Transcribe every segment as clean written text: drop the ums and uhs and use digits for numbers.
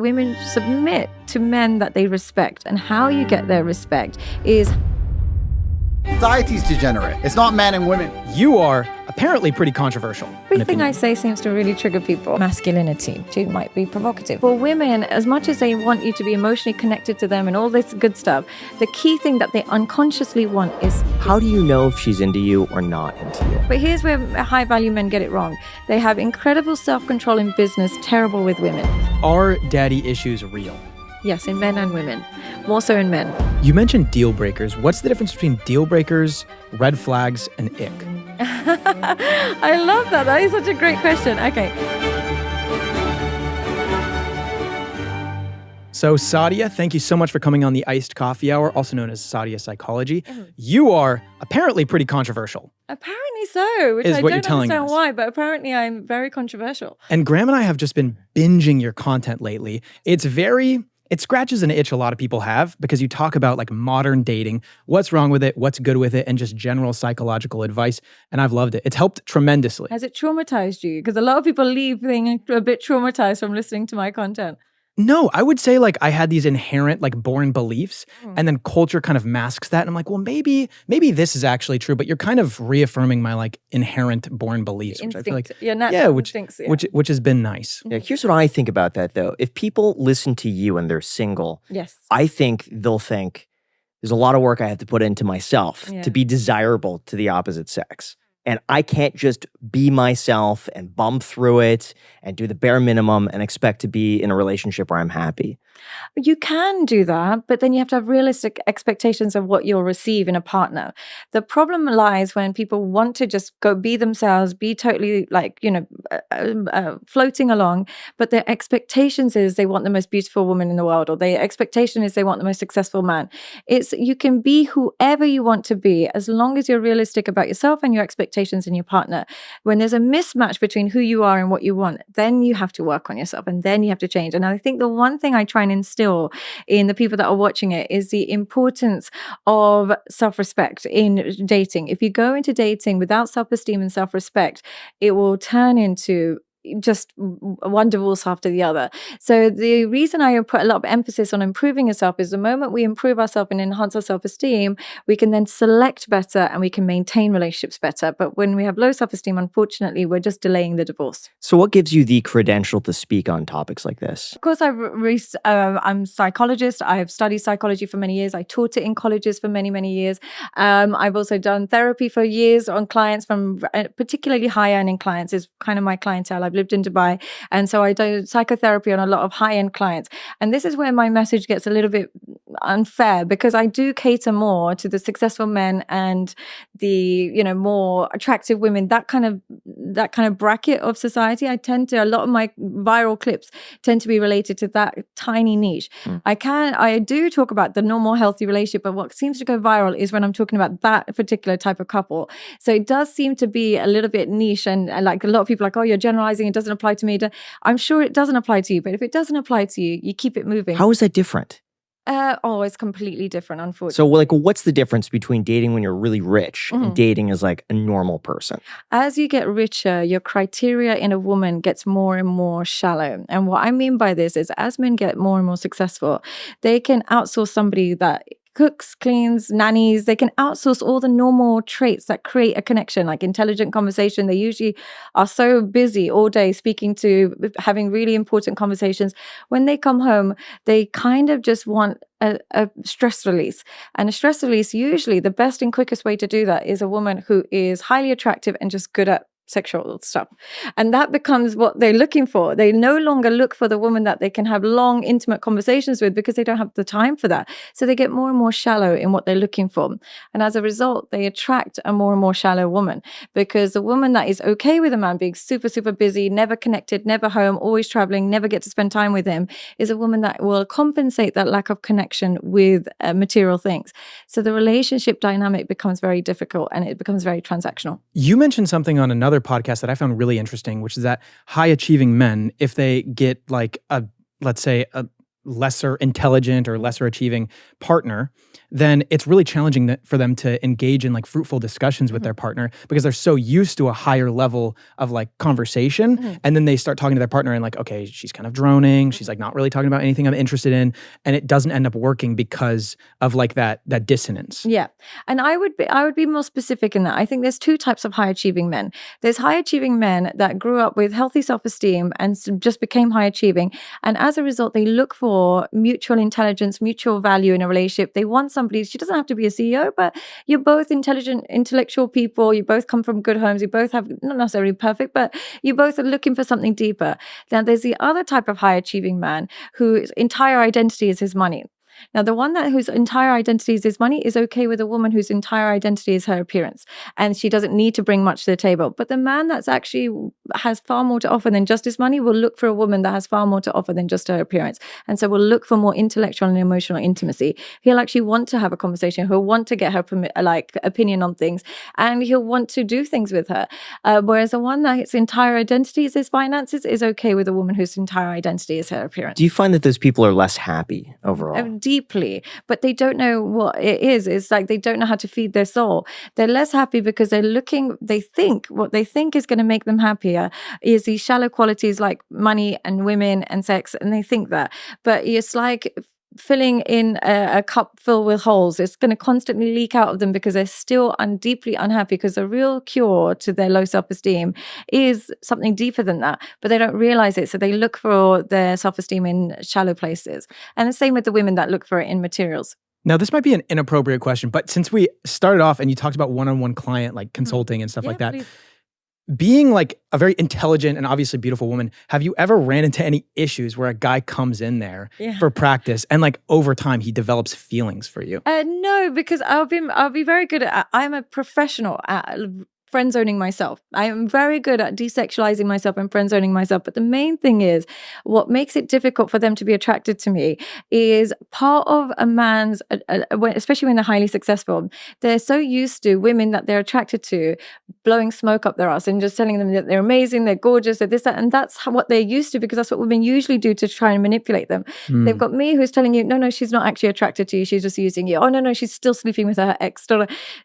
Women submit to men that they respect, and how you get their respect is... Society's degenerate. It's not men and women. You are apparently pretty controversial. Everything I say seems to really trigger people. Masculinity, too, might be provocative. For women, as much as they want you to be emotionally connected to them and all this good stuff, the key thing that they unconsciously want is... How do you know if she's into you or not into you? But here's where high-value men get it wrong. They have incredible self-control in business, terrible with women. Are daddy issues real? Yes, in men and women. More so in men. You mentioned deal breakers. What's the difference between deal breakers, red flags, and ick? I love that. That is such a great question. Okay. So Sadia, thank you so much for coming on the Iced Coffee Hour, also known as Sadia Psychology. You are apparently pretty controversial. Apparently so, which Is I what don't you're telling understand us. why, but apparently I'm very controversial. And Graham and I have just been binging your content lately. It scratches an itch a lot of people have because you talk about like modern dating, what's wrong with it, what's good with it, and just general psychological advice. And I've loved it. It's helped tremendously. Has it traumatized you? Because a lot of people leave being a bit traumatized from listening to my content. No, I would say like I had these inherent like born beliefs and then culture kind of masks that. And I'm like, well, maybe this is actually true, but you're kind of reaffirming my like inherent born beliefs, which I feel like, your natural instincts, which has been nice. Yeah, here's what I think about that, though. If people listen to you and they're single, yes, I think they'll think there's a lot of work I have to put into myself to be desirable to the opposite sex. And I can't just be myself and bump through it and do the bare minimum and expect to be in a relationship where I'm happy. You can do that, but then you have to have realistic expectations of what you'll receive in a partner. The problem lies when people want to just go be themselves, be totally like, floating along, but their expectations is they want the most beautiful woman in the world, or their expectation is they want the most successful man. You can be whoever you want to be as long as you're realistic about yourself and your expectations in your partner. When there's a mismatch between who you are and what you want, then you have to work on yourself and then you have to change. And I think the one thing I try and instill in the people that are watching it is the importance of self-respect in dating. If you go into dating without self-esteem and self-respect, it will turn into just one divorce after the other. So the reason I put a lot of emphasis on improving yourself is the moment we improve ourselves and enhance our self-esteem, we can then select better and we can maintain relationships better. But when we have low self-esteem, unfortunately, we're just delaying the divorce. So what gives you the credential to speak on topics like this? Of course, I'm a psychologist. I've studied psychology for many years. I taught it in colleges for many, many years. I've also done therapy for years on clients from particularly high-earning clients is kind of my clientele. I've lived in Dubai, and so I do psychotherapy on a lot of high-end clients. And this is where my message gets a little bit unfair because I do cater more to the successful men and the more attractive women. That kind of bracket of society. A lot of my viral clips tend to be related to that tiny niche. I do talk about the normal healthy relationship, but what seems to go viral is when I'm talking about that particular type of couple. So it does seem to be a little bit niche, and like a lot of people are like, oh, you're generalizing. It doesn't apply to me. I'm sure it doesn't apply to you, but if it doesn't apply to you, you keep it moving. How is that different? It's completely different, unfortunately. So like, what's the difference between dating when you're really rich and dating as like a normal person? As you get richer, your criteria in a woman gets more and more shallow. And what I mean by this is as men get more and more successful, they can outsource somebody that cooks, cleans, nannies. They can outsource all the normal traits that create a connection, like intelligent conversation. They usually are so busy all day having really important conversations. When they come home, they kind of just want a stress release. And a stress release, usually the best and quickest way to do that is a woman who is highly attractive and just good at sexual stuff. And that becomes what they're looking for. They no longer look for the woman that they can have long, intimate conversations with because they don't have the time for that. So they get more and more shallow in what they're looking for. And as a result, they attract a more and more shallow woman because the woman that is okay with a man being super, super busy, never connected, never home, always traveling, never get to spend time with him is a woman that will compensate that lack of connection with material things. So the relationship dynamic becomes very difficult and it becomes very transactional. You mentioned something on another podcast that I found really interesting, which is that high achieving men, if they get like let's say lesser intelligent or lesser achieving partner, then it's really challenging for them to engage in like fruitful discussions with their partner because they're so used to a higher level of like conversation. And then they start talking to their partner and like, okay, she's kind of droning. She's like not really talking about anything I'm interested in. And it doesn't end up working because of like that dissonance. Yeah. And I would be more specific in that. I think there's two types of high achieving men. There's high achieving men that grew up with healthy self-esteem and just became high achieving. And as a result, they look for mutual intelligence, mutual value in a relationship. They want somebody, she doesn't have to be a CEO, but you're both intelligent, intellectual people. You both come from good homes. You both have, not necessarily perfect, but you both are looking for something deeper. Now, there's the other type of high achieving man whose entire identity is his money. Now, the one whose entire identity is his money is okay with a woman whose entire identity is her appearance, and she doesn't need to bring much to the table. But the man that's actually has far more to offer than just his money will look for a woman that has far more to offer than just her appearance, and so will look for more intellectual and emotional intimacy. He'll actually want to have a conversation. He'll want to get her opinion on things, and he'll want to do things with her. Whereas the one that's entire identity is his finances is okay with a woman whose entire identity is her appearance. Do you find that those people are less happy overall? Deeply, but they don't know what it is. It's like they don't know how to feed their soul. They're less happy because they think what they think is going to make them happier is these shallow qualities like money and women and sex, and they think that. But it's like filling in a cup filled with holes. It's going to constantly leak out of them because they're still deeply unhappy, because the real cure to their low self-esteem is something deeper than that, but they don't realize it. So they look for their self-esteem in shallow places. And the same with the women that look for it in materials. Now, this might be an inappropriate question, but since we started off and you talked about one-on-one client, like consulting and stuff like that, please. Being like a very intelligent and obviously beautiful woman, have you ever ran into any issues where a guy comes in there for practice and like over time he develops feelings for you? No, because I'll be very good at. I'm a professional at friend zoning myself. I am very good at desexualizing myself and friend zoning myself. But the main thing is, what makes it difficult for them to be attracted to me is part of a man's, especially when they're highly successful, they're so used to women that they're attracted to blowing smoke up their ass and just telling them that they're amazing, they're gorgeous, they're this, that, and that's what they're used to, because that's what women usually do to try and manipulate them. They've got me who's telling you, no, she's not actually attracted to you, she's just using you. Oh, no, she's still sleeping with her ex.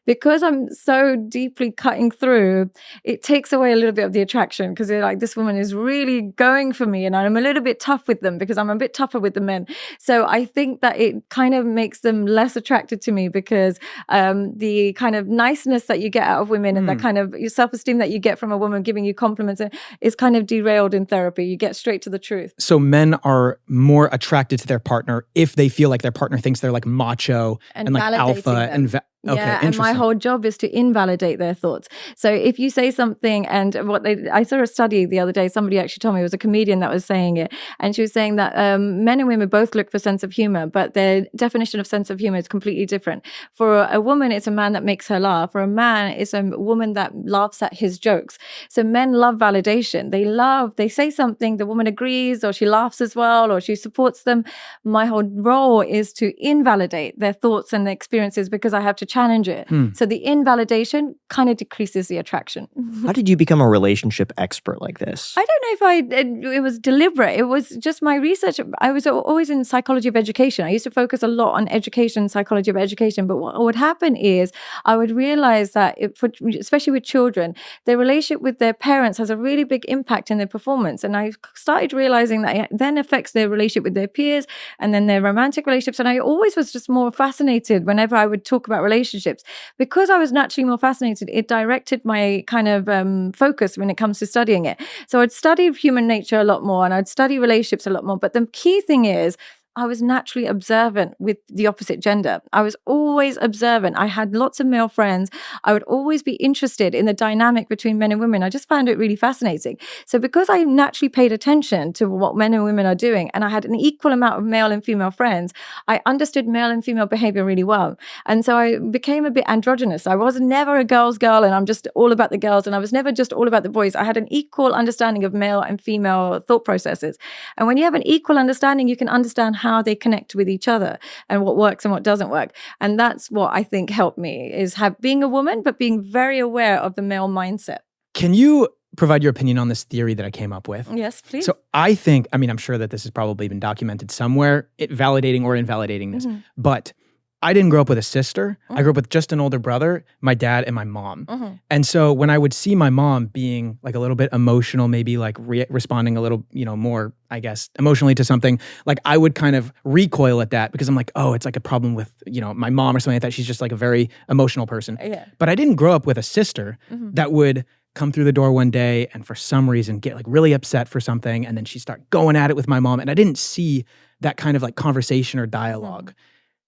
Because I'm so deeply cutting through, it takes away a little bit of the attraction, because they're like, this woman is really going for me, and I'm a little bit tough with them because I'm a bit tougher with the men. So I think that it kind of makes them less attracted to me, because the kind of niceness that you get out of women and that kind of your self-esteem that you get from a woman giving you compliments is kind of derailed in therapy. You get straight to the truth. So men are more attracted to their partner if they feel like their partner thinks they're like macho and like alpha and yeah, and my whole job is to invalidate their thoughts. So if you say something, and I saw a study the other day, somebody actually told me, it was a comedian that was saying it, and she was saying that men and women both look for sense of humor, but their definition of sense of humor is completely different. For a woman, it's a man that makes her laugh. For a man, it's a woman that laughs at his jokes. So men love validation. They say something, the woman agrees, or she laughs as well, or she supports them. My whole role is to invalidate their thoughts and their experiences, because I have to challenge it. So the invalidation kind of decreases the attraction. How did you become a relationship expert like this? I don't know if it was deliberate. It was just my research. I was always in psychology of education. I used to focus a lot on education, psychology of education. But what would happen is I would realize that, especially with children, their relationship with their parents has a really big impact in their performance. And I started realizing that it then affects their relationship with their peers and then their romantic relationships. And I always was just more fascinated whenever I would talk about relationships. Because I was naturally more fascinated, it directed my kind of focus when it comes to studying it. So I'd study human nature a lot more, and I'd study relationships a lot more. But the key thing is, I was naturally observant with the opposite gender. I was always observant. I had lots of male friends. I would always be interested in the dynamic between men and women. I just found it really fascinating. So because I naturally paid attention to what men and women are doing, and I had an equal amount of male and female friends, I understood male and female behavior really well. And so I became a bit androgynous. I was never a girl's girl, and I'm just all about the girls, and I was never just all about the boys. I had an equal understanding of male and female thought processes. And when you have an equal understanding, you can understand how they connect with each other and what works and what doesn't work. And that's what I think helped me, is being a woman, but being very aware of the male mindset. Can you provide your opinion on this theory that I came up with. Yes, please. So I think, I'm sure that this has probably been documented somewhere, validating or invalidating this, but I didn't grow up with a sister. I grew up with just an older brother, my dad, and my mom. And so when I would see my mom being like a little bit emotional, maybe like responding a little, more, I guess, emotionally to something, like I would kind of recoil at that because I'm like, oh, it's like a problem with, my mom or something like that. She's just like a very emotional person. Yeah. But I didn't grow up with a sister that would come through the door one day and for some reason get like really upset for something and then she start going at it with my mom. And I didn't see that kind of like conversation or dialogue.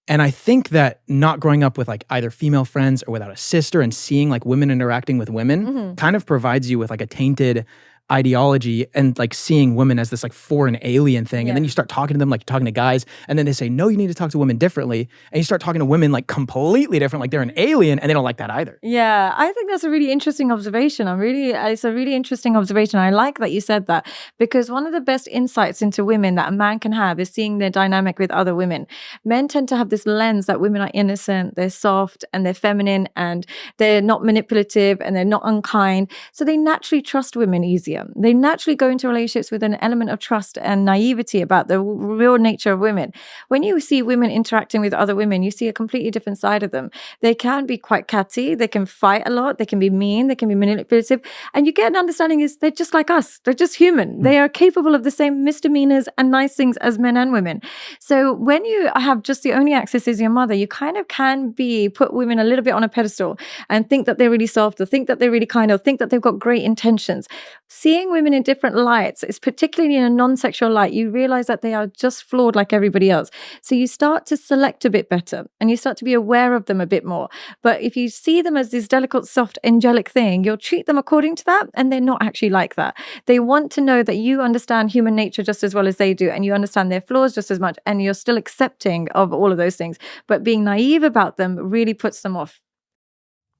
And I think that not growing up with like either female friends or without a sister and seeing like women interacting with women kind of provides you with like a tainted ideology and like seeing women as this like foreign alien thing. And then you start talking to them like you're talking to guys and then they say, no, you need to talk to women differently. And you start talking to women like completely different, like they're an alien and they don't like that either. Yeah, I think that's a really interesting observation. It's a really interesting observation. I like that you said that because one of the best insights into women that a man can have is seeing their dynamic with other women. Men tend to have this lens that women are innocent, they're soft and they're feminine and they're not manipulative and they're not unkind. So they naturally trust women easier. They naturally go into relationships with an element of trust and naivety about the real nature of women. When you see women interacting with other women, you see a completely different side of them. They can be quite catty, they can fight a lot, they can be mean, they can be manipulative, and you get an understanding is they're just like us. They're just human. They are capable of the same misdemeanors and nice things as men and women. So when you have just the only access is your mother, you kind of can put women a little bit on a pedestal and think that they're really soft or think that they're really kind or think that they've got great intentions. Seeing women in different lights, is particularly in a non-sexual light, you realize that they are just flawed like everybody else. So you start to select a bit better and you start to be aware of them a bit more. But if you see them as this delicate, soft, angelic thing, you'll treat them according to that, and they're not actually like that. They want to know that you understand human nature just as well as they do, and you understand their flaws just as much, and you're still accepting of all of those things. But being naive about them really puts them off.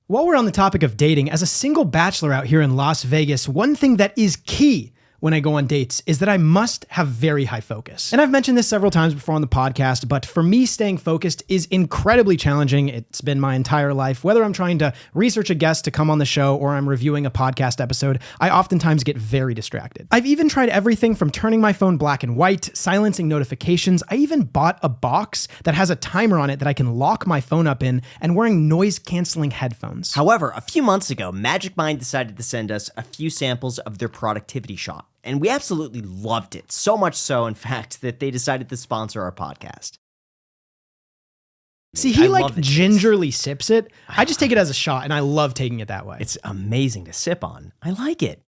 While we're on the topic of dating, as a single bachelor out here in Las Vegas, one thing that is key when I go on dates is that I must have very high focus. And I've mentioned this several times before on the podcast, but for me, staying focused is incredibly challenging. It's been my entire life. Whether I'm trying to research a guest to come on the show or I'm reviewing a podcast episode, I oftentimes get very distracted. I've even tried everything from turning my phone black and white, silencing notifications. I even bought a box that has a timer on it that I can lock my phone up in, and wearing noise-canceling headphones. However, a few months ago, Magic Mind decided to send us a few samples of their productivity shot. And we absolutely loved it. So much so, in fact, that they decided to sponsor our podcast. See, he like gingerly sips it. I just take it as a shot, and I love taking it that way. It's amazing to sip on. I like it.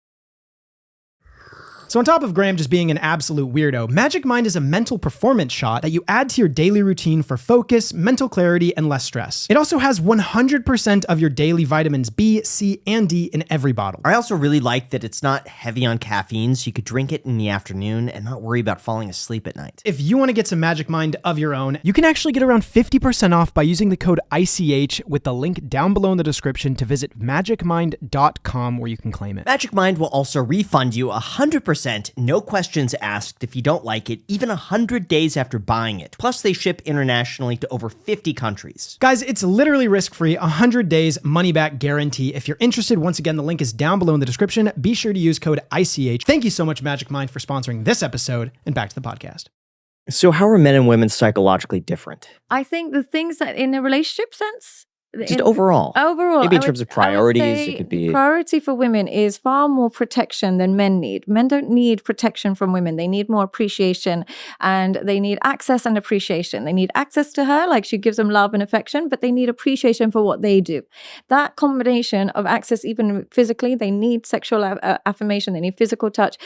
So on top of Graham just being an absolute weirdo, Magic Mind is a mental performance shot that you add to your daily routine for focus, mental clarity, and less stress. It also has 100% of your daily vitamins B, C, and D in every bottle. I also really like that it's not heavy on caffeine, so you could drink it in the afternoon and not worry about falling asleep at night. If you want to get some Magic Mind of your own, you can actually get around 50% off by using the code ICH with the link down below in the description to visit magicmind.com where you can claim it. Magic Mind will also refund you 100%, no questions asked if you don't like it, even 100 days after buying it. Plus, they ship internationally to over 50 countries. Guys, it's literally risk-free, 100 days money-back guarantee. If you're interested, once again, the link is down below in the description. Be sure to use code ICH. Thank you so much, Magic Mind, for sponsoring this episode, and back to the podcast. So how are men and women psychologically different? I think the things that in a relationship sense, Just overall. Maybe in terms of priorities, it could be... Priority for women is far more protection than men need. Men don't need protection from women. They need more appreciation, and they need access and appreciation. They need access to her, like she gives them love and affection, but they need appreciation for what they do. That combination of access, even physically, they need sexual affirmation, they need physical touch,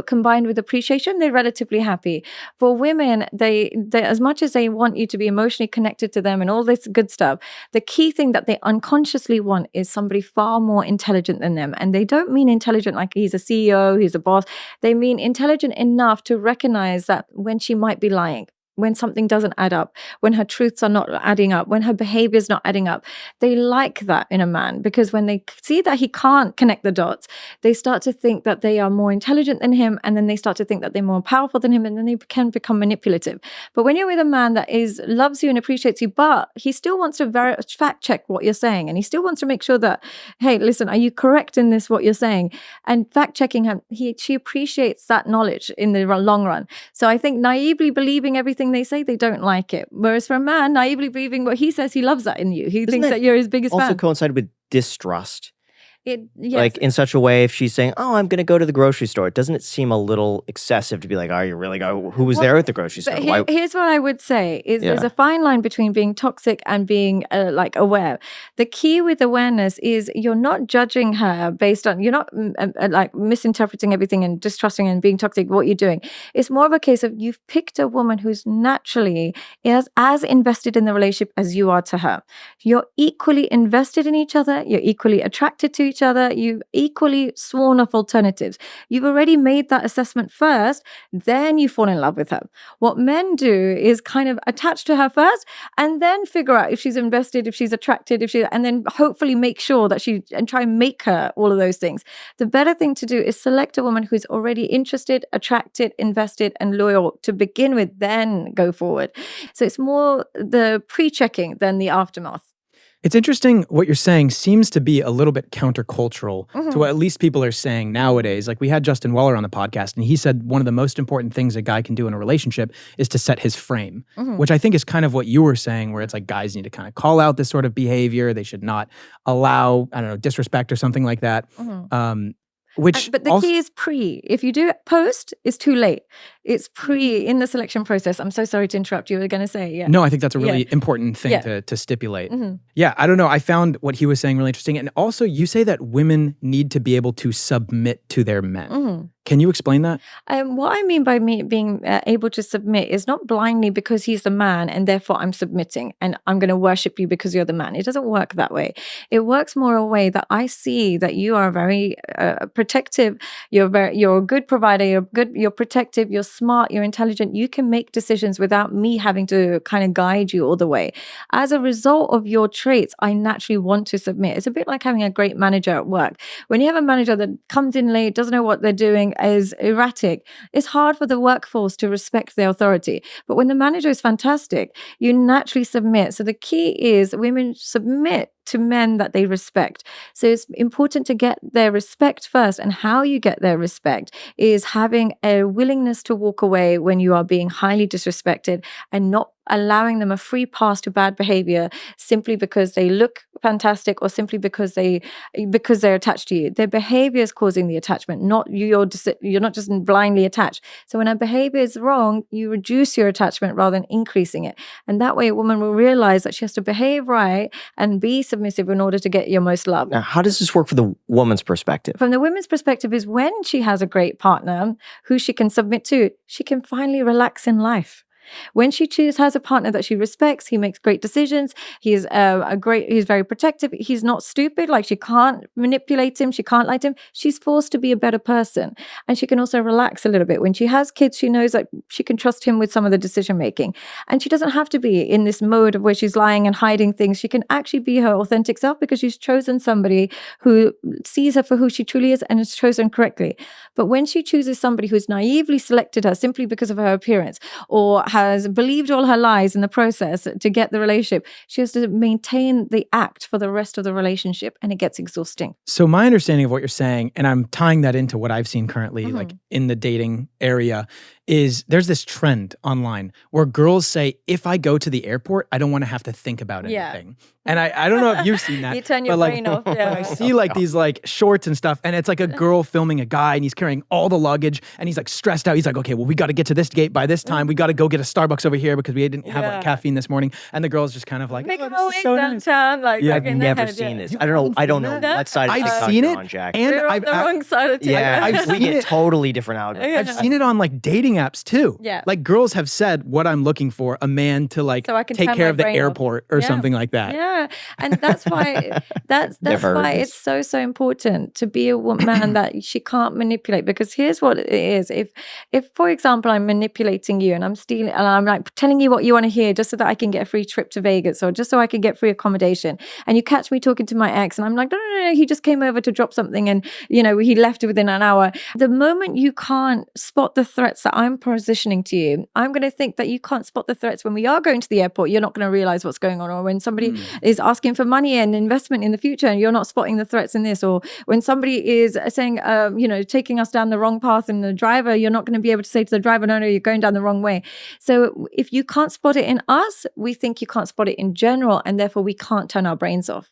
combined with appreciation, they're relatively happy. For women, they as much as they want you to be emotionally connected to them and all this good stuff, the key thing that they unconsciously want is somebody far more intelligent than them. And they don't mean intelligent like he's a CEO, he's a boss. They mean intelligent enough to recognize that when she might be lying. when something doesn't add up, when her truths are not adding up, when her behavior is not adding up. They like that in a man, because when they see that he can't connect the dots, they start to think that they are more intelligent than him, and then they start to think that they're more powerful than him, and then they can become manipulative. But when you're with a man that loves you and appreciates you, but he still wants to fact check what you're saying, and he still wants to make sure that, hey, listen, are you correct in this, what you're saying? And fact checking him, she appreciates that knowledge in the long run. So I think naively believing everything they say, they don't like it. Whereas for a man, naively believing what he says, he loves that in you. He thinks that you're his biggest fan. Also coincide with distrust. Yes. Like in such a way, if she's saying, "Oh, I'm going to go to the grocery store," doesn't it seem a little excessive to be like, "Are you really going? Who was there at the grocery store?" Here's what I would say: there's a fine line between being toxic and being aware. The key with awareness is you're not judging her based on, you're not like misinterpreting everything and distrusting and being toxic. What you're doing, it's more of a case of you've picked a woman who's naturally as invested in the relationship as you are to her. You're equally invested in each other. You're equally attracted to each other. You've equally sworn off alternatives. You've already made that assessment first, then you fall in love with her. What men do is kind of attach to her first and then figure out if she's invested, if she's attracted, and then hopefully make sure that and try and make her all of those things. The better thing to do is select a woman who's already interested, attracted, invested, and loyal to begin with, then go forward. So it's more the pre-checking than the aftermath. It's interesting what you're saying seems to be a little bit countercultural to what at least people are saying nowadays. Like we had Justin Weller on the podcast, and he said one of the most important things a guy can do in a relationship is to set his frame, which I think is kind of what you were saying, where it's like guys need to kind of call out this sort of behavior. They should not allow, I don't know, disrespect or something like that. But the key is pre. If you do it post, it's too late. It's pre in the selection process. I'm so sorry to interrupt you. You were going to say, yeah. No, I think that's a really important thing to stipulate. Yeah, I don't know. I found what he was saying really interesting. And also, you say that women need to be able to submit to their men. Can you explain that? What I mean by me being able to submit is not blindly because he's the man and therefore I'm submitting and I'm going to worship you because you're the man. It doesn't work that way. It works more a way that I see that you are very protective. You're a good provider. You're protective. You're smart. You're intelligent. You can make decisions without me having to kind of guide you all the way. As a result of your traits, I naturally want to submit. It's a bit like having a great manager at work. When you have a manager that comes in late, doesn't know what they're doing, is erratic, it's hard for the workforce to respect their authority. But when the manager is fantastic, you naturally submit. So the key is women submit to men that they respect. So it's important to get their respect first. And how you get their respect is having a willingness to walk away when you are being highly disrespected and not allowing them a free pass to bad behavior simply because they look fantastic or simply because they're attached to you. Their behavior is causing the attachment, not you're not just blindly attached. So when a behavior is wrong, you reduce your attachment rather than increasing it. And that way a woman will realize that she has to behave right and be submissive in order to get your most love. Now, how does this work for the woman's perspective? From the women's perspective is when she has a great partner who she can submit to, she can finally relax in life. When she has a partner that she respects, he makes great decisions. He's very protective. He's not stupid. Like she can't manipulate him. She can't lie to him. She's forced to be a better person. And she can also relax a little bit. When she has kids, she knows that she can trust him with some of the decision making. And she doesn't have to be in this mode of where she's lying and hiding things. She can actually be her authentic self because she's chosen somebody who sees her for who she truly is and is chosen correctly. But when she chooses somebody who's naively selected her simply because of her appearance or has believed all her lies in the process to get the relationship, she has to maintain the act for the rest of the relationship, and it gets exhausting. So my understanding of what you're saying, and I'm tying that into what I've seen currently, like in the dating area, is there's this trend online where girls say, if I go to the airport, I don't want to have to think about anything. And I don't know if you've seen that. You turn your brain off. Yeah. I see like these like shorts and stuff, and it's like a girl filming a guy, and he's carrying all the luggage, and he's like stressed out. He's like, okay, well, we got to get to this gate by this time. We got to go get a Starbucks over here because we didn't have like caffeine this morning. And the girl's just kind of like, make my way downtown. Nice. I've never seen this. I don't know what side of TikTok you're on, Jack. And We're on the wrong side of TikTok. I've we seen get it. totally different algorithms. I've seen it on like dating dating apps too. Yeah. Like girls have said what I'm looking for, a man to like So I can take turn care my of the brain off. airport or Yeah. something like that. Yeah. And that's why that's Never heard why this. it's so important to be a man that she can't manipulate. Because here's what it is. If for example I'm manipulating you and I'm stealing and I'm like telling you what you want to hear just so that I can get a free trip to Vegas or just so I can get free accommodation, and you catch me talking to my ex and I'm like, no, he just came over to drop something and he left within an hour. The moment you can't spot the threats that I'm positioning to you, I'm going to think that you can't spot the threats when we are going to the airport. You're not going to realize what's going on, or when somebody is asking for money and investment in the future and you're not spotting the threats in this, or when somebody is saying taking us down the wrong path and the driver, you're not going to be able to say to the driver, no, you're going down the wrong way. So if you can't spot it in us, we think you can't spot it in general, and therefore we can't turn our brains off.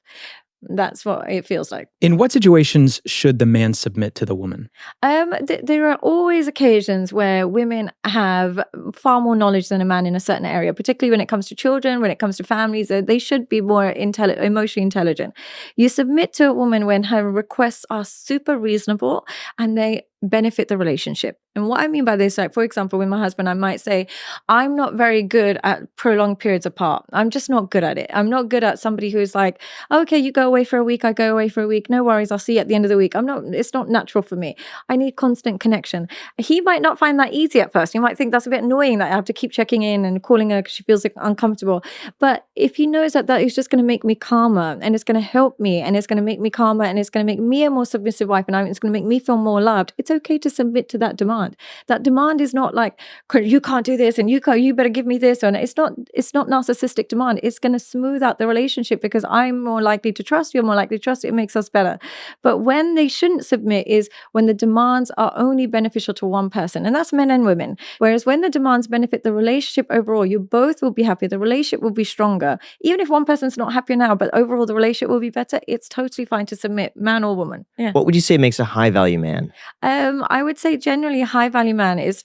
That's what it feels like. In what situations should the man submit to the woman? There are always occasions where women have far more knowledge than a man in a certain area, particularly when it comes to children, when it comes to families. They should be more emotionally intelligent. You submit to a woman when her requests are super reasonable and they benefit the relationship. And what I mean by this, like for example, with my husband, I might say, I'm not very good at prolonged periods apart. I'm just not good at it. I'm not good at somebody who's like, okay, you go away for a week, I go away for a week. No worries, I'll see you at the end of the week. It's not natural for me. I need constant connection. He might not find that easy at first. He might think that's a bit annoying that I have to keep checking in and calling her because she feels like uncomfortable. But if he knows that is just going to make me calmer and it's going to help me and it's going to make me calmer and it's going to make me a more submissive wife and it's going to make me feel more loved, it's okay to submit to that demand. That demand is not like, you can't do this and you better give me this. And it's not narcissistic demand. It's going to smooth out the relationship because I'm more likely to trust, you're more likely to trust, it makes us better. But when they shouldn't submit is when the demands are only beneficial to one person, and that's men and women. Whereas when the demands benefit the relationship overall, you both will be happy, the relationship will be stronger. Even if one person's not happy now, but overall the relationship will be better, it's totally fine to submit, man or woman. Yeah. What would you say makes a high value man? I would say generally a high value man is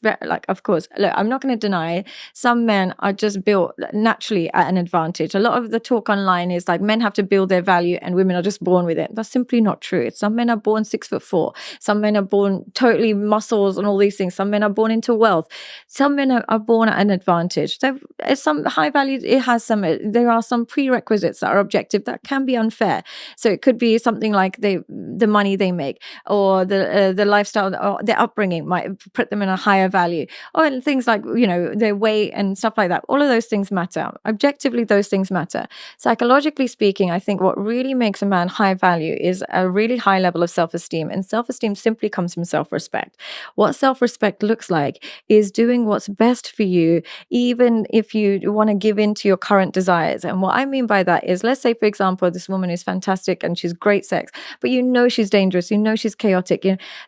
of course, look, I'm not going to deny some men are just built naturally at an advantage. A lot of the talk online is like men have to build their value and women are just born with it. That's simply not true. Some men are born 6'4". Some men are born totally muscles and all these things. Some men are born into wealth. Some men are born at an advantage. So some high value, there are some prerequisites that are objective that can be unfair. So it could be something like the money they make, or the lifestyle or their upbringing might put them in a higher value, or things like their weight and stuff like that. All of those things matter. Objectively, those things matter. Psychologically speaking, I think what really makes a man high value is a really high level of self-esteem, and self-esteem simply comes from self-respect. What self-respect looks like is doing what's best for you, even if you want to give in to your current desires. And what I mean by that is, let's say, for example, this woman is fantastic and she's great sex, but she's dangerous, she's chaotic.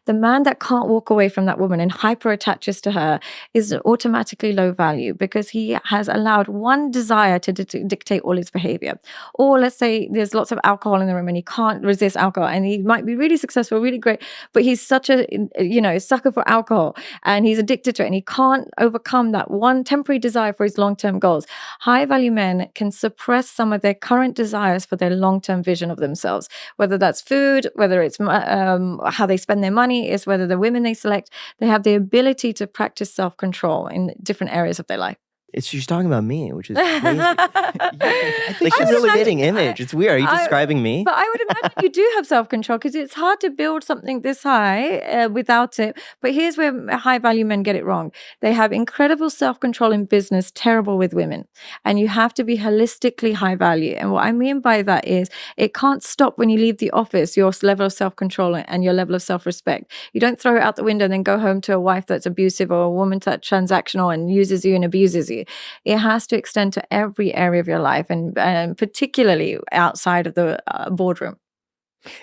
The man that can't walk away from that woman and hyper attaches to her is automatically low value because he has allowed one desire to dictate all his behavior. Or let's say there's lots of alcohol in the room and he can't resist alcohol, and he might be really successful, really great, but he's such a sucker for alcohol and he's addicted to it and he can't overcome that one temporary desire for his long-term goals. High value men can suppress some of their current desires for their long-term vision of themselves, whether that's food, whether it's how they spend their money, is whether the women they select. They have the ability to practice self-control in different areas of their life. She's talking about me, which is crazy. I think Like, she's fitting image. It's weird. Are you describing me? But I would imagine you do have self-control, because it's hard to build something this high without it. But here's where high-value men get it wrong. They have incredible self-control in business, terrible with women. And you have to be holistically high-value. And what I mean by that is it can't stop when you leave the office, your level of self-control and your level of self-respect. You don't throw it out the window and then go home to a wife that's abusive or a woman that's transactional and uses you and abuses you. It has to extend to every area of your life, and particularly outside of the boardroom.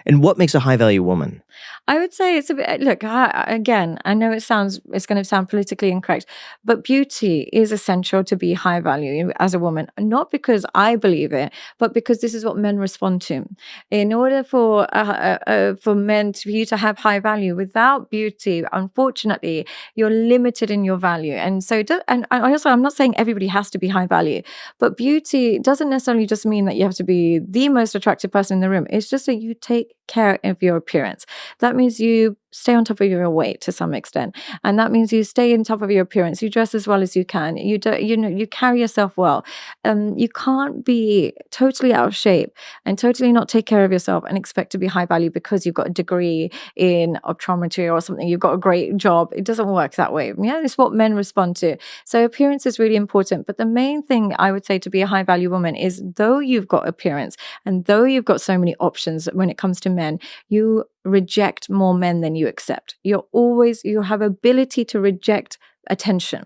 And what makes a high value woman? I would say it's a bit, look, again, I know it's going to sound politically incorrect, but beauty is essential to be high value as a woman, not because I believe it, but because this is what men respond to. In order for men, for you to have high value, without beauty, unfortunately, you're limited in your value. And so, and also, I'm not saying everybody has to be high value, but beauty doesn't necessarily just mean that you have to be the most attractive person in the room. It's just that you take care of your appearance. That means you stay on top of your weight to some extent. And that means you stay on top of your appearance. You dress as well as you can. You don't, you carry yourself well. You can't be totally out of shape and totally not take care of yourself and expect to be high value because you've got a degree in optometry or something. You've got a great job. It doesn't work that way. Yeah, it's what men respond to. So appearance is really important. But the main thing I would say to be a high value woman is, though you've got appearance and though you've got so many options when it comes to men, you reject more men than you accept. You have ability to reject attention.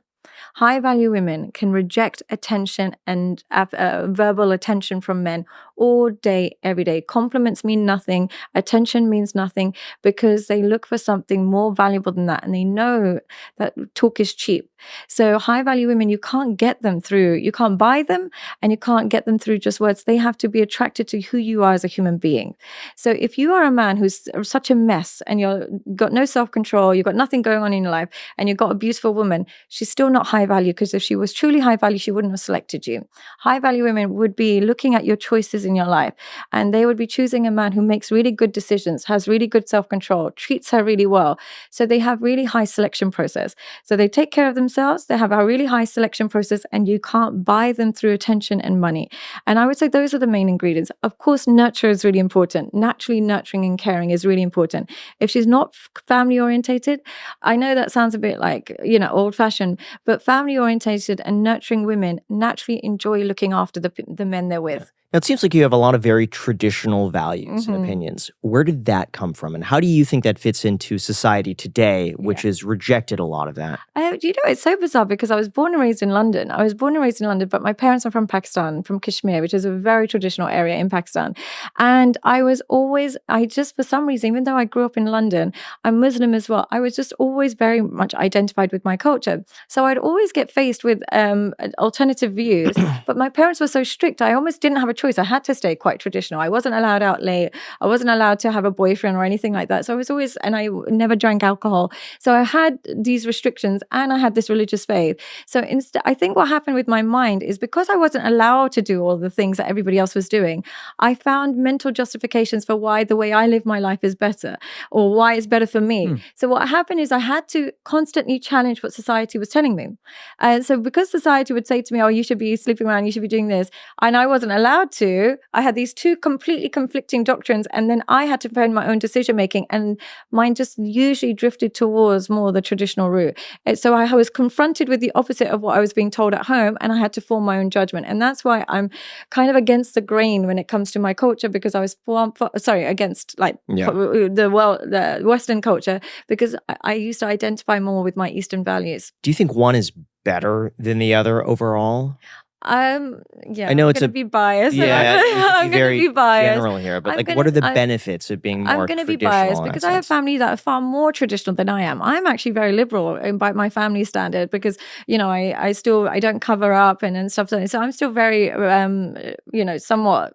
High value women can reject attention and verbal attention from men all day, every day. Compliments mean nothing. Attention means nothing because they look for something more valuable than that. And they know that talk is cheap. So high value women, you can't get them through. You can't buy them and you can't get them through just words. They have to be attracted to who you are as a human being. So if you are a man who's such a mess and you've got no self-control, you've got nothing going on in your life, and you've got a beautiful woman, she's still not high value, because if she was truly high value, she wouldn't have selected you. High value women would be looking at your choices in your life, and they would be choosing a man who makes really good decisions, has really good self-control, treats her really well. So they have really high selection process. So they take care of themselves, they have a really high selection process, and you can't buy them through attention and money. And I would say those are the main ingredients. Of course, nurture is really important. Naturally nurturing and caring is really important. If she's not family orientated, I know that sounds a bit like, old fashioned, but family orientated and nurturing women naturally enjoy looking after the men they're with. Now, it seems like you have a lot of very traditional values and opinions. Where did that come from? And how do you think that fits into society today, which has rejected a lot of that? It's so bizarre because I was born and raised in London. But my parents are from Pakistan, from Kashmir, which is a very traditional area in Pakistan. And for some reason, even though I grew up in London, I'm Muslim as well, I was just always very much identified with my culture. So I'd always get faced with alternative views. But my parents were so strict, I almost didn't have a choice. I had to stay quite traditional. I wasn't allowed out late. I wasn't allowed to have a boyfriend or anything like that. So I never drank alcohol. So I had these restrictions and I had this religious faith. So instead, I think what happened with my mind is because I wasn't allowed to do all the things that everybody else was doing, I found mental justifications for why the way I live my life is better or why it's better for me. So what happened is I had to constantly challenge what society was telling me. And so because society would say to me, oh, you should be sleeping around, you should be doing this, and I wasn't allowed to, I had these two completely conflicting doctrines, and then I had to find my own decision making, and mine just usually drifted towards more the traditional route. And so I was confronted with the opposite of what I was being told at home, and I had to form my own judgment. And that's why I'm kind of against the grain when it comes to my culture, because I was against the Western culture, because I used to identify more with my Eastern values. Do you think one is better than the other overall? I know it's going to be biased. Yeah, I'm going to be biased. General here, but what are the benefits of being more traditional? I'm going to be biased because I have family that are far more traditional than I am. I'm actually very liberal by my family standard because, I don't cover up and stuff. So I'm still very, somewhat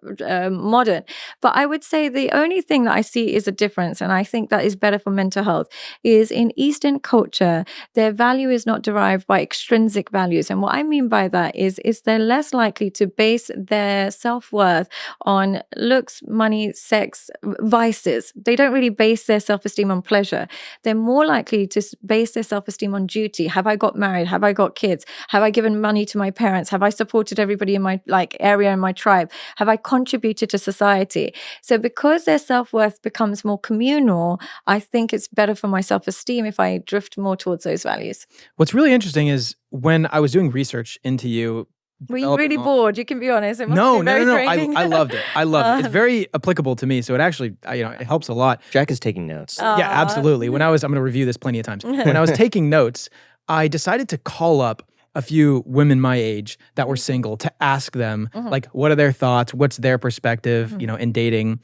modern. But I would say the only thing that I see is a difference, and I think that is better for mental health, is in Eastern culture, their value is not derived by extrinsic values. And what I mean by that is they're less likely to base their self-worth on looks, money, sex, vices. They don't really base their self-esteem on pleasure. They're more likely to base their self-esteem on duty. Have I got married? Have I got kids? Have I given money to my parents? Have I supported everybody in my area and my tribe? Have I contributed to society? So because their self-worth becomes more communal, I think it's better for my self-esteem if I drift more towards those values. What's really interesting is when I was doing research into you, were you really bored? You can be honest. It must No. draining. I loved it. It's very applicable to me. So it actually, it helps a lot. Jack is taking notes. Yeah, absolutely. I'm going to review this plenty of times. When I was taking notes, I decided to call up a few women my age that were single to ask them, what are their thoughts? What's their perspective, in dating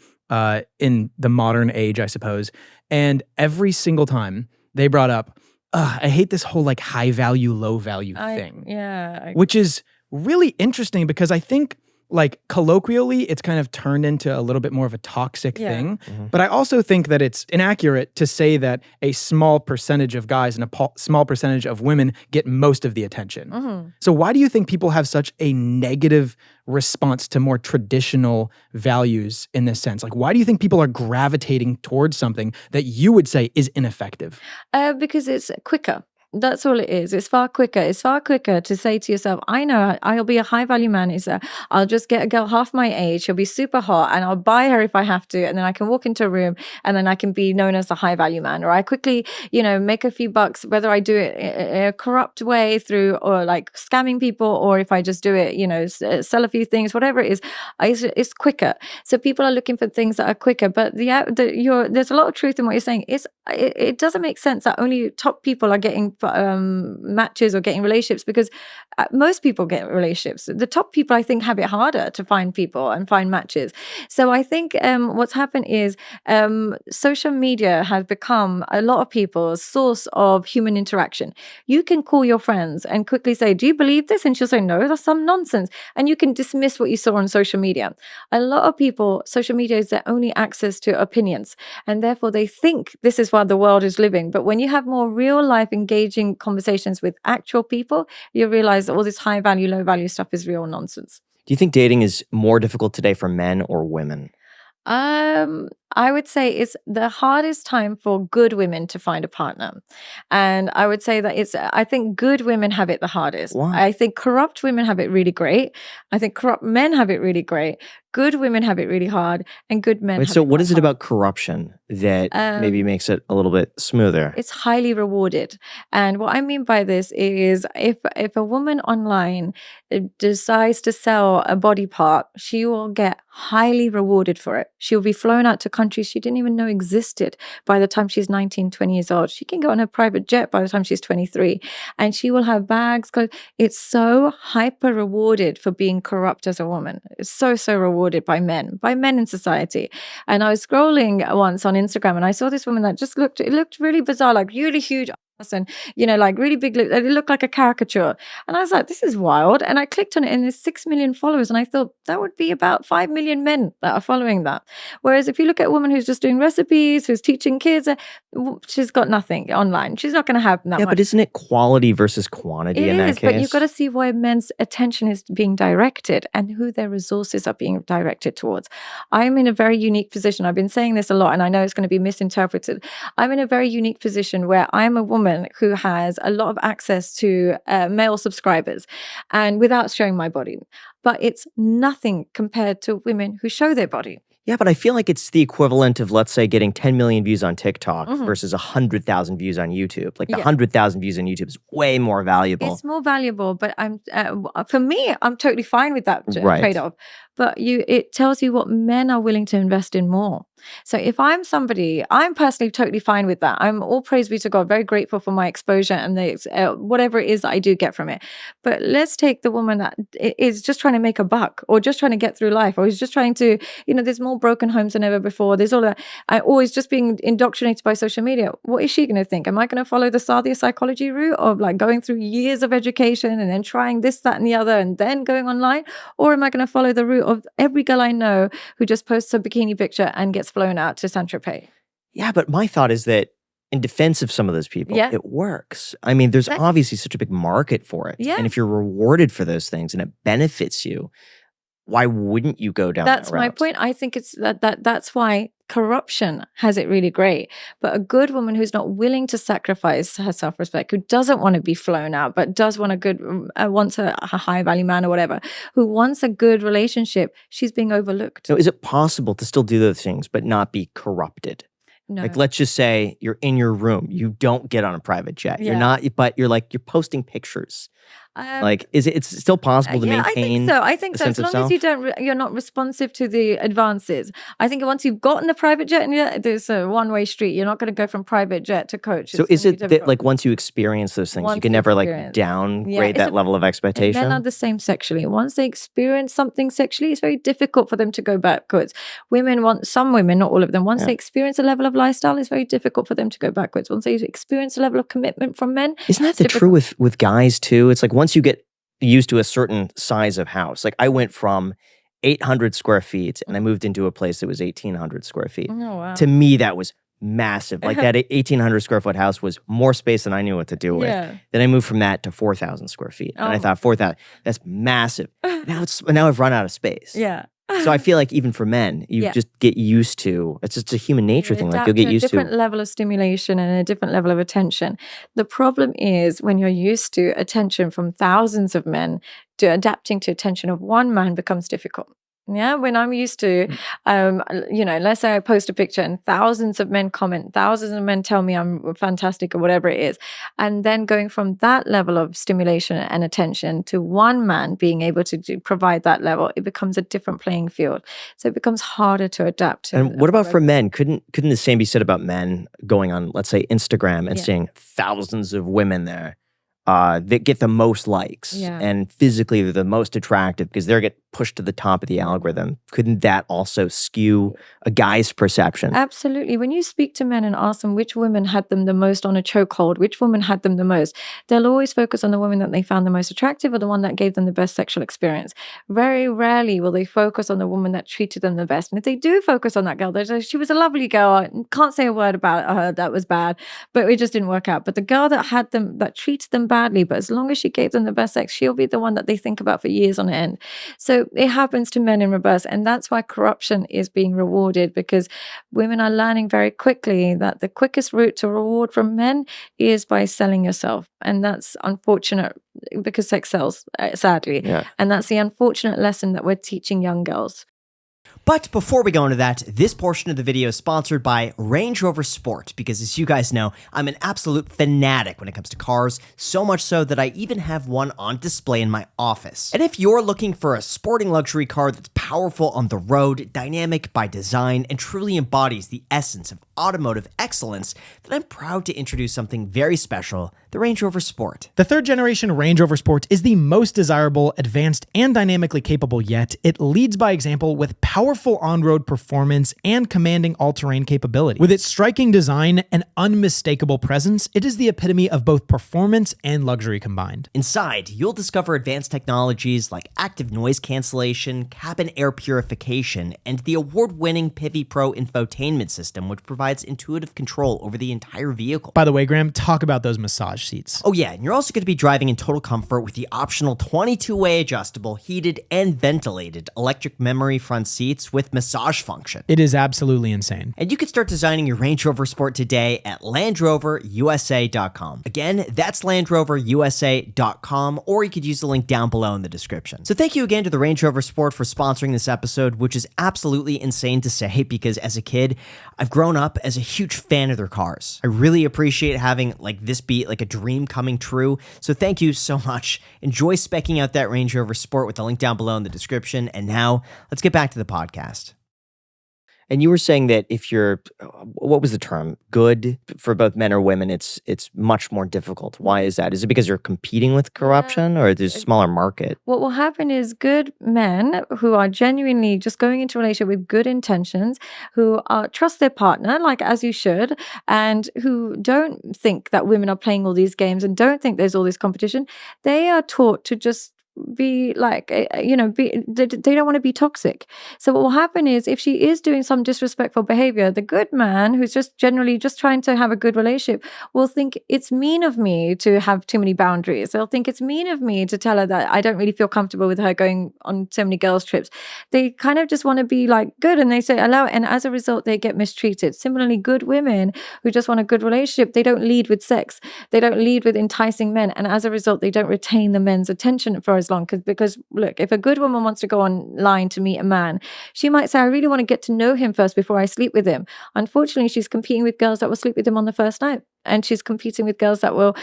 in the modern age, I suppose. And every single time they brought up, I hate this whole high value, low value thing. Yeah. Which is really interesting because I think like colloquially, it's kind of turned into a little bit more of a toxic thing. But I also think that it's inaccurate to say that a small percentage of guys and a small percentage of women get most of the attention. So why do you think people have such a negative response to more traditional values in this sense? Like, why do you think people are gravitating towards something that you would say is ineffective? Because it's quicker. That's all it is. It's far quicker. It's far quicker to say to yourself, I know I'll be a high value man. I'll just get a girl half my age. She'll be super hot and I'll buy her if I have to. And then I can walk into a room and then I can be known as a high value man. Or I quickly, make a few bucks, whether I do it in a corrupt way through or like scamming people, or if I just do it, sell a few things, whatever it is, it's quicker. So people are looking for things that are quicker. But there's a lot of truth in what you're saying. It doesn't make sense that only top people are getting matches or getting relationships, because most people get relationships. The top people, I think, have it harder to find people and find matches. So I think what's happened is social media has become a lot of people's source of human interaction. You can call your friends and quickly say, do you believe this? And she'll say, no, that's some nonsense. And you can dismiss what you saw on social media. A lot of people, social media is their only access to opinions, and therefore they think this is what the world is living. But when you have more real life engaging conversations with actual people, you realize that all this high value, low value stuff is real nonsense. Do you think dating is more difficult today for men or women? I would say it's the hardest time for good women to find a partner. And I would say that I think good women have it the hardest. Why? I think corrupt women have it really great. I think corrupt men have it really great. Good women have it really hard, and good men have So it what is it hard. about corruption that maybe makes it a little bit smoother? It's highly rewarded. And what I mean by this is if a woman online decides to sell a body part, she will get highly rewarded for it. She will be flown out to countries she didn't even know existed by the time she's 19, 20 years old. She can go on a private jet by the time she's 23, and she will have bags, clothes. It's so hyper rewarded for being corrupt as a woman. It's so rewarded by men in society. And I was scrolling once on Instagram and I saw this woman that just looked really bizarre, like really huge and like really big, it looked like a caricature. And I was like, this is wild. And I clicked on it and there's 6 million followers, and I thought that would be about 5 million men that are following that. Whereas if you look at a woman who's just doing recipes, who's teaching kids, she's got nothing online. She's not going to have that much. But isn't it quality versus quantity in that case? But you've got to see where men's attention is being directed and who their resources are being directed towards. I'm in a very unique position. I've been saying this a lot and I know it's going to be misinterpreted. I'm in a very unique position where I'm a woman who has a lot of access to male subscribers and without showing my body. But it's nothing compared to women who show their body. Yeah, but I feel like it's the equivalent of, let's say, getting 10 million views on TikTok versus 100,000 views on YouTube. Like the 100,000 views on YouTube is way more valuable. It's more valuable, but for me, I'm totally fine with that trade-off. But it tells you what men are willing to invest in more. So if I'm somebody, I'm personally totally fine with that. I'm all praise be to God, very grateful for my exposure and whatever it is that I do get from it. But let's take the woman that is just trying to make a buck or just trying to get through life or is just trying to, there's more broken homes than ever before. There's all that. I always just being indoctrinated by social media. What is she going to think? Am I going to follow the Sadia psychology route of like going through years of education and then trying this, that, and the other and then going online? Or am I going to follow the route of every girl I know who just posts a bikini picture and gets flown out to Saint-Tropez? Yeah, but my thought is that in defense of some of those people, it works. I mean, there's obviously such a big market for it. Yeah. And if you're rewarded for those things and it benefits you, why wouldn't you go down that route? That's my point. I think it's that's why corruption has it really great. But a good woman who's not willing to sacrifice her self-respect, who doesn't want to be flown out, but does want wants a high value man or whatever, who wants a good relationship, she's being overlooked. So is it possible to still do those things but not be corrupted? No. Like, let's just say you're in your room, you don't get on a private jet. You're not, but you're posting pictures. It's still possible to maintain? I think so. As long as you're not responsive to the advances. I think once you've gotten the private jet, and there's a one-way street. You're not going to go from private jet to coach. So is it that once you experience those things, you can never downgrade that level of expectation? Men are the same sexually. Once they experience something sexually, it's very difficult for them to go backwards. Some women, not all of them, once they experience a level of lifestyle, it's very difficult for them to go backwards. Once they experience a level of commitment from men. Isn't that true with guys too? It's like once you get used to a certain size of house, like I went from 800 square feet, and I moved into a place that was 1,800 square feet. Oh, wow. To me, that was massive. Like that 1,800 square foot house was more space than I knew what to do with. Yeah. Then I moved from that to 4,000 square feet. And I thought 4,000, that's massive. Now I've run out of space. Yeah. So I feel like even for men, you just get used to, it's just a human nature thing. Like you'll get used to a different level of stimulation and a different level of attention. The problem is when you're used to attention from thousands of men, to adapting to attention of one man becomes difficult. Yeah, when I'm used to, let's say I post a picture and thousands of men comment, thousands of men tell me I'm fantastic or whatever it is. And then going from that level of stimulation and attention to one man being able to provide that level, it becomes a different playing field. So it becomes harder to adapt to. And what about for men? Couldn't the same be said about men going on, let's say, Instagram and seeing thousands of women there that get the most likes and physically they're the most attractive because they get pushed to the top of the algorithm? Couldn't that also skew a guy's perception? Absolutely. When you speak to men and ask them which women had them the most on a chokehold, which woman had them the most, they'll always focus on the woman that they found the most attractive or the one that gave them the best sexual experience. Very rarely will they focus on the woman that treated them the best. And if they do focus on that girl, they say, she was a lovely girl. I can't say a word about her. That was bad, but it just didn't work out. But the girl that had them, that treated them badly, but as long as she gave them the best sex, she'll be the one that they think about for years on end. So it happens to men in reverse. And that's why corruption is being rewarded, because women are learning very quickly that the quickest route to reward from men is by selling yourself. And that's unfortunate because sex sells, sadly. Yeah. And that's the unfortunate lesson that we're teaching young girls. But before we go into that, this portion of the video is sponsored by Range Rover Sport, because as you guys know, I'm an absolute fanatic when it comes to cars, so much so that I even have one on display in my office. And if you're looking for a sporting luxury car that's powerful on the road, dynamic by design, and truly embodies the essence of automotive excellence, then I'm proud to introduce something very special, the Range Rover Sport. The third generation Range Rover Sport is the most desirable, advanced, and dynamically capable yet. It leads by example with powerful on-road performance and commanding all-terrain capability. With its striking design and unmistakable presence, it is the epitome of both performance and luxury combined. Inside, you'll discover advanced technologies like active noise cancellation, cabin air purification, and the award-winning Pivi Pro infotainment system, which provides intuitive control over the entire vehicle. By the way, Graham, talk about those massage seats. Oh yeah, and you're also going to be driving in total comfort with the optional 22-way adjustable, heated, and ventilated electric memory front seats with massage function. It is absolutely insane. And you can start designing your Range Rover Sport today at LandRoverUSA.com. Again, that's LandRoverUSA.com, or you could use the link down below in the description. So thank you again to the Range Rover Sport for sponsoring this episode, which is absolutely insane to say because as a kid, I've grown up as a huge fan of their cars. I really appreciate having this be like a dream coming true. So thank you so much. Enjoy specking out that Range Rover Sport with the link down below in the description. And now let's get back to the podcast. And you were saying that if you're, what was the term? Good for both men or women, it's much more difficult. Why is that? Is it because you're competing with corruption or there's a smaller market? What will happen is good men who are genuinely just going into a relationship with good intentions, who trust their partner, like as you should, and who don't think that women are playing all these games and don't think there's all this competition, they are taught to just be like, they don't want to be toxic. So what will happen is if she is doing some disrespectful behavior, the good man who's just generally just trying to have a good relationship will think it's mean of me to have too many boundaries. They'll think it's mean of me to tell her that I don't really feel comfortable with her going on so many girls' trips. They kind of just want to be like good, and they say allow it, and as a result they get mistreated. Similarly, good women who just want a good relationship, they don't lead with sex. They don't lead with enticing men, and as a result they don't retain the men's attention for as long. Because look, if a good woman wants to go online to meet a man, she might say, I really want to get to know him first before I sleep with him. Unfortunately, she's competing with girls that will sleep with him on the first night. And she's competing with girls that will,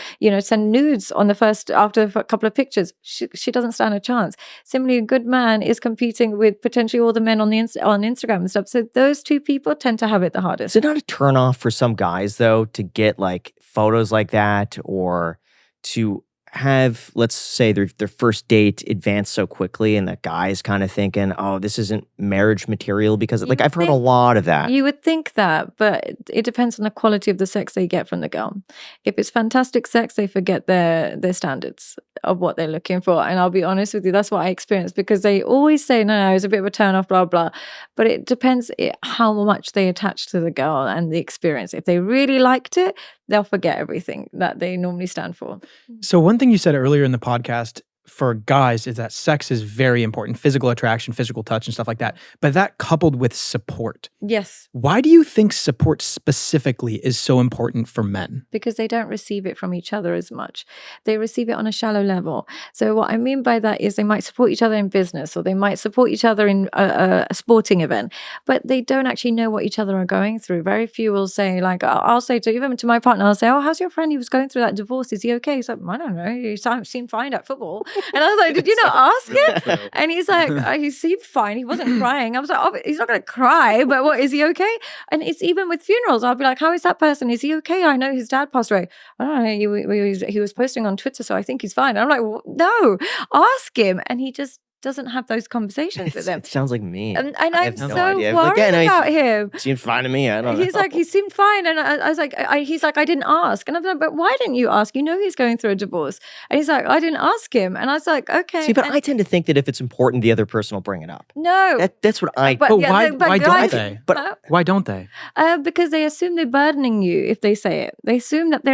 send nudes on the first, after a couple of pictures. She doesn't stand a chance. Similarly, a good man is competing with potentially all the men on Instagram and stuff. So those two people tend to have it the hardest. Is it not a turnoff for some guys, though, to get photos like that, or to have, let's say, their first date advance so quickly and the guy's kind of thinking, oh, this isn't marriage material? Because I've heard a lot of that. You would think that, but it depends on the quality of the sex they get from the girl. If it's fantastic sex, they forget their standards. of what they're looking for. And I'll be honest with you, that's what I experienced, because they always say, no, it's a bit of a turn off, blah, blah. But it depends how much they attach to the girl and the experience. If they really liked it, they'll forget everything that they normally stand for. So one thing you said earlier in the podcast for guys is that sex is very important, physical attraction, physical touch and stuff like that. But that coupled with support. Yes. Why do you think support specifically is so important for men? Because they don't receive it from each other as much. They receive it on a shallow level. So what I mean by that is they might support each other in business, or they might support each other in a sporting event, but they don't actually know what each other are going through. Very few will say, like, I'll say to even to my partner, I'll say, oh, how's your friend? He was going through that divorce. Is he okay? He's like, I don't know. He seemed fine at football. And I was like, did you not ask him? And he's like, he seemed fine. He wasn't crying. I was like, oh, he's not going to cry, but what, is he okay? And it's even with funerals. I'll be like, how is that person? Is he okay? I know his dad passed away. I don't know. He was posting on Twitter, so I think he's fine. And I'm like, no, ask him. And he just doesn't have those conversations with them. It sounds like me. And I'm no so idea. worried about him. Seems fine to me. I don't know. He's like, he seemed fine. And I was like, he's like, I didn't ask. And I'm like, but why didn't you ask? You know he's going through a divorce. And he's like, I didn't ask him. And I was like, okay. See, but I tend to think that if it's important, the other person will bring it up. No. That's what I... But yeah, why guys- don't they? But Why don't they? Because they assume they're burdening you if they say it. They assume that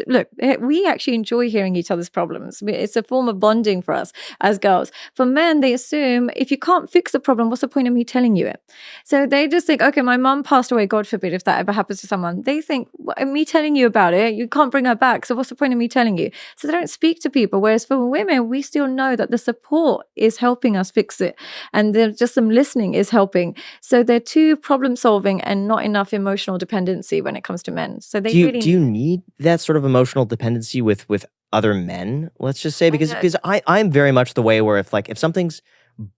look, we actually enjoy hearing each other's problems. It's a form of bonding for us as girls. For men, they assume if you can't fix the problem, what's the point of me telling you it? So they just think, okay, my mum passed away, God forbid, if that ever happens to someone. They think, me telling you about it, you can't bring her back, so what's the point of me telling you? So they don't speak to people. Whereas for women, we still know that the support is helping us fix it. And just some listening is helping. So they're too problem solving and not enough emotional dependency when it comes to men. So they do you need that sort of emotional dependency with other men? Let's just say, because I'm very much the way where if something's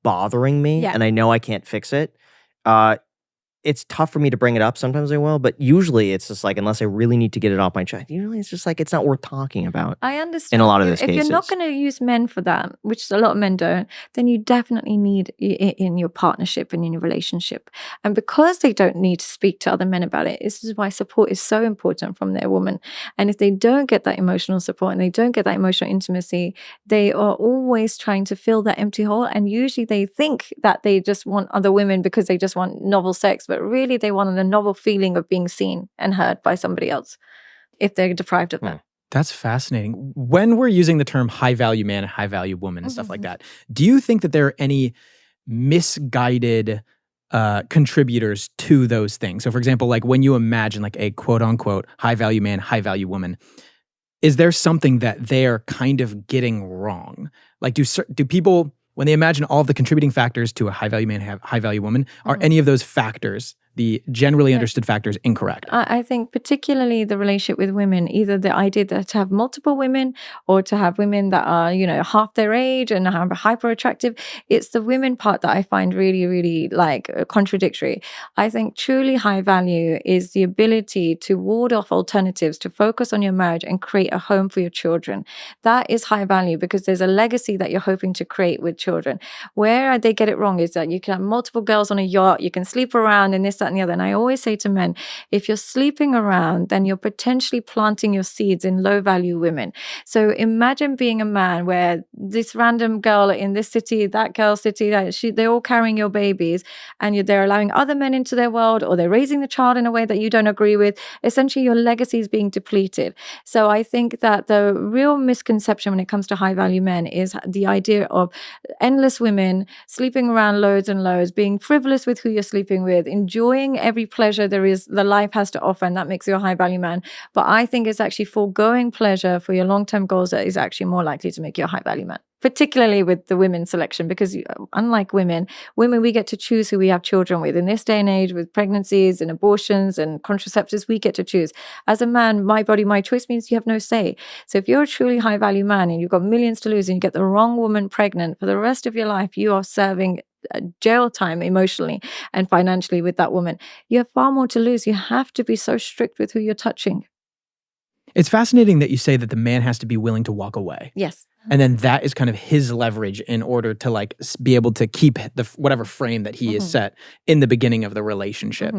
bothering me and I know I can't fix it, it's tough for me to bring it up. Sometimes I will, but usually it's just like, unless I really need to get it off my chest, usually it's just like, it's not worth talking about. I understand. In a lot of those cases. If you're not going to use men for that, which a lot of men don't, then you definitely need it in your partnership and in your relationship. And because they don't need to speak to other men about it, this is why support is so important from their woman. And if they don't get that emotional support and they don't get that emotional intimacy, they are always trying to fill that empty hole. And usually they think that they just want other women because they just want novel sex, but really they want the novel feeling of being seen and heard by somebody else if they're deprived of that. That's fascinating. When we're using the term high value man, high value woman and stuff like that, do you think that there are any misguided contributors to those things? So for example, like when you imagine like a quote unquote high value man, high value woman, is there something that they're kind of getting wrong? Like do people, when they imagine all of the contributing factors to a high value man, high value woman, are any of those factors, the generally understood factors, incorrect? I think particularly the relationship with women, either the idea that to have multiple women or to have women that are, half their age and are hyper attractive, it's the women part that I find really, really contradictory. I think truly high value is the ability to ward off alternatives, to focus on your marriage and create a home for your children. That is high value because there's a legacy that you're hoping to create with children. Where they get it wrong is that you can have multiple girls on a yacht, you can sleep around and this, that, and the other. And I always say to men, if you're sleeping around, then you're potentially planting your seeds in low value women. So imagine being a man where this random girl in this city, that girl city, they're all carrying your babies and they're allowing other men into their world, or they're raising the child in a way that you don't agree with. Essentially, your legacy is being depleted. So I think that the real misconception when it comes to high value men is the idea of endless women, sleeping around loads and loads, being frivolous with who you're sleeping with, enjoying every pleasure the life has to offer, and that makes you a high value man. But I think it's actually foregoing pleasure for your long-term goals that is actually more likely to make you a high value man, particularly with the women's selection, because unlike women, we get to choose who we have children with. In this day and age, with pregnancies and abortions and contraceptives, we get to choose. As a man, my body, my choice means you have no say. So if you're a truly high value man and you've got millions to lose and you get the wrong woman pregnant, for the rest of your life, you are serving jail time emotionally and financially with that woman. You have far more to lose. You have to be so strict with who you're touching. It's fascinating that you say that the man has to be willing to walk away. Yes. And then that is kind of his leverage in order to be able to keep the whatever frame that he is set in the beginning of the relationship.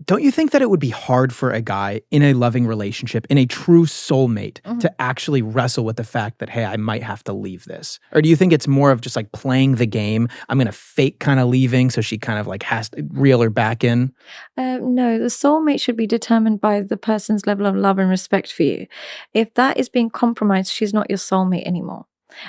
Don't you think that it would be hard for a guy in a loving relationship, in a true soulmate, to actually wrestle with the fact that, hey, I might have to leave this? Or do you think it's more of just like playing the game? I'm going to fake kind of leaving so she kind of like has to reel her back in? No, the soulmate should be determined by the person's level of love and respect for you. If that is being compromised, she's not your soulmate anymore.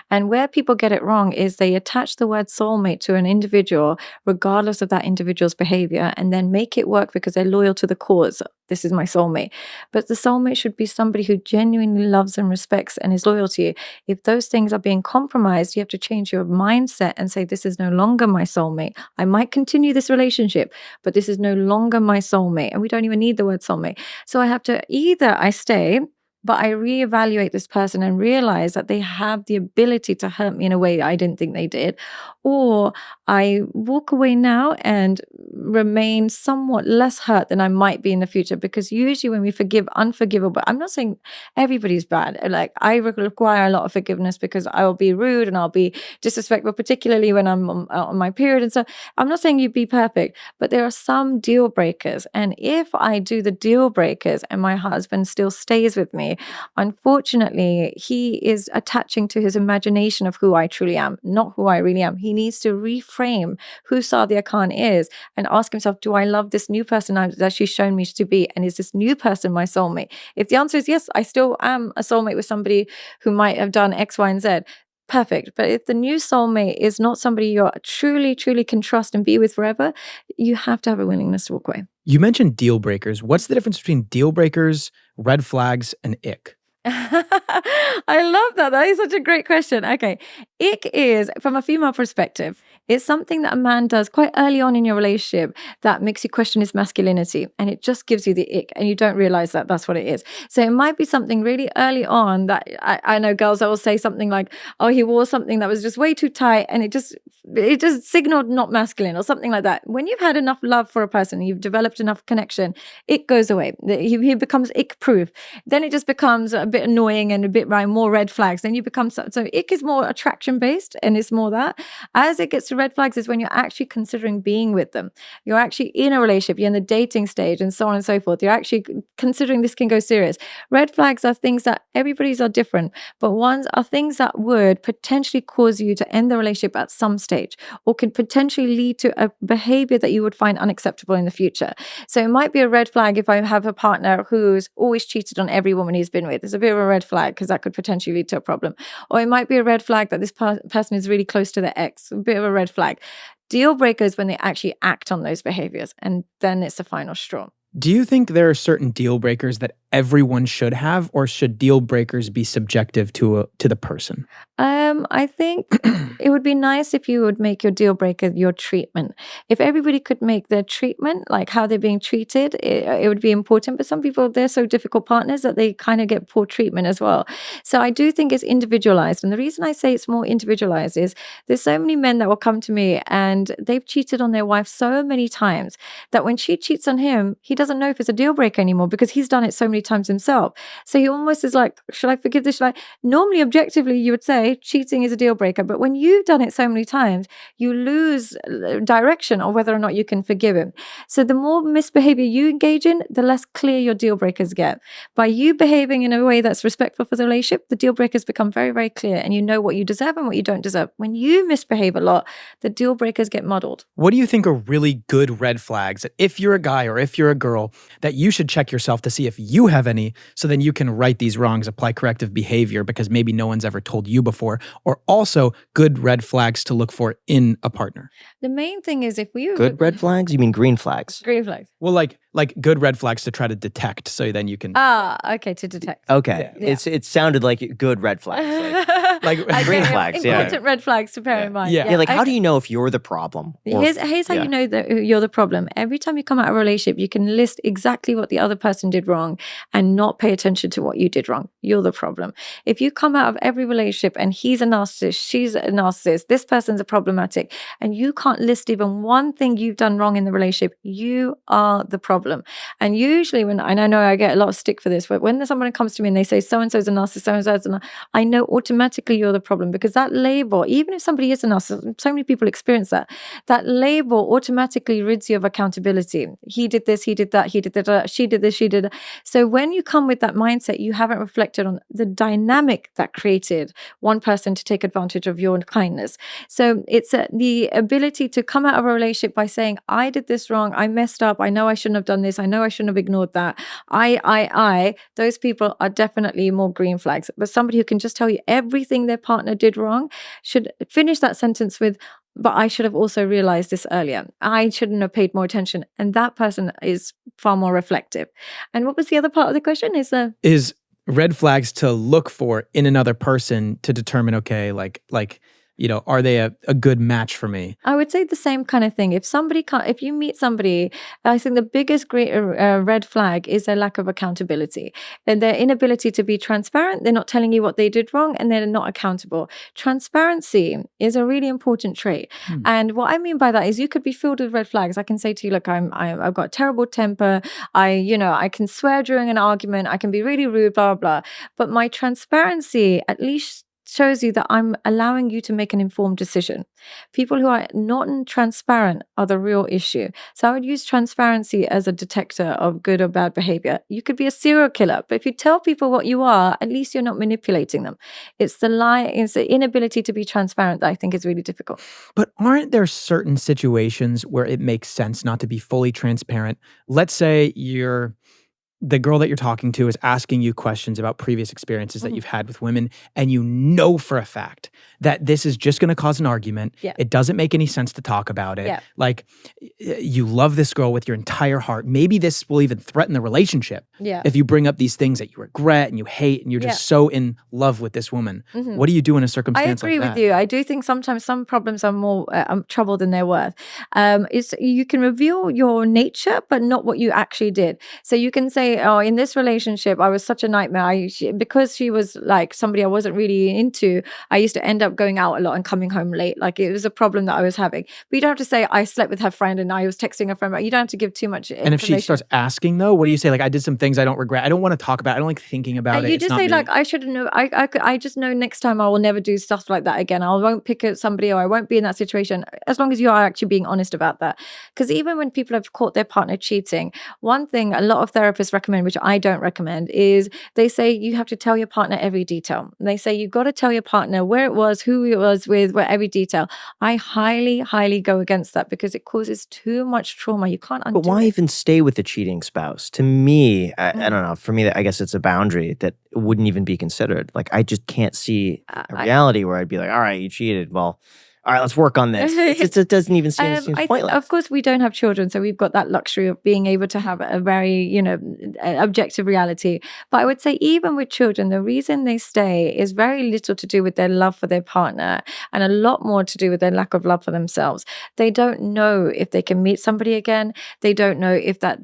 And where people get it wrong is they attach the word soulmate to an individual, regardless of that individual's behavior, and then make it work because they're loyal to the cause. This is my soulmate. But the soulmate should be somebody who genuinely loves and respects and is loyal to you. If those things are being compromised, you have to change your mindset and say, this is no longer my soulmate. I might continue this relationship, but this is no longer my soulmate. And we don't even need the word soulmate. So I have to either I stay, but I reevaluate this person and realize that they have the ability to hurt me in a way I didn't think they did. Or I walk away now and remain somewhat less hurt than I might be in the future. Because usually when we forgive unforgivable, I'm not saying everybody's bad. Like I require a lot of forgiveness because I will be rude and I'll be disrespectful, particularly when I'm on my period. And so I'm not saying you be perfect, but there are some deal breakers. And if I do the deal breakers and my husband still stays with me, unfortunately, he is attaching to his imagination of who I truly am, not who I really am. He needs to reframe who Sadia Khan is and ask himself, do I love this new person that she's shown me to be? And is this new person my soulmate? If the answer is yes, I still am a soulmate with somebody who might have done X, Y, and Z. Perfect. But if the new soulmate is not somebody you truly can trust and be with forever, you have to have a willingness to walk away. You mentioned deal breakers. What's the difference between deal breakers, red flags, and ick? I love that. That is such a great question. Okay. Ick is, from a female perspective, it's something that a man does quite early on in your relationship that makes you question his masculinity, and it just gives you the ick and you don't realize that that's what it is. So it might be something really early on that I know girls that will say something like, oh, he wore something that was just way too tight and it just signaled not masculine or something like that. When you've had enough love for a person, you've developed enough connection, it goes away. He becomes ick proof. Then it just becomes a bit annoying and a bit more red flags. Then you become so ick is more attraction based and it's more that. As it gets to red flags is when you're actually considering being with them. You're actually in a relationship, you're in the dating stage and so on and so forth. You're actually considering this can go serious. Red flags are things that everybody's are different, but ones are things that would potentially cause you to end the relationship at some stage or could potentially lead to a behavior that you would find unacceptable in the future. So it might be a red flag if I have a partner who's always cheated on every woman he's been with. It's a bit of a red flag because that could potentially lead to a problem. Or it might be a red flag that this person is really close to their ex. A bit of a red flag. Deal breakers when they actually act on those behaviors, and then it's the final straw. Do you think there are certain deal breakers that everyone should have, or should deal breakers be subjective to the person? I think it would be nice if you would make your deal breaker your treatment. If everybody could make their treatment, like how they're being treated, it would be important. But some people, they're so difficult partners that they kind of get poor treatment as well. So I do think it's individualized. And the reason I say it's more individualized is there's so many men that will come to me and they've cheated on their wife so many times that when she cheats on him, he doesn't know if it's a deal breaker anymore because he's done it so many times himself. So he almost is like, should I forgive this? Normally, objectively, you would say cheating is a deal breaker. But when you've done it so many times, you lose direction on whether or not you can forgive him. So the more misbehavior you engage in, the less clear your deal breakers get. By you behaving in a way that's respectful for the relationship, the deal breakers become very, very clear and you know what you deserve and what you don't deserve. When you misbehave a lot, the deal breakers get muddled. What do you think are really good red flags that if you're a guy or if you're a girl, that you should check yourself to see if you have any, so then you can right these wrongs, apply corrective behavior because maybe no one's ever told you before, or also good red flags to look for in a partner? The main thing is if we... Good red flags? You mean green flags? Green flags. Well, like good red flags to try to detect, so then you can... Okay, to detect. Okay. Yeah. It sounded like good red flags. Like green flags, yeah. Important red flags to bear in mind. Yeah, like how do you know if you're the problem? Here's how you know that you're the problem. Every time you come out of a relationship, you can list exactly what the other person did wrong. and not pay attention to what you did wrong, you're the problem. If you come out of every relationship and he's a narcissist, she's a narcissist, this person's a problematic, and you can't list even one thing you've done wrong in the relationship, you are the problem. And usually and I know I get a lot of stick for this, but when someone comes to me and they say so-and-so's a narcissist, so-and-so's a narcissist, I know automatically you're the problem, because that label, even if somebody is a narcissist, so many people experience that label automatically rids you of accountability. He did this, he did that, he did that, she did this, she did that. So when you come with that mindset, you haven't reflected on the dynamic that created one person to take advantage of your kindness. So it's the ability to come out of a relationship by saying, I did this wrong, I messed up, I know I shouldn't have done this, I know I shouldn't have ignored that. Those people are definitely more green flags. But somebody who can just tell you everything their partner did wrong should finish that sentence with, but I should have also realized this earlier. I shouldn't have paid more attention. And that person is far more reflective. And what was the other part of the question? Is red flags to look for in another person to determine, okay, are they a good match for me? I would say the same kind of thing. If you meet somebody, I think the biggest red flag is their lack of accountability and their inability to be transparent. They're not telling you what they did wrong, and they're not accountable. Transparency is a really important trait. And what I mean by that is you could be filled with red flags. I can say to you, look, I've got a terrible temper. I can swear during an argument. I can be really rude, blah, blah, blah. But my transparency at least shows you that I'm allowing you to make an informed decision. People who are not transparent are the real issue. So I would use transparency as a detector of good or bad behavior. You could be a serial killer, but if you tell people what you are, at least you're not manipulating them. It's the inability to be transparent that I think is really difficult. But aren't there certain situations where it makes sense not to be fully transparent? Let's say the girl that you're talking to is asking you questions about previous experiences that you've had with women, and you know for a fact that this is just going to cause an argument. Yeah. It doesn't make any sense to talk about it. Yeah. Like, you love this girl with your entire heart. Maybe this will even threaten the relationship if you bring up these things that you regret and you hate, and you're just so in love with this woman. What do you do in a circumstance like that? I agree with you. I do think sometimes some problems are more trouble than they're worth. You can reveal your nature, but not what you actually did. So you can say, oh, in this relationship, I was such a nightmare. Because she was like somebody I wasn't really into, I used to end up going out a lot and coming home late. Like, it was a problem that I was having. But you don't have to say I slept with her friend and I was texting her friend. You don't have to give too much information. And if she starts asking though, what do you say? Like, I did some things I don't regret. I don't want to talk about it. I don't like thinking about it. You just say like, I should know. I just know next time I will never do stuff like that again. I won't pick at somebody, or I won't be in that situation, as long as you are actually being honest about that. Because even when people have caught their partner cheating, one thing a lot of therapists recommend, which I don't recommend, is they say you have to tell your partner every detail. They say you've got to tell your partner where it was, who it was with, where every detail. I highly, highly go against that, because it causes too much trauma. You can't undo But why it. even stay with the cheating spouse? To me, I don't know. For me, I guess it's a boundary that wouldn't even be considered. Like, I just can't see a reality where I'd be like, all right, you cheated. Well, all right, let's work on this. It doesn't even seem pointless. Of course, we don't have children, so we've got that luxury of being able to have a very, objective reality. But I would say even with children, the reason they stay is very little to do with their love for their partner, and a lot more to do with their lack of love for themselves. They don't know if they can meet somebody again. They don't know if they're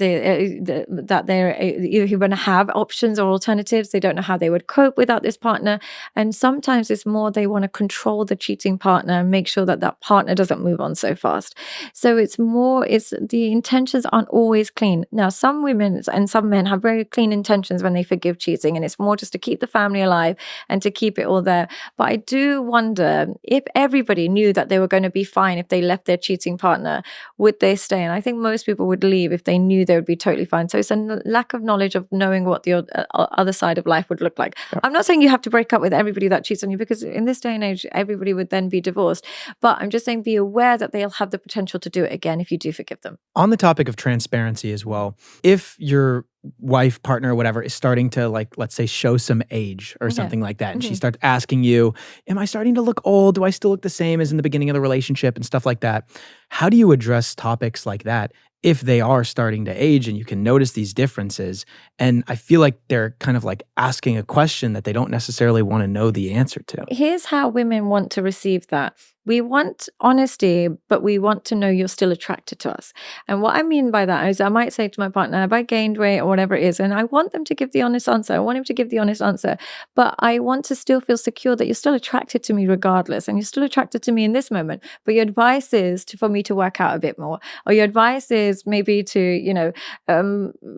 going to have options or alternatives. They don't know how they would cope without this partner. And sometimes it's more they want to control the cheating partner and make sure that partner doesn't move on so fast. So it's the intentions aren't always clean. Now, some women and some men have very clean intentions when they forgive cheating, and it's more just to keep the family alive and to keep it all there. But I do wonder, if everybody knew that they were going to be fine if they left their cheating partner, would they stay? And I think most people would leave if they knew they would be totally fine. So it's a lack of knowledge of knowing what the other side of life would look like. Yeah. I'm not saying you have to break up with everybody that cheats on you, because in this day and age, everybody would then be divorced. But I'm just saying, be aware that they'll have the potential to do it again if you do forgive them. On the topic of transparency as well, if your wife, partner, whatever, is starting to, like, let's say, show some age or something like that, and she starts asking you, am I starting to look old? Do I still look the same as in the beginning of the relationship and stuff like that? How do you address topics like that if they are starting to age and you can notice these differences? And I feel like they're kind of like asking a question that they don't necessarily want to know the answer to. Here's how women want to receive that. We want honesty, but we want to know you're still attracted to us. And what I mean by that is I might say to my partner, have I gained weight or whatever it is? And I want them to give the honest answer. I want him to give the honest answer, but I want to still feel secure that you're still attracted to me regardless. And you're still attracted to me in this moment. But your advice is for me to work out a bit more. Or your advice is maybe to,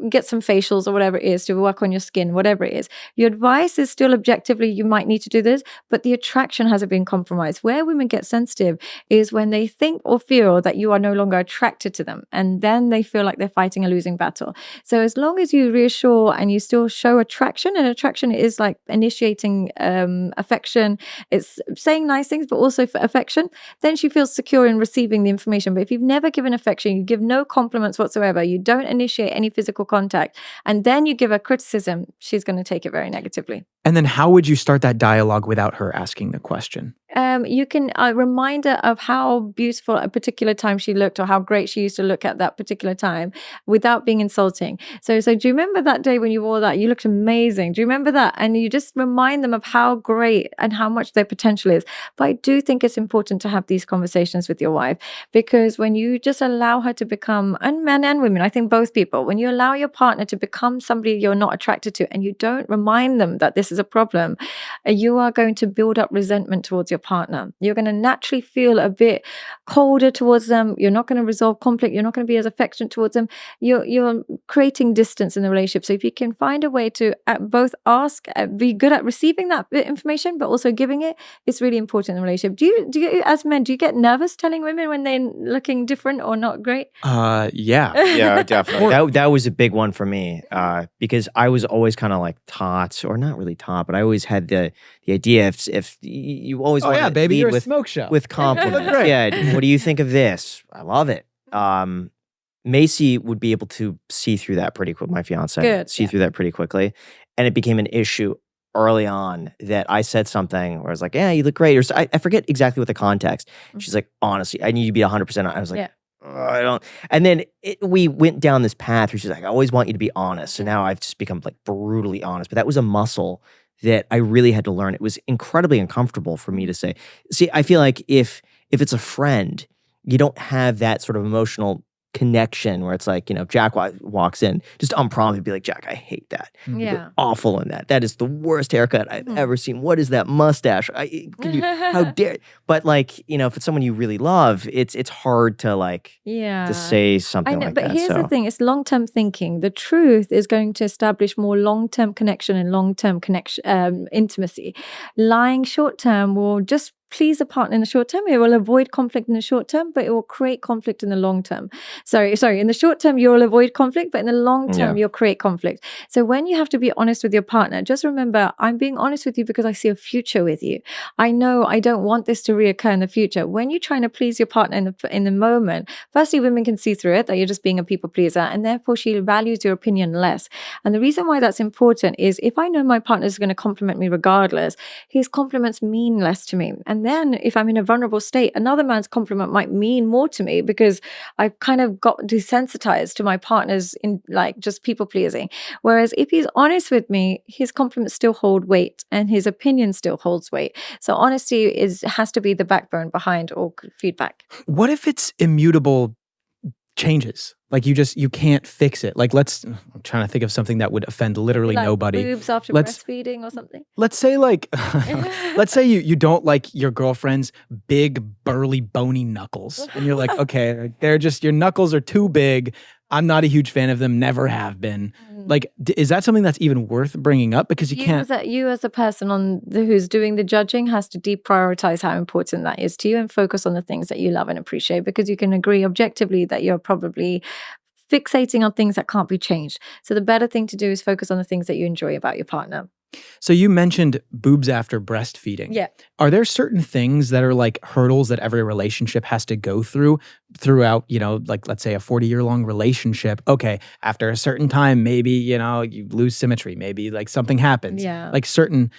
get some facials or whatever it is, to work on your skin, whatever it is. Your advice is still objectively, you might need to do this, but the attraction hasn't been compromised. Where women get sensitive is when they think or feel that you are no longer attracted to them, and then they feel like they're fighting a losing battle. So as long as you reassure and you still show attraction, and attraction is like initiating affection, it's saying nice things, but also for affection, then she feels secure in receiving the information. But if you've never given affection, you give no compliments whatsoever, you don't initiate any physical contact, and then you give her criticism, she's going to take it very negatively. And then how would you start that dialogue without her asking the question? You can remind her of how beautiful a particular time she looked, or how great she used to look at that particular time, without being insulting. So do you remember that day when you wore that? You looked amazing. Do you remember that? And you just remind them of how great and how much their potential is. But I do think it's important to have these conversations with your wife, because when you just allow her to become, and men and women, I think both people, when you allow your partner to become somebody you're not attracted to, and you don't remind them that this is a problem, you are going to build up resentment towards your partner. You're going to naturally feel a bit colder towards them. You're not going to resolve conflict. You're not going to be as affectionate towards them. You're creating distance in the relationship. So if you can find a way to both ask, be good at receiving that information, but also giving it, it's really important in the relationship. Do you as men, do you get nervous telling women when they're looking different or not great? Yeah. Yeah, definitely. That was a big one for me, because I was always kind of like taught, or not really taught, but I always had the idea if you always want to baby, lead you're a with smoke show. with compliments. Yeah, what do you think of this? I love it. Macy would be able to see through that pretty quick. My fiance through that pretty quickly, and it became an issue early on that I said something where I was like, "Yeah, you look great," or I forget exactly what the context. She's like, "Honestly, I need you to be 100%." I was like, I don't. And then we went down this path where she's like, I always want you to be honest. So now I've just become like brutally honest. But that was a muscle that I really had to learn. It was incredibly uncomfortable for me to say. See, I feel like if it's a friend, you don't have that sort of emotional connection where it's like, if Jack walks in, just unprompted be like, Jack, I hate that. You're awful in that. That is the worst haircut I've ever seen. What is that mustache? How dare? But like, if it's someone you really love, it's hard to like to say something like that. But here's the thing: it's long-term thinking. The truth is going to establish more long-term connection and long-term intimacy. Lying short-term will just please a partner in the short term. It will avoid conflict in the short term, but it will create conflict in the long term. Sorry. In the short term, you'll avoid conflict, but in the long term, you'll create conflict. So when you have to be honest with your partner, just remember, I'm being honest with you because I see a future with you. I know I don't want this to reoccur in the future. When you're trying to please your partner in the moment, firstly, women can see through it, that you're just being a people pleaser, and therefore she values your opinion less. And the reason why that's important is if I know my partner is going to compliment me regardless, his compliments mean less to me. And then if I'm in a vulnerable state, another man's compliment might mean more to me because I've kind of got desensitized to my partner's in like just people pleasing. Whereas if he's honest with me, his compliments still hold weight and his opinion still holds weight. So honesty has to be the backbone behind all feedback. What if it's immutable changes? Like you can't fix it. Like I'm trying to think of something that would offend literally like nobody. Boobs after breastfeeding or something. Let's say let's say you don't like your girlfriend's big, burly, bony knuckles. And you're like, okay, they're just, your knuckles are too big. I'm not a huge fan of them, never have been. Like, is that something that's even worth bringing up? Because you as a person who's doing the judging has to deprioritize how important that is to you and focus on the things that you love and appreciate, because you can agree objectively that you're probably fixating on things that can't be changed. So the better thing to do is focus on the things that you enjoy about your partner. So you mentioned boobs after breastfeeding. Yeah. Are there certain things that are like hurdles that every relationship has to go throughout, like let's say a 40-year-long relationship? Okay, after a certain time, maybe, you lose symmetry. Maybe like something happens. Yeah. Like certain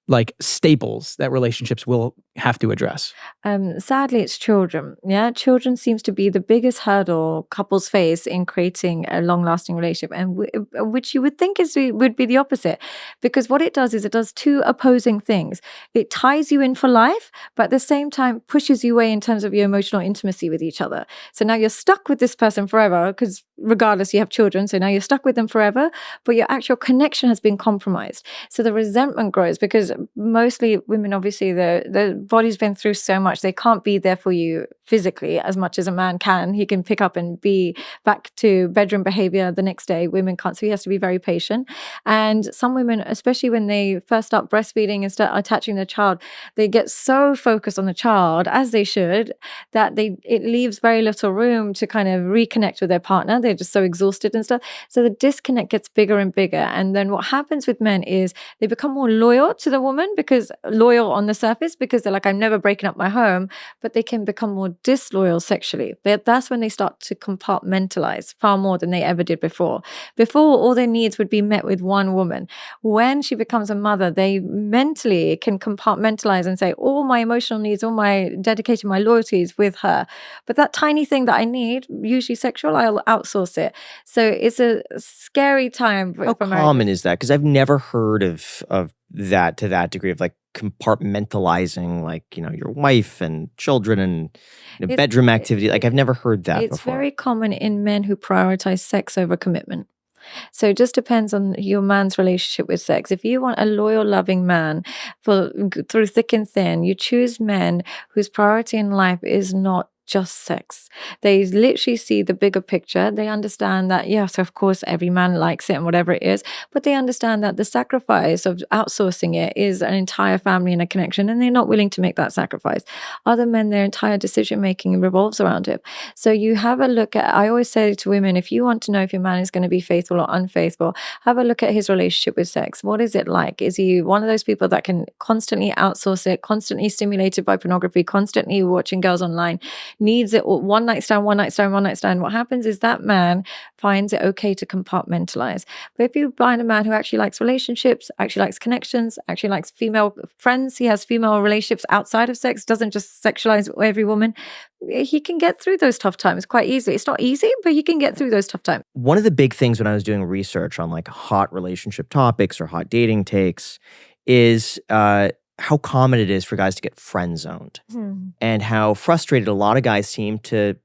like staples that relationships will have to address? Sadly, it's children. Yeah, children seems to be the biggest hurdle couples face in creating a long-lasting relationship, and which you would think would be the opposite, because what it does is it does two opposing things. It ties you in for life, but at the same time pushes you away in terms of your emotional intimacy with each other. So now you're stuck with this person forever, because regardless, you have children. So now you're stuck with them forever, but your actual connection has been compromised. So the resentment grows because mostly women, obviously, their body's been through so much, they can't be there for you physically as much as a man can. He can pick up and be back to bedroom behavior the next day. Women can't. So he has to be very patient. And some women, especially when they first start breastfeeding and start attaching their child, they get so focused on the child, as they should, that it leaves very little room to kind of reconnect with their partner. They're just so exhausted and stuff. So the disconnect gets bigger and bigger. And then what happens with men is they become more loyal to the woman, because loyal on the surface, because they're like, I'm never breaking up my home, but they can become more disloyal sexually. That's when they start to compartmentalize far more than they ever did before. Before, all their needs would be met with one woman. When she becomes a mother, they mentally can compartmentalize and say, all my emotional needs, all my dedication, my loyalties with her. But that tiny thing that I need, usually sexual, I'll outsource it. So it's a scary time. How common is that? Because I've never heard of that to that degree of like compartmentalizing, like, you know, your wife and children and bedroom activity. Like, I've never heard that it's before. Very common in men who prioritize sex over commitment. So it just depends on your man's relationship with sex. If you want a loyal, loving man through thick and thin, you choose men whose priority in life is not just sex. They literally see the bigger picture. They understand that, yes, of course, every man likes it and whatever it is, but they understand that the sacrifice of outsourcing it is an entire family and a connection, and they're not willing to make that sacrifice. Other men, their entire decision-making revolves around it. So you have a look at, I always say to women, if you want to know if your man is going to be faithful or unfaithful, have a look at his relationship with sex. What is it like? Is he one of those people that can constantly outsource it, constantly stimulated by pornography, constantly watching girls online, needs it one night stand, one night stand, one night stand? What happens is that man finds it okay to compartmentalize. But if you find a man who actually likes relationships, actually likes connections, actually likes female friends, he has female relationships outside of sex, doesn't just sexualize every woman, he can get through those tough times quite easily. It's not easy, but he can get through those tough times. One of the big things when I was doing research on like hot relationship topics or hot dating takes is how common it is for guys to get friend zoned, and how frustrated a lot of guys seem to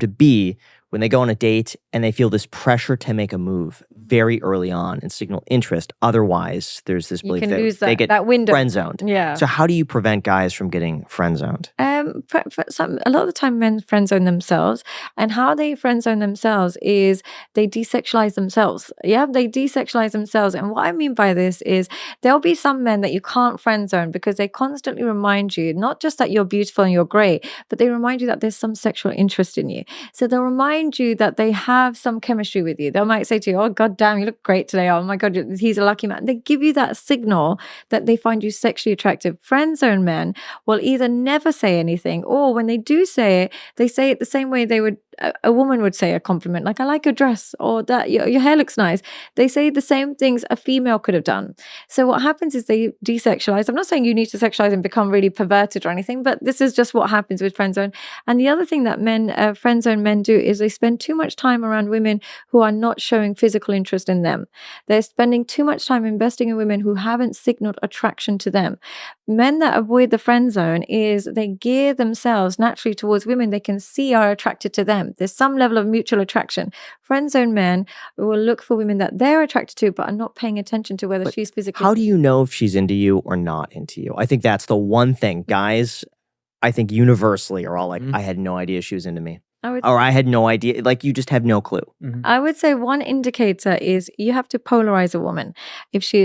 be when they go on a date and they feel this pressure to make a move very early on and signal interest. Otherwise, there's this belief that they get that window. Friend zoned. Yeah. So how do you prevent guys from getting friend zoned? A lot of the time men friend zone themselves, and how they friend zone themselves is they desexualize themselves. Yeah, they desexualize themselves. And what I mean by this is there'll be some men that you can't friend zone because they constantly remind you, not just that you're beautiful and you're great, but they remind you that there's some sexual interest in you. So they'll remind you that they have some chemistry with you. They might say to you, oh, God damn, you look great today. Oh my God, he's a lucky man. They give you that signal that they find you sexually attractive. Friend zone men will either never say anything, or when they do say it, they say it the same way a woman would say a compliment, like, I like your dress, or that your hair looks nice. They say the same things a female could have done. So what happens is they desexualize. I'm not saying you need to sexualize and become really perverted or anything, but this is just what happens with friend zone. And the other thing that friend zone men do is they spend too much time around women who are not showing physical interest in them. They're spending too much time investing in women who haven't signaled attraction to them. Men that avoid the friend zone is they gear themselves naturally towards women they can see are attracted to them. There's some level of mutual attraction. Friend zone men will look for women that they're attracted to, but are not paying attention to whether she's physically. How do you know if she's into you or not into you? I think that's the one thing. Guys, I think universally are all like, I had no idea she was into me. I had no idea. Like, you just have no clue. I would say one indicator is you have to polarize a woman.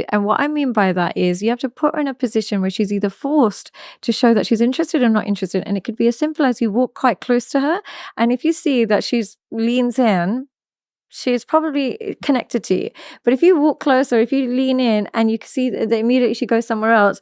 And what I mean by that is you have to put her in a position where she's either forced to show that she's interested or not interested. And it could be as simple as you walk quite close to her. And if you see that she's leans in, she's probably connected to you. But if you walk closer, if you lean in and you can see that immediately she goes somewhere else,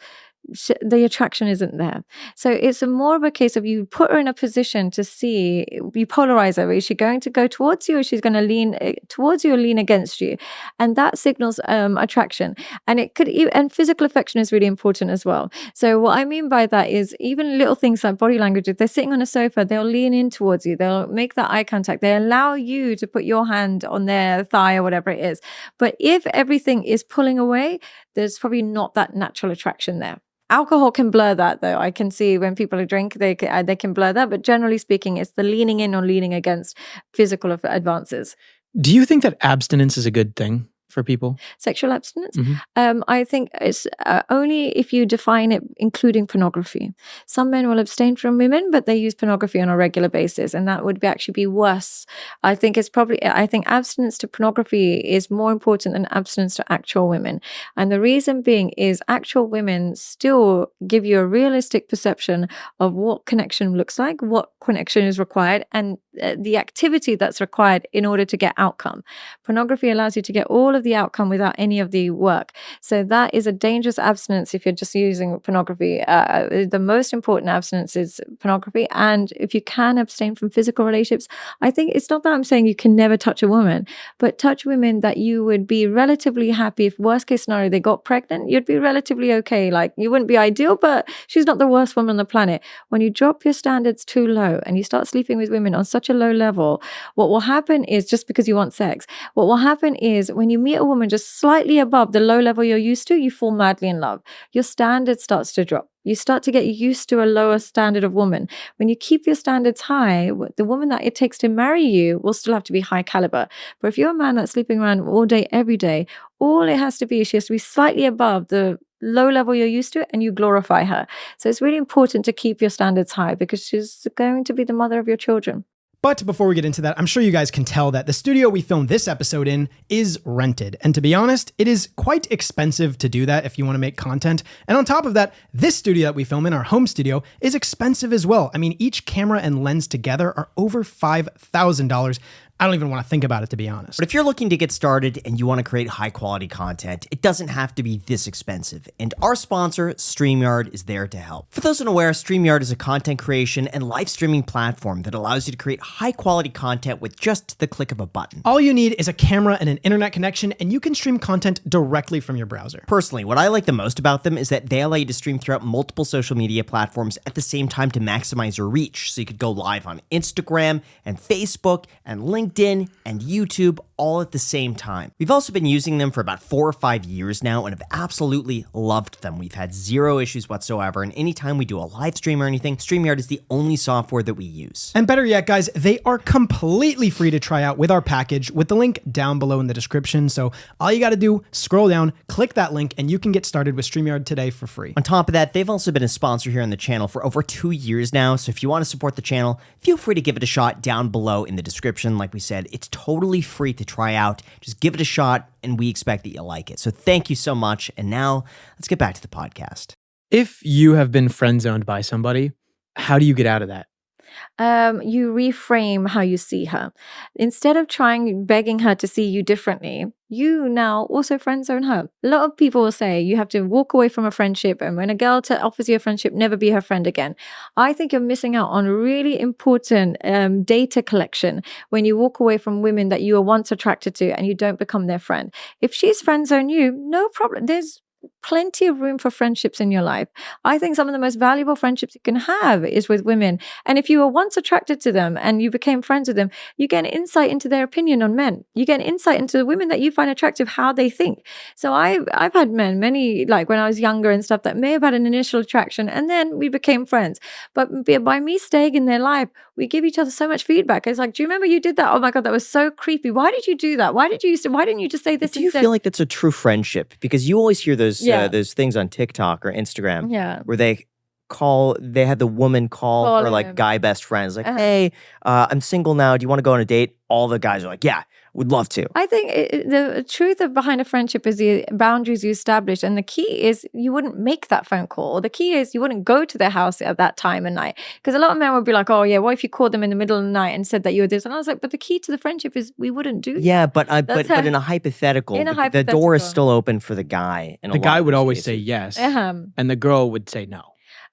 the attraction isn't there. So it's more of a case of you put her in a position to see, you polarize her. Is she going to go towards you, or she's going to lean towards you or lean against you? And that signals attraction. And it could, and physical affection is really important as well. So what I mean by that is even little things like body language. If they're sitting on a sofa, they'll lean in towards you. They'll make that eye contact. They allow you to put your hand on their thigh or whatever it is. But if everything is pulling away, there's probably not that natural attraction there. Alcohol can blur that, though. I can see when people drink, they can blur that. But generally speaking, it's the leaning in or leaning against physical advances. Do you think that abstinence is a good thing for people? Sexual abstinence? I think it's only if you define it including pornography. Some men will abstain from women, but they use pornography on a regular basis, and that would actually be worse. I think abstinence to pornography is more important than abstinence to actual women. And the reason being is actual women still give you a realistic perception of what connection looks like, what connection is required, and the activity that's required in order to get outcome. Pornography allows you to get all of the outcome without any of the work. So that is a dangerous abstinence if you're just using pornography. The most important abstinence is pornography. And if you can abstain from physical relationships, I think it's not that I'm saying you can never touch a woman, but touch women that you would be relatively happy. If worst case scenario, they got pregnant, you'd be relatively okay. Like, you wouldn't be ideal, but she's not the worst woman on the planet. When you drop your standards too low and you start sleeping with women on such a low level, what will happen is, just because you want sex, what will happen is when you meet a woman just slightly above the low level you're used to, you fall madly in love. Your standard starts to drop. You start to get used to a lower standard of woman. When you keep your standards high, the woman that it takes to marry you will still have to be high caliber. But if you're a man that's sleeping around all day, every day, all it has to be, she has to be slightly above the low level you're used to, and you glorify her. So it's really important to keep your standards high, because she's going to be the mother of your children. But before we get into that, I'm sure you guys can tell that the studio we filmed this episode in is rented. And to be honest, it is quite expensive to do that if you want to make content. And on top of that, this studio that we film in, our home studio, is expensive as well. I mean, each camera and lens together are over $5,000. I don't even want to think about it, to be honest. But if you're looking to get started and you want to create high quality content, it doesn't have to be this expensive. And our sponsor, StreamYard, is there to help. For those unaware, StreamYard is a content creation and live streaming platform that allows you to create high quality content with just the click of a button. All you need is a camera and an internet connection, and you can stream content directly from your browser. Personally, what I like the most about them is that they allow you to stream throughout multiple social media platforms at the same time to maximize your reach. So you could go live on Instagram and Facebook and LinkedIn and YouTube all at the same time. We've also been using them for about 4 or 5 years now and have absolutely loved them. We've had zero issues whatsoever, and anytime we do a live stream or anything, StreamYard is the only software that we use. And better yet, guys, they are completely free to try out with our package with the link down below in the description. So all you got to do, scroll down, click that link, and you can get started with StreamYard today for free. On top of that, they've also been a sponsor here on the channel for over 2 years now. So if you want to support the channel, feel free to give it a shot down below in the description. Like we said, it's totally free to try out. Just give it a shot, and we expect that you'll like it. So thank you so much. And now let's get back to the podcast. If you have been friend zoned by somebody, how do you get out of that? You reframe how you see her. Instead of begging her to see you differently, you now also friend zone her. A lot of people will say you have to walk away from a friendship, and when a girl offers you a friendship, never be her friend again. I think you're missing out on really important data collection when you walk away from women that you were once attracted to and you don't become their friend. If she's friend zone you, no problem. There's plenty of room for friendships in your life. I think some of the most valuable friendships you can have is with women. And if you were once attracted to them and you became friends with them, you get an insight into their opinion on men. You get an insight into the women that you find attractive, how they think. So I've had men, many, like when I was younger and stuff, that may have had an initial attraction and then we became friends. But by me staying in their life, we give each other so much feedback. It's like, do you remember you did that? Oh my God, that was so creepy. Why did you do that? Why didn't you just say this Do you instead? feel like that's a true friendship? Because you always hear those things on TikTok or Instagram where they they had the woman call Call her like him. guy best friends, like, hey, I'm single now. Do you want to go on a date? All the guys are like, yeah, would love to. I think the truth behind a friendship is the boundaries you establish. And the key is you wouldn't make that phone call. Or the key is you wouldn't go to their house at that time of night. Because a lot of men would be like, oh, yeah, what if you called them in the middle of the night and said that you were this? And I was like, but the key to the friendship is we wouldn't do that. Yeah, but in a hypothetical, the door is still open for the guy. The guy would always say yes, and the girl would say no.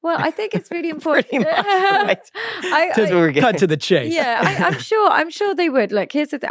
Well, I think it's really important. Pretty much, right? Cut to the chase. Yeah, I'm sure they would. Look, here's the thing.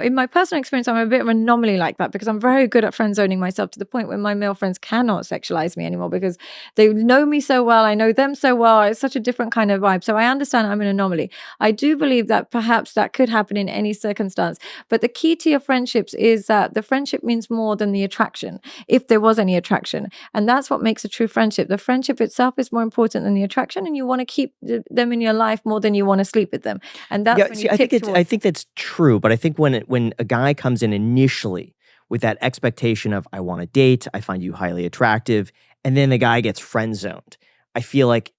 In my personal experience, I'm a bit of an anomaly like that because I'm very good at friend zoning myself to the point where my male friends cannot sexualize me anymore because they know me so well. I know them so well. It's such a different kind of vibe. So I understand I'm an anomaly. I do believe that perhaps that could happen in any circumstance. But the key to your friendships is that the friendship means more than the attraction, if there was any attraction. And that's what makes a true friendship. The friendship itself is more important than the attraction, and you want to keep them in your life more than you want to sleep with them. And that's when you I think that's true, but I think when a guy comes in initially with that expectation of I want to date, I find you highly attractive, and then the guy gets friend zoned, I feel like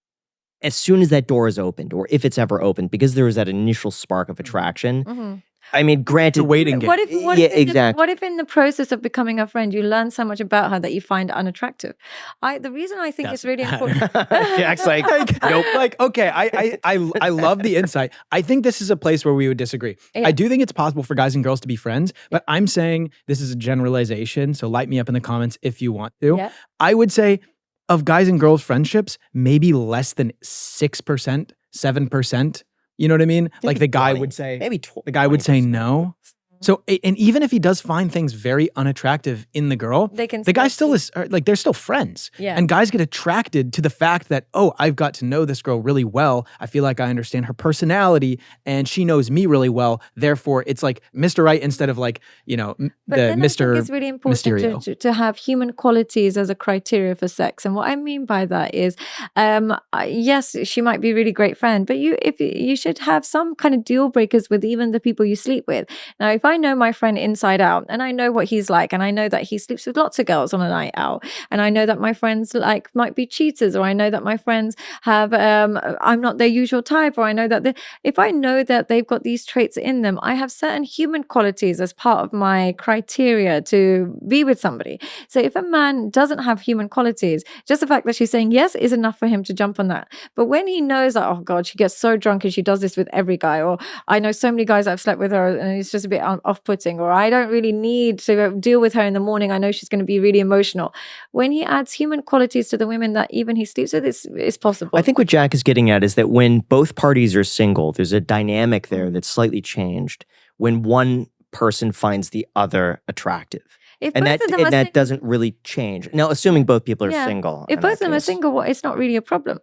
as soon as that door is opened, or if it's ever opened, because there was that initial spark of attraction. I mean, granted, the waiting game. What if in the process of becoming a friend, you learn so much about her that you find unattractive? The reason I think it's really important. Jack's like, nope. Like, okay, I love the insight. I think this is a place where we would disagree. Yeah. I do think it's possible for guys and girls to be friends, but I'm saying this is a generalization. So light me up in the comments if you want to. Yeah. I would say of guys and girls friendships, maybe less than 6%, 7%. You know what I mean? Like the guy 20, would say, maybe the guy would say 20%. no. So, and even if he does find things very unattractive in the girl, the guy still is like, they're still friends. Yeah. And guys get attracted to the fact that, oh, I've got to know this girl really well. I feel like I understand her personality and she knows me really well. Therefore, it's like Mr. Right instead of like, you know, But the then Mr. I think it's really important to have human qualities as a criteria for sex. And what I mean by that is, yes, she might be a really great friend, but you should have some kind of deal breakers with even the people you sleep with. Now, if I know my friend inside out and I know what he's like and I know that he sleeps with lots of girls on a night out and I know that my friends might be cheaters, or I know that my friends have I'm not their usual type, or I know that if I know that they've got these traits in them, I have certain human qualities as part of my criteria to be with somebody. So if a man doesn't have human qualities, just the fact that she's saying yes is enough for him to jump on that. But when he knows that, oh God, she gets so drunk and she does this with every guy, or I know so many guys that have slept with her and it's just a bit off-putting, or I don't really need to deal with her in the morning, I know she's going to be really emotional. When he adds human qualities to the women that even he sleeps with, it's possible. I think what Jack is getting at is that when both parties are single, there's a dynamic there that's slightly changed when one person finds the other attractive. And that doesn't really change. Now, assuming both people are single. If both of them are single, it's not really a problem.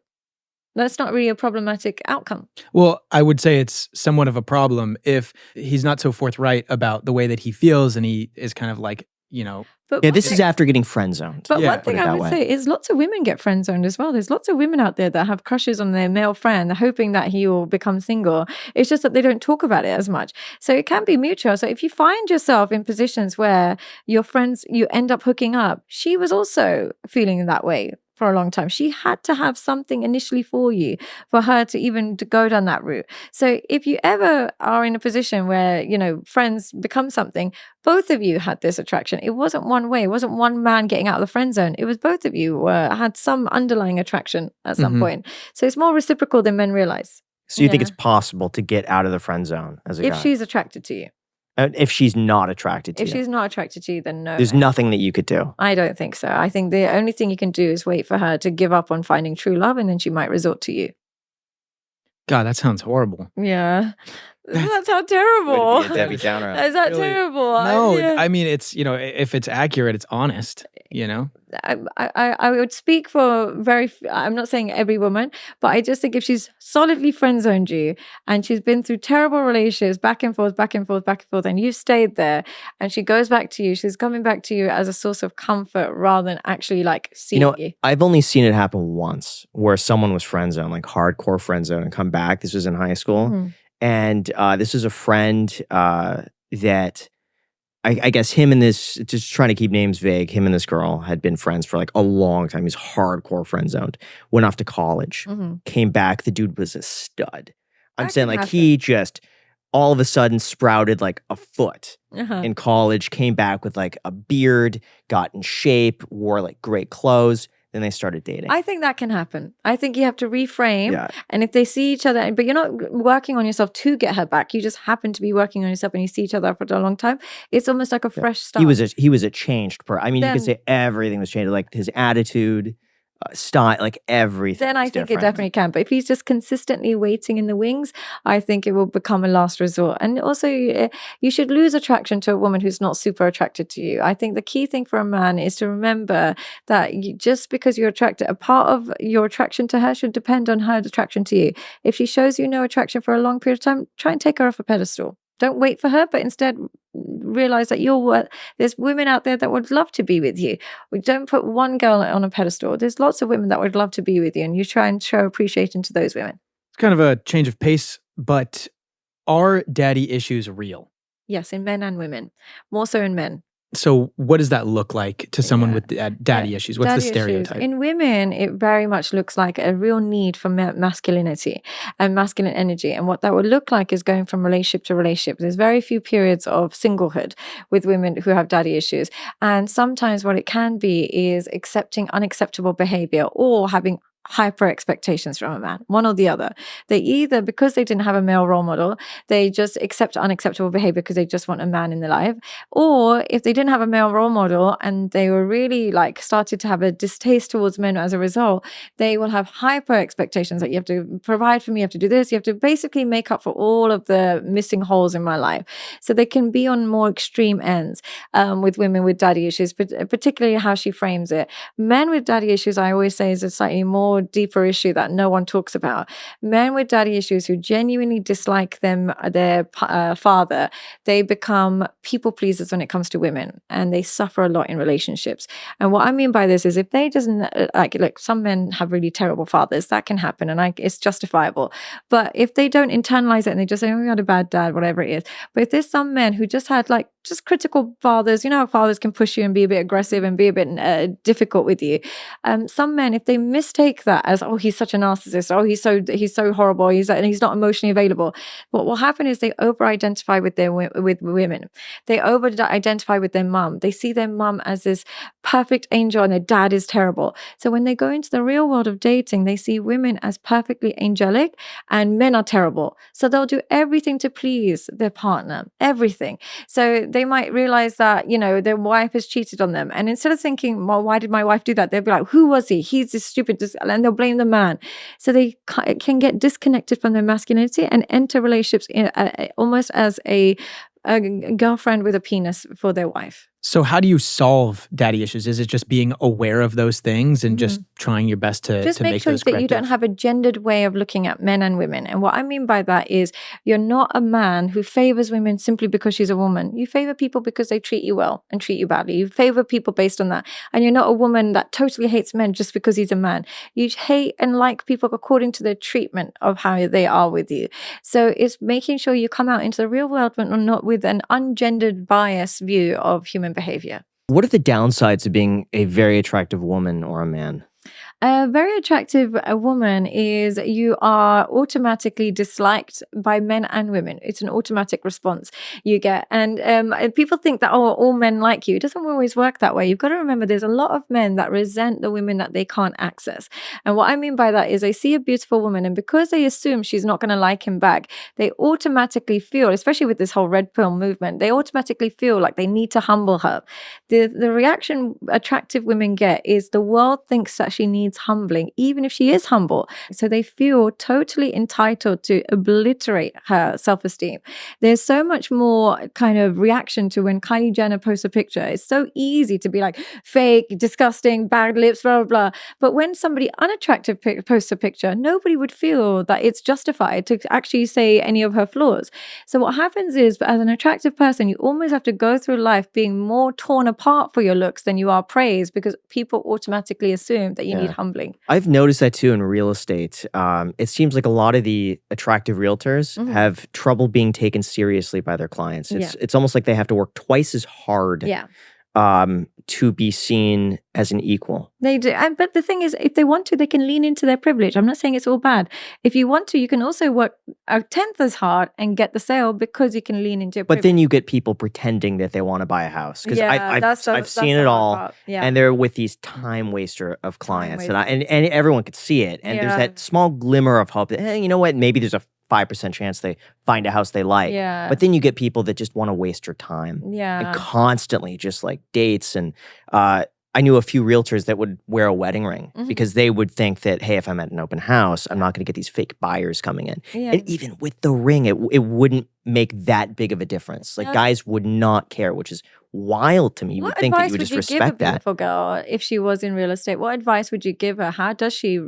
That's not really a problematic outcome. Well, I would say it's somewhat of a problem if he's not so forthright about the way that he feels and he is kind of like, you know. This is after getting friend zoned. But one thing I would say is lots of women get friend zoned as well. There's lots of women out there that have crushes on their male friend, hoping that he will become single. It's just that they don't talk about it as much. So it can be mutual. So if you find yourself in positions where your friends, you end up hooking up, she was also feeling that way for a long time. She had to have something initially for you for her to even to go down that route. So if you ever are in a position where, you know, friends become something, both of you had this attraction. It wasn't one way. It wasn't one man getting out of the friend zone. It was both of you had some underlying attraction at some point. So it's more reciprocal than men realize. So you think it's possible to get out of the friend zone as a guy? If she's attracted to you. If she's not attracted to you. If she's not attracted to you, then no. There's nothing that you could do. I don't think so. I think the only thing you can do is wait for her to give up on finding true love, and then she might resort to you. God, that sounds horrible. Yeah. That's how terrible. Debbie Downer. Is that terrible? No, I mean, it's, you know, if it's accurate, it's honest, you know? I would speak for I'm not saying every woman, but I just think if she's solidly friend zoned you and she's been through terrible relationships, back and forth, and you stayed there and she goes back to you, she's coming back to you as a source of comfort rather than actually like seeing you. I've only seen it happen once where someone was friend zoned, like hardcore friend zone, and come back. This was in high school. And this is a friend that I guess him and this, just trying to keep names vague, him and this girl had been friends for like a long time. He's hardcore friend zoned. Went off to college, came back. The dude was a stud. I'm That saying can like happen. he just all of a sudden sprouted like a foot in college, came back with like a beard, got in shape, wore like great clothes. Then they started dating. I think that can happen. I think you have to reframe. Yeah. And if they see each other, but you're not working on yourself to get her back, you just happen to be working on yourself and you see each other for a long time, it's almost like a fresh start. He was a changed person. I mean, you could say everything was changed, like his attitude, style, like everything. Then I think it definitely can. But if he's just consistently waiting in the wings, I think it will become a last resort. And also, you should lose attraction to a woman who's not super attracted to you. I think the key thing for a man is to remember that just because you're attracted, a part of your attraction to her should depend on her attraction to you. If she shows you no attraction for a long period of time, try and take her off a pedestal. Don't wait for her, but instead realize that there's women out there that would love to be with you. Don't put one girl on a pedestal. There's lots of women that would love to be with you, and you try and show appreciation to those women. It's kind of a change of pace, but are daddy issues real? Yes, in men and women. More so in men. So what does that look like to someone with daddy issues? What's the stereotype? In women, it very much looks like a real need for masculinity and masculine energy. And what that would look like is going from relationship to relationship. There's very few periods of singlehood with women who have daddy issues. And sometimes what it can be is accepting unacceptable behavior or having hyper expectations from a man, one or the other. They either, because they didn't have a male role model, they just accept unacceptable behavior because they just want a man in their life. Or if they didn't have a male role model and they were really like started to have a distaste towards men as a result, they will have hyper expectations that you have to provide for me, you have to do this, you have to basically make up for all of the missing holes in my life. So they can be on more extreme ends with women with daddy issues, but particularly how she frames it. Men with daddy issues, I always say, is a slightly more deeper issue that no one talks about. Men with daddy issues who genuinely dislike their father, they become people pleasers when it comes to women, and they suffer a lot in relationships. And what I mean by this is if they doesn't look, some men have really terrible fathers, that can happen, and it's justifiable. But if they don't internalize it and they just say, oh, we had a bad dad, whatever it is. But if there's some men who just had just critical fathers, you know how fathers can push you and be a bit aggressive and be a bit difficult with you. Some men, if they mistake that as, oh, he's such a narcissist, oh, he's so horrible, and he's not emotionally available. What will happen is they over-identify with women. They over-identify with their mum. They see their mum as this perfect angel and their dad is terrible. So when they go into the real world of dating, they see women as perfectly angelic and men are terrible. So they'll do everything to please their partner, everything. So they might realize that, their wife has cheated on them. And instead of thinking, well, why did my wife do that? They'll be like, who was he? He's this stupid, and they'll blame the man. So they can get disconnected from their masculinity and enter relationships almost as a girlfriend with a penis for their wife. So how do you solve daddy issues? Is it just being aware of those things and just trying your best to make sure those that you don't have a gendered way of looking at men and women? And what I mean by that is you're not a man who favors women simply because she's a woman. You favor people because they treat you well and treat you badly. You favor people based on that. And you're not a woman that totally hates men just because he's a man. You hate and like people according to their treatment of how they are with you. So it's making sure you come out into the real world but not with an ungendered biased view of human behavior. What are the downsides of being a very attractive woman or a man? A very attractive woman is you are automatically disliked by men and women. It's an automatic response you get. And people think that, oh, all men like you. It doesn't always work that way. You've got to remember there's a lot of men that resent the women that they can't access. And what I mean by that is they see a beautiful woman, and because they assume she's not going to like him back, they automatically feel, especially with this whole red pill movement, they automatically feel like they need to humble her. The reaction attractive women get is the world thinks that she needs humbling, even if she is humble. So they feel totally entitled to obliterate her self-esteem. There's so much more kind of reaction to when Kylie Jenner posts a picture. It's so easy to be like fake, disgusting, bad lips, blah, blah, blah. But when somebody unattractive posts a picture, nobody would feel that it's justified to actually say any of her flaws. So what happens is, as an attractive person, you almost have to go through life being more torn apart for your looks than you are praised, because people automatically assume that you need humbling. I've noticed that too in real estate. It seems like a lot of the attractive realtors have trouble being taken seriously by their clients. It's almost like they have to work twice as hard to be seen as an equal. They do. But the thing is, if they want to, they can lean into their privilege. I'm not saying it's all bad. If you want to, you can also work a tenth as hard and get the sale because you can lean into your privilege. But then you get people pretending that they want to buy a house. Because I've seen it all. And they're with these time waster of clients. And everyone could see it. And there's that small glimmer of hope that, hey, you know what? Maybe there's a 5% chance they find a house they like. But then you get people that just want to waste your time. And constantly just like dates. And I knew a few realtors that would wear a wedding ring because they would think that, hey, if I'm at an open house, I'm not going to get these fake buyers coming in. And even with the ring, it wouldn't make that big of a difference. Like guys would not care, which is wild to me. You would think that you would just respect that. What advice would you give a beautiful girl if she was in real estate? What advice would you give her? How does she...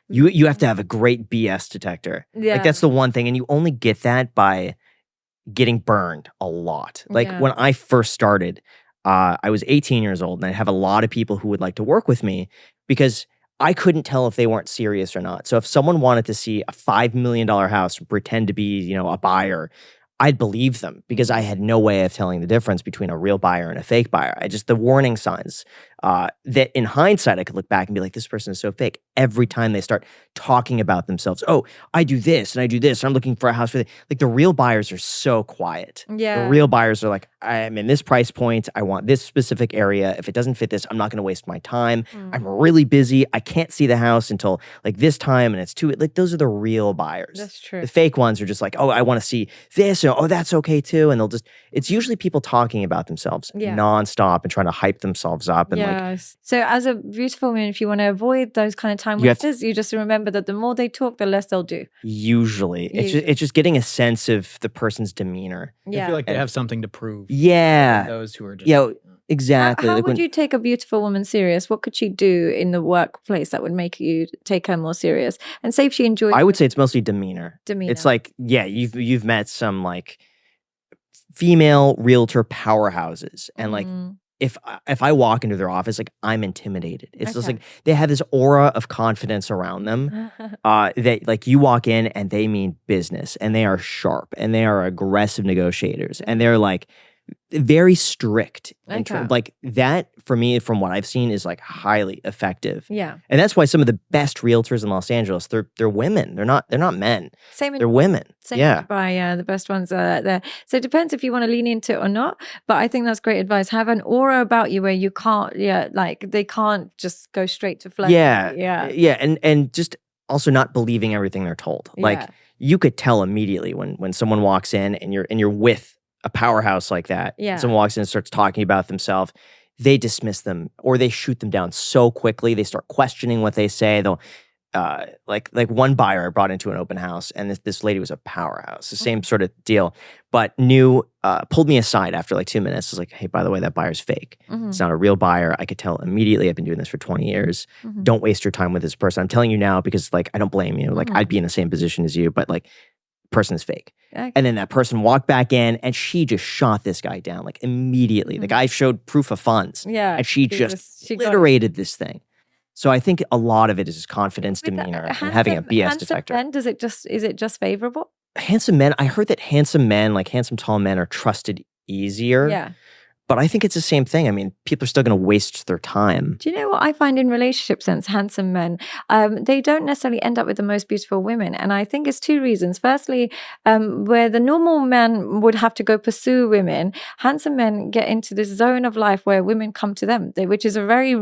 You have to have a great BS detector. Like that's the one thing. And you only get that by getting burned a lot. Like when I first started, I was 18 years old and I have a lot of people who would like to work with me because I couldn't tell if they weren't serious or not. So if someone wanted to see a $5 million house and pretend to be, a buyer, I'd believe them because I had no way of telling the difference between a real buyer and a fake buyer. The warning signs that in hindsight, I could look back and be like, this person is so fake. Every time they start talking about themselves, oh, I do this and I do this. I'm looking for a house for like the real buyers are so quiet. The real buyers are like, I'm in this price point. I want this specific area. If it doesn't fit this, I'm not going to waste my time. I'm really busy. I can't see the house until like this time and it's too, like those are the real buyers. That's true. The fake ones are just like, oh, I want to see this. Oh, that's okay too. And it's usually people talking about themselves nonstop and trying to hype themselves up. And so as a beautiful woman, if you want to avoid those kind of time wasters, you just remember that the more they talk, the less they'll do. Usually. It's just getting a sense of the person's demeanor. I feel like they have something to prove. Those who are just... Exactly. How would you take a beautiful woman serious? What could she do in the workplace that would make you take her more serious? And say if she enjoys... I would say it's mostly demeanor. It's like, you've met some like female realtor powerhouses. And like, if I walk into their office, like I'm intimidated. It's just like they have this aura of confidence around them that like you walk in and they mean business and they are sharp and they are aggressive negotiators and they're like very strict. Like that for me, from what I've seen, is like highly effective. And that's why some of the best realtors in Los Angeles, they're women. They're not men. They're women. By the best ones are there. So it depends if you want to lean into it or not. But I think that's great advice. Have an aura about you where you can't, like they can't just go straight to flirt. And just also not believing everything they're told. Like you could tell immediately when someone walks in and you're with a powerhouse like that. Someone walks in and starts talking about themselves. They dismiss them or they shoot them down so quickly. They start questioning what they say. They'll like one buyer I brought into an open house and this lady was a powerhouse. The same sort of deal, but pulled me aside after like 2 minutes. Was like, hey, by the way, that buyer's fake. It's not a real buyer. I could tell immediately. I've been doing this for 20 years. Don't waste your time with this person. I'm telling you now because like I don't blame you. Like I'd be in the same position as you, but like person is fake. And then that person walked back in and she just shot this guy down like immediately. The guy showed proof of funds. And she obliterated this thing. So I think a lot of it is just confidence, demeanor, and having a BS detector. Men, is it just favorable? Handsome men, I heard that handsome men, like handsome tall men, are trusted easier. But I think it's the same thing. I mean, people are still going to waste their time. Do you know what I find in relationship sense? Handsome men, they don't necessarily end up with the most beautiful women. And I think it's two reasons. Firstly, where the normal man would have to go pursue women, handsome men get into this zone of life where women come to them, which is a very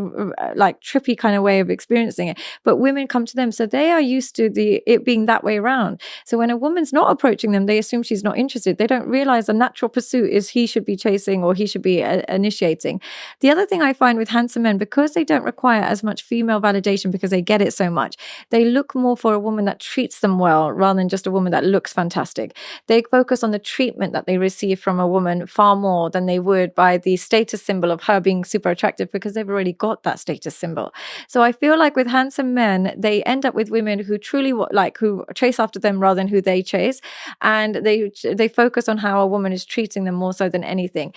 like trippy kind of way of experiencing it. But women come to them. So they are used to it being that way around. So when a woman's not approaching them, they assume she's not interested. They don't realize the natural pursuit is he should be chasing or he should be initiating. The other thing I find with handsome men, because they don't require as much female validation because they get it so much, they look more for a woman that treats them well rather than just a woman that looks fantastic. They focus on the treatment that they receive from a woman far more than they would by the status symbol of her being super attractive because they've already got that status symbol. So I feel like with handsome men, they end up with women who truly who chase after them rather than who they chase, and they focus on how a woman is treating them more so than anything.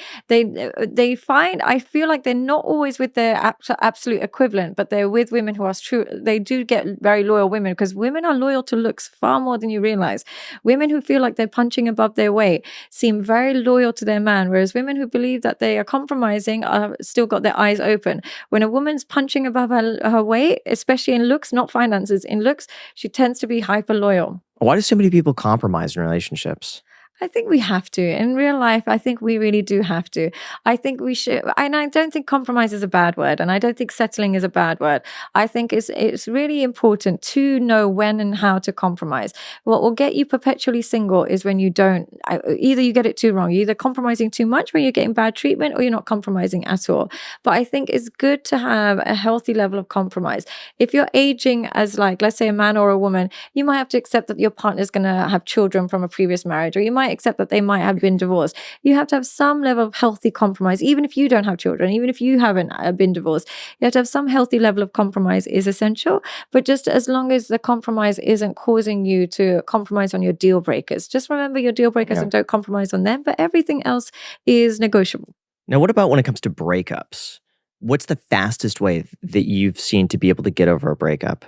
they find, I feel like they're not always with their absolute equivalent, but they're with women who are true. They do get very loyal women, because women are loyal to looks far more than you realize. Women who feel like they're punching above their weight seem very loyal to their man, whereas women who believe that they are compromising are still got their eyes open. When a woman's punching above her weight, especially in looks, not finances, in looks, she tends to be hyper loyal. Why do so many people compromise in relationships? I think we have to. In real life, I think we really do have to. I think we should, and I don't think compromise is a bad word, and I don't think settling is a bad word. I think it's really important to know when and how to compromise. What will get you perpetually single is when you don't, either you get it too wrong, you're either compromising too much where you're getting bad treatment, or you're not compromising at all. But I think it's good to have a healthy level of compromise. If you're aging as, like, let's say a man or a woman, you might have to accept that your partner's going to have children from a previous marriage, or you might accept that they might have been divorced. You have to have some level of healthy compromise, even if you don't have children, even if you haven't been divorced. You have to have some healthy level of compromise is essential, but just as long as the compromise isn't causing you to compromise on your deal breakers. Just remember your deal breakers and don't compromise on them, but everything else is negotiable. Now, what about when it comes to breakups? What's the fastest way that you've seen to be able to get over a breakup?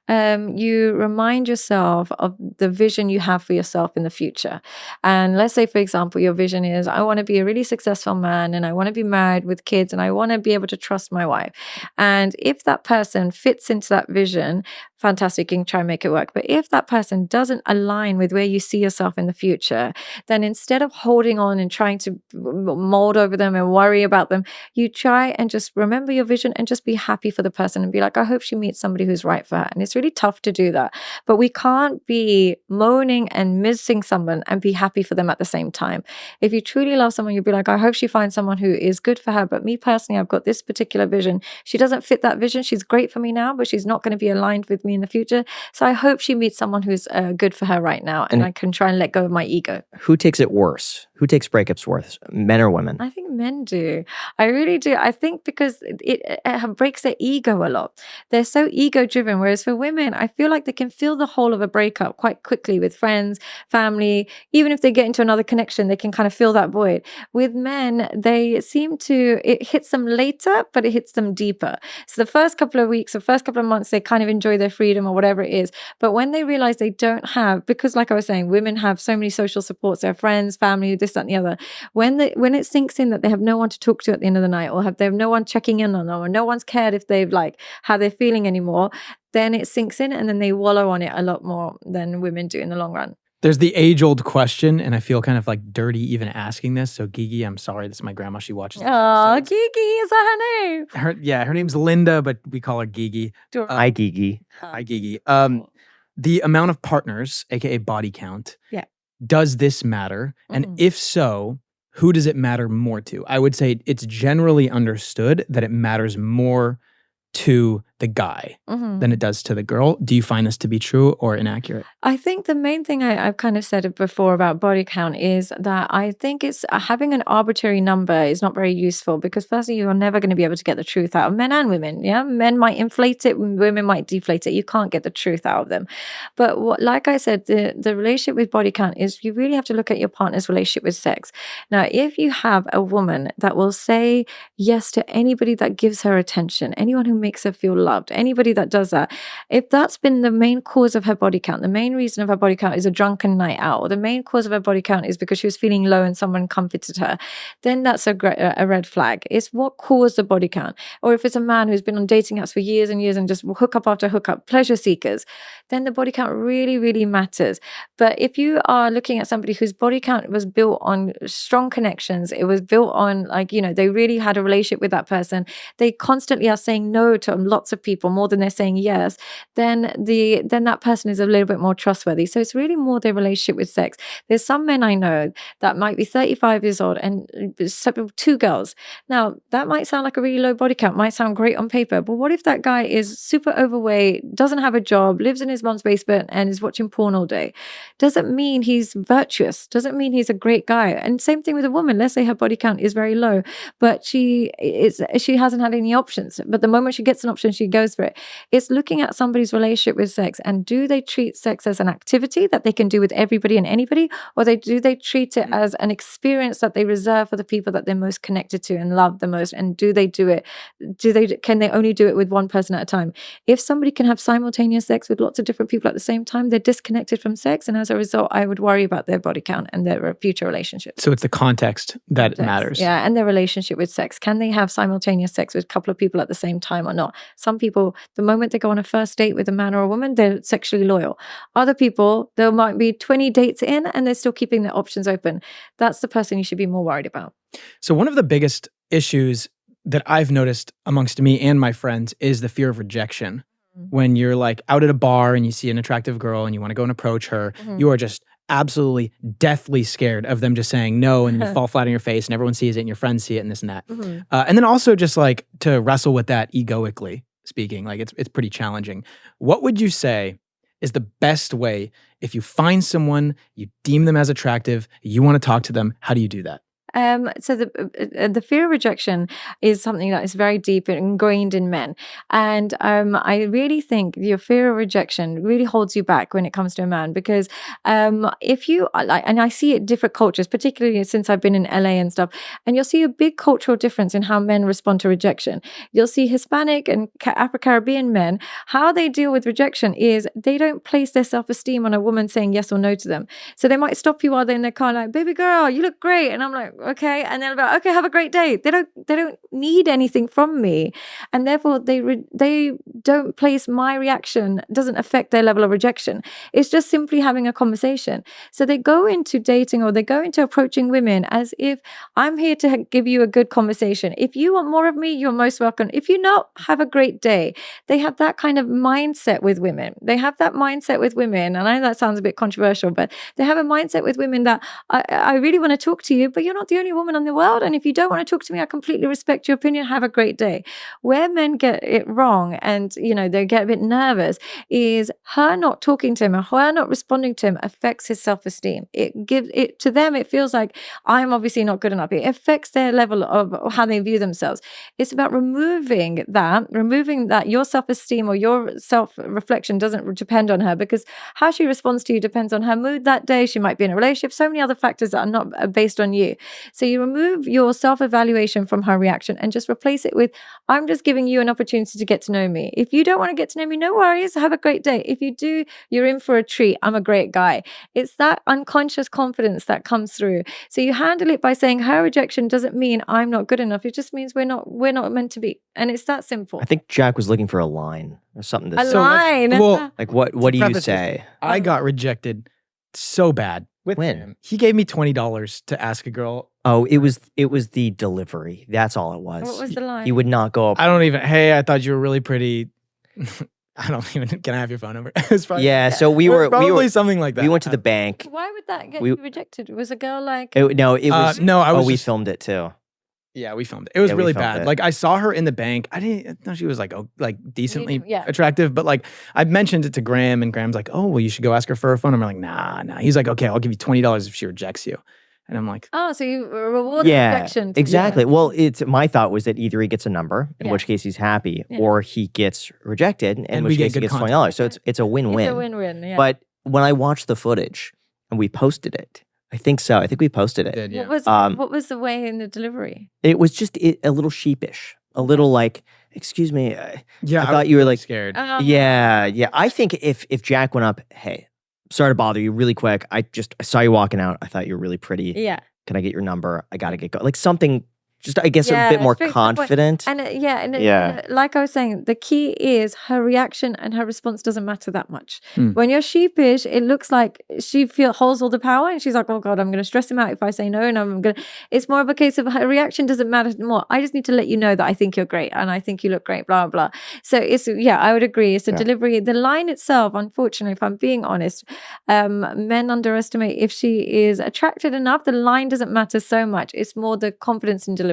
You remind yourself of the vision you have for yourself in the future. And let's say, for example, your vision is, I want to be a really successful man, and I want to be married with kids, and I want to be able to trust my wife. And if that person fits into that vision, fantastic, you can try and make it work. But if that person doesn't align with where you see yourself in the future, then instead of holding on and trying to mold over them and worry about them, you try and just remember your vision and just be happy for the person and be like, I hope she meets somebody who's right for her. And it's really tough to do that. But we can't be moaning and missing someone and be happy for them at the same time. If you truly love someone, you'll be like, I hope she finds someone who is good for her. But me personally, I've got this particular vision. She doesn't fit that vision. She's great for me now, but she's not going to be aligned with me in the future. So I hope she meets someone who's good for her right now, and I can try and let go of my ego. Who takes it worse? Who takes breakups worse? Men or women? I think men do. I really do. I think because it breaks their ego a lot. They're so ego driven. Whereas for women, I feel like they can fill the whole of a breakup quite quickly with friends, family. Even if they get into another connection, they can kind of fill that void. With men, they seem to, it hits them later, but it hits them deeper. So the first couple of weeks or first couple of months, they kind of enjoy their freedom or whatever it is. But when they realize they don't have, because like I was saying, women have so many social supports, their friends, family, this, that, and the other. When it sinks in that they have no one to talk to at the end of the night, or they have no one checking in on them, or no one's cared if they've like how they're feeling anymore, then it sinks in and then they wallow on it a lot more than women do in the long run. There's the age-old question, and I feel kind of like dirty even asking this. So Gigi, I'm sorry, this is my grandma. She watches. Oh, Gigi, is that her name? Her name's Linda, but we call her Gigi. Hi, Gigi. Hi, Gigi. The amount of partners, aka body count. Yeah. Does this matter? And if so, who does it matter more to? I would say it's generally understood that it matters more to the guy than it does to the girl. Do you find this to be true or inaccurate? I think the main thing I've kind of said it before about body count is that I think it's having an arbitrary number is not very useful, because firstly, you're never going to be able to get the truth out of men and women. Yeah, men might inflate it, women might deflate it. You can't get the truth out of them. But like I said, the relationship with body count is you really have to look at your partner's relationship with sex. Now, if you have a woman that will say yes to anybody that gives her attention, anyone who makes her feel loved, anybody that does that, if that's been the main cause of her body count, the main reason of her body count is a drunken night out, or the main cause of her body count is because she was feeling low and someone comforted her, then that's a red flag. It's what caused the body count. Or if it's a man who's been on dating apps for years and years and just hook up after hook up, pleasure seekers, then the body count really, really matters. But if you are looking at somebody whose body count was built on strong connections, it was built on they really had a relationship with that person, they constantly are saying no to lots of people more than they're saying yes, then that person is a little bit more trustworthy. So it's really more their relationship with sex. There's some men I know that might be 35 years old and 2 girls. Now, that might sound like a really low body count, might sound great on paper, but what if that guy is super overweight, doesn't have a job, lives in his mom's basement and is watching porn all day? Doesn't mean he's virtuous, doesn't mean he's a great guy. And same thing with a woman. Let's say her body count is very low, but she hasn't had any options. But the moment she gets an option, she goes for it. It's looking at somebody's relationship with sex, and do they treat sex as an activity that they can do with everybody and anybody, or do they treat it as an experience that they reserve for the people that they're most connected to and love the most? And do they do it? Can they only do it with one person at a time? If somebody can have simultaneous sex with lots of different people at the same time, they're disconnected from sex, and as a result, I would worry about their body count and their future relationships. So it's the context that matters. Yeah, and their relationship with sex. Can they have simultaneous sex with a couple of people at the same time or not? Some people, the moment they go on a first date with a man or a woman, they're sexually loyal. Other people, there might be 20 dates in and they're still keeping their options open. That's the person you should be more worried about. So one of the biggest issues that I've noticed amongst me and my friends is the fear of rejection. When you're like out at a bar and you see an attractive girl and you want to go and approach her, you are just absolutely deathly scared of them just saying no, and you fall flat on your face and everyone sees it and your friends see it and this and that. And then also just like to wrestle with that egoically speaking, like it's pretty challenging. What would you say is the best way if you find someone, you deem them as attractive, you want to talk to them, how do you do that? So the fear of rejection is something that is very deep and ingrained in men. And I really think your fear of rejection really holds you back when it comes to a man, because if you, and I see it in different cultures, particularly since I've been in LA and stuff, and you'll see a big cultural difference in how men respond to rejection. You'll see Hispanic and Afro-Caribbean men, how they deal with rejection is they don't place their self-esteem on a woman saying yes or no to them. So they might stop you while they're in their car like, baby girl, you look great. And I'm like, okay, and then about, okay, have a great day. They don't need anything from me, and therefore they don't place my reaction, doesn't affect their level of rejection. It's just simply having a conversation. So they go into dating or they go into approaching women as if I'm here to give you a good conversation. If you want more of me, you're most welcome. If you not, have a great day. They have that kind of mindset with women. And I know that sounds a bit controversial, but they have a mindset with women that I really want to talk to you, but you're not the only woman in the world. And if you don't want to talk to me, I completely respect your opinion. Have a great day. Where men get it wrong and, they get a bit nervous is her not talking to him or her not responding to him affects his self-esteem. To them, it feels like I'm obviously not good enough. It affects their level of how they view themselves. It's about removing that your self-esteem or your self-reflection doesn't depend on her, because how she responds to you depends on her mood that day. She might be in a relationship, so many other factors that are not based on you. So you remove your self-evaluation from her reaction and just replace it with, I'm just giving you an opportunity to get to know me. If you don't want to get to know me, no worries. Have a great day. If you do, you're in for a treat. I'm a great guy. It's that unconscious confidence that comes through. So you handle it by saying her rejection doesn't mean I'm not good enough. It just means we're not meant to be. And it's that simple. I think Jack was looking for a line or something to say. Line. Well, like what do you say? I got rejected so bad with him. He gave me $20 to ask a girl. Oh, it was the delivery. That's all it was. What was the line? He would not go up. Hey, I thought you were really pretty. Can I have your phone number? Yeah, so we were something like that. We went to the bank. Why would that get you rejected? Was a girl like... It was... we filmed it too. Yeah, we filmed it. It was really bad. Like I saw her in the bank. I didn't know she was like decently attractive, but like I mentioned it to Graham, and Graham's like, "Oh, well, you should go ask her for her phone." I'm like, "Nah." He's like, "Okay, I'll give you $20 if she rejects you." And I'm like, "Oh, so you reward rejection?" Exactly. Well, my thought was that either he gets a number, in which case he's happy, or he gets rejected, in which case he gets $20. So it's a win-win. It's a win-win. Yeah. But when I watched the footage and we posted it. I think so. I think we posted it. Did, yeah. What was the way in the delivery? It was just a little sheepish, a little like, "Excuse me." I thought you were like scared. Yeah. I think if Jack went up, "Hey, sorry to bother you, really quick. I saw you walking out. I thought you were really pretty. Yeah. Can I get your number? I gotta get going." Like something. Just, I guess, a bit more confident. And like I was saying, the key is her reaction and her response doesn't matter that much. When you're sheepish, it looks like she holds all the power and she's like, "Oh God, I'm going to stress him out if I say no." And it's more of a case of her reaction doesn't matter more. I just need to let you know that I think you're great and I think you look great, blah, blah. So I would agree. It's a delivery. The line itself, unfortunately, if I'm being honest, men underestimate if she is attracted enough, the line doesn't matter so much. It's more the confidence in delivery.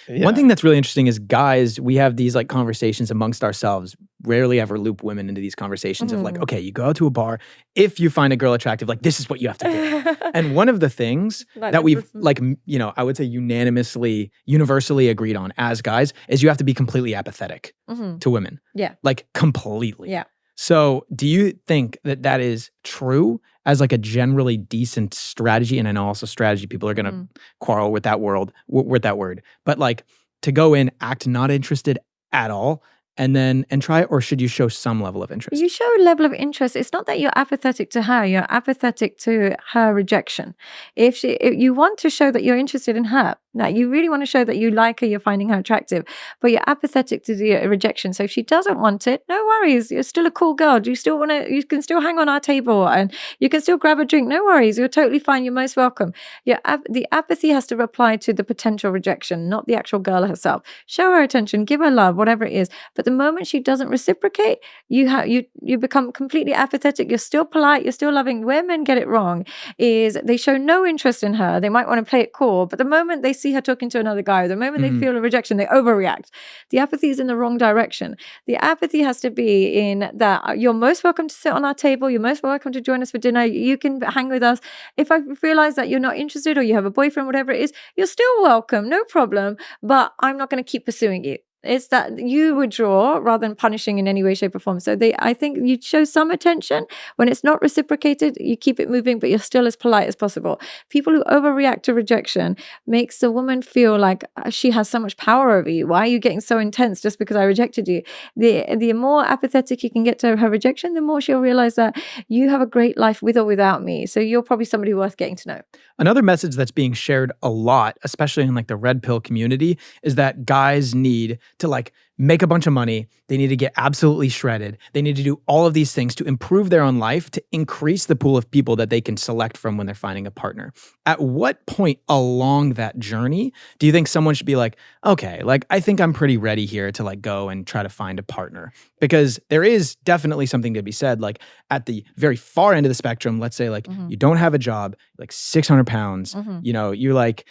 One thing that's really interesting is guys, we have these like conversations amongst ourselves, rarely ever loop women into these conversations of like, okay, you go out to a bar, if you find a girl attractive, like this is what you have to do. And one of the things that we've like, you know, I would say universally agreed on as guys is you have to be completely apathetic to women. Yeah. Like completely. Yeah. So do you think that that is true as like a generally decent strategy? And I know also strategy, people are going to quarrel with that word, but like to go in, act not interested at all, and try it, or should you show some level of interest? You show a level of interest. It's not that you're apathetic to her, you're apathetic to her rejection. If you want to show that you're interested in her, that you really want to show that you like her, you're finding her attractive, but you're apathetic to the rejection. So if she doesn't want it, no worries. You're still a cool girl. You can still hang on our table and you can still grab a drink. No worries. You're totally fine. You're most welcome. The apathy has to reply to the potential rejection, not the actual girl herself. Show her attention, give her love, whatever it is. But the moment she doesn't reciprocate, you become completely apathetic. You're still polite. You're still loving. Where men get it wrong is they show no interest in her. They might want to play it cool, but the moment they see her talking to another guy, the moment they feel a rejection, they overreact. The apathy is in the wrong direction. The apathy has to be in that you're most welcome to sit on our table. You're most welcome to join us for dinner. You can hang with us. If I realize that you're not interested or you have a boyfriend, whatever it is, you're still welcome, no problem. But I'm not going to keep pursuing you. It's that you withdraw rather than punishing in any way, shape, or form. So I think you show some attention. When it's not reciprocated, you keep it moving, but you're still as polite as possible. People who overreact to rejection makes the woman feel like she has so much power over you. Why are you getting so intense just because I rejected you? The more apathetic you can get to her rejection, the more she'll realize that you have a great life with or without me. So you're probably somebody worth getting to know. Another message that's being shared a lot, especially in like the red pill community, is that guys need to like make a bunch of money. They need to get absolutely shredded. They need to do all of these things to improve their own life, to increase the pool of people that they can select from when they're finding a partner. At what point along that journey do you think someone should be like, okay, like I think I'm pretty ready here to like go and try to find a partner? Because there is definitely something to be said, like at the very far end of the spectrum, let's say like you don't have a job, like 600 pounds, you know, you're like,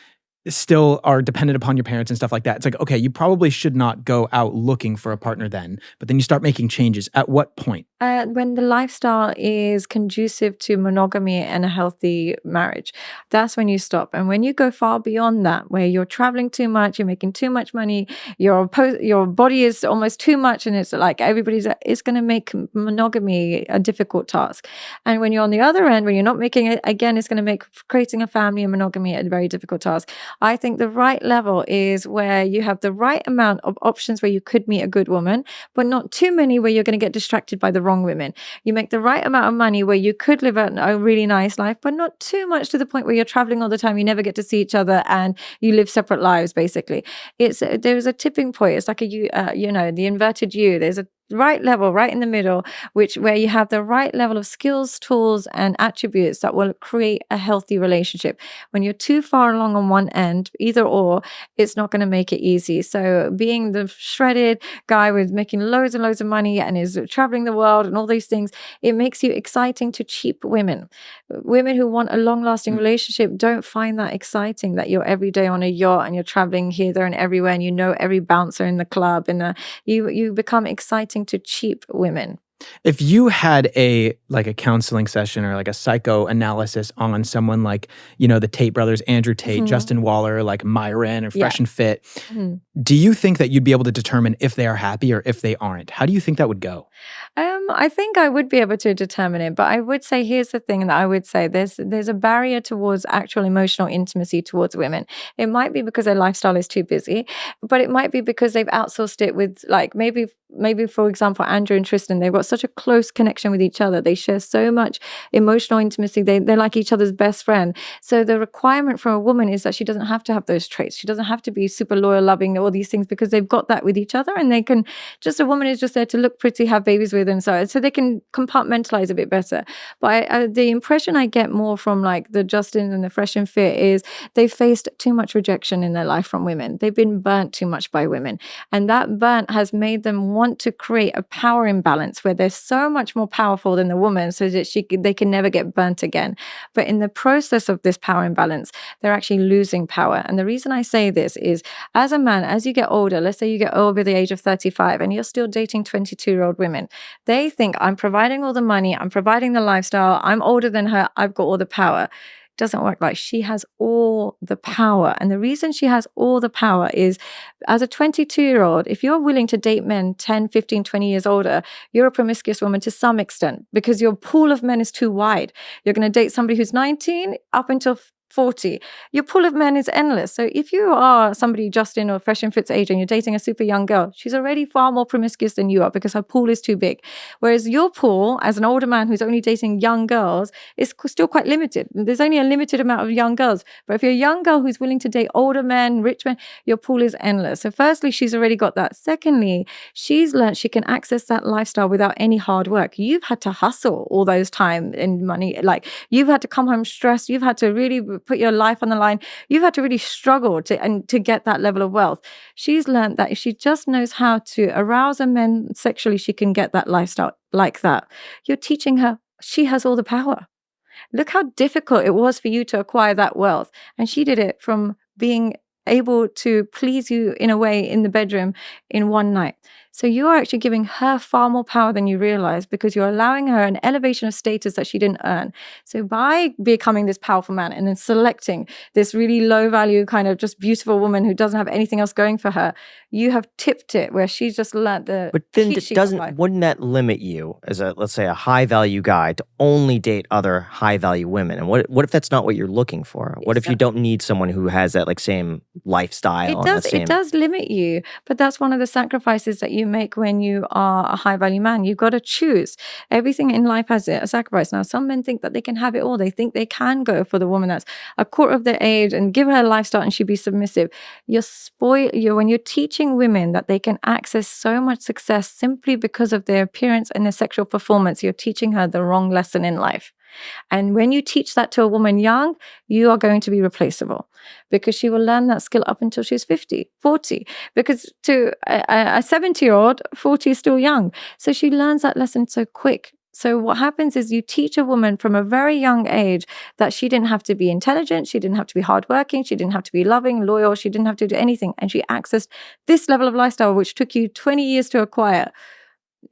still are dependent upon your parents and stuff like that. It's like, okay, you probably should not go out looking for a partner then, but then you start making changes. At what point? When the lifestyle is conducive to monogamy and a healthy marriage, that's when you stop. And when you go far beyond that, where you're traveling too much, you're making too much money, your body is almost too much, and it's like it's going to make monogamy a difficult task. And when you're on the other end, when you're not making it, again, it's going to make creating a family and monogamy a very difficult task. I think the right level is where you have the right amount of options where you could meet a good woman, but not too many where you're going to get distracted by the wrong women. You make the right amount of money where you could live a really nice life, but not too much to the point where you're traveling all the time, you never get to see each other, and you live separate lives, basically. There's a tipping point. It's like the inverted U. There's a right level, right in the middle, where you have the right level of skills, tools, and attributes that will create a healthy relationship. When you're too far along on one end, either or, it's not going to make it easy. So being the shredded guy with making loads and loads of money and is traveling the world and all these things, it makes you exciting to cheap women. Women who want a long-lasting relationship don't find that exciting, that you're every day on a yacht and you're traveling here, there, and everywhere, and you know every bouncer in the club, and you become exciting to cheap women. If you had a counseling session or like a psychoanalysis on someone like, you know, the Tate brothers, Andrew Tate, Justin Waller, like Myron or Fresh and Fit, do you think that you'd be able to determine if they are happy or if they aren't? How do you think that would go? I think I would be able to determine it, but I would say, here's the thing that I would say, there's a barrier towards actual emotional intimacy towards women. It might be because their lifestyle is too busy, but it might be because they've outsourced it with, like, maybe for example, Andrew and Tristan, they've got such a close connection with each other. They share so much emotional intimacy. They're like each other's best friend. So the requirement for a woman is that she doesn't have to have those traits. She doesn't have to be super loyal, loving, all these things because they've got that with each other, and they can a woman is just there to look pretty, have babies with, and so they can compartmentalize a bit better. But the impression I get more from like the Justin and the Fresh and Fit is they've faced too much rejection in their life from women. They've been burnt too much by women, and that burnt has made them want to create a power imbalance where they're so much more powerful than the woman, so that they can never get burnt again. But in the process of this power imbalance, they're actually losing power. And the reason I say this is, as a man, as you get older, let's say you get over the age of 35 and you're still dating 22-year-old women, they think, I'm providing all the money, I'm providing the lifestyle, I'm older than her, I've got all the power. Doesn't work like she has all the power. And the reason she has all the power is, as a 22-year-old, if you're willing to date men 10, 15, 20 years older, you're a promiscuous woman to some extent because your pool of men is too wide. You're going to date somebody who's 19 up until 40. Your pool of men is endless. So if you are somebody Justin or Fresh and Fit's age and you're dating a super young girl, she's already far more promiscuous than you are because her pool is too big. Whereas your pool, as an older man who's only dating young girls, is still quite limited. There's only a limited amount of young girls. But if you're a young girl who's willing to date older men, rich men, your pool is endless. So firstly, she's already got that. Secondly, she's learned she can access that lifestyle without any hard work. You've had to hustle all those time and money. Like, you've had to come home stressed. You've had to really put your life on the line. You've had to really struggle to get that level of wealth. She's learned that if she just knows how to arouse a man sexually, she can get that lifestyle like that. You're teaching her, she has all the power. Look how difficult it was for you to acquire that wealth. And she did it from being able to please you in a way in the bedroom in one night. So you're actually giving her far more power than you realize, because you're allowing her an elevation of status that she didn't earn. So by becoming this powerful man and then selecting this really low value kind of just beautiful woman who doesn't have anything else going for her, you have tipped it where she's just learned the. But then wouldn't that limit you as let's say a high value guy to only date other high value women? And what if that's not what you're looking for? What if you don't need someone who has that like same lifestyle? It does limit you, but that's one of the sacrifices that you make when you are a high value man. You've got to choose. Everything in life has a sacrifice. Now, some men think that they can have it all. They think they can go for the woman that's a quarter of their age and give her a lifestyle and she'd be submissive. When you're teaching women that they can access so much success simply because of their appearance and their sexual performance, you're teaching her the wrong lesson in life. And when you teach that to a woman young, you are going to be replaceable, because she will learn that skill up until she's 50, 40. Because to a 70-year-old, 40 is still young. So she learns that lesson so quick. So what happens is you teach a woman from a very young age that she didn't have to be intelligent, she didn't have to be hardworking, she didn't have to be loving, loyal, she didn't have to do anything. And she accessed this level of lifestyle, which took you 20 years to acquire.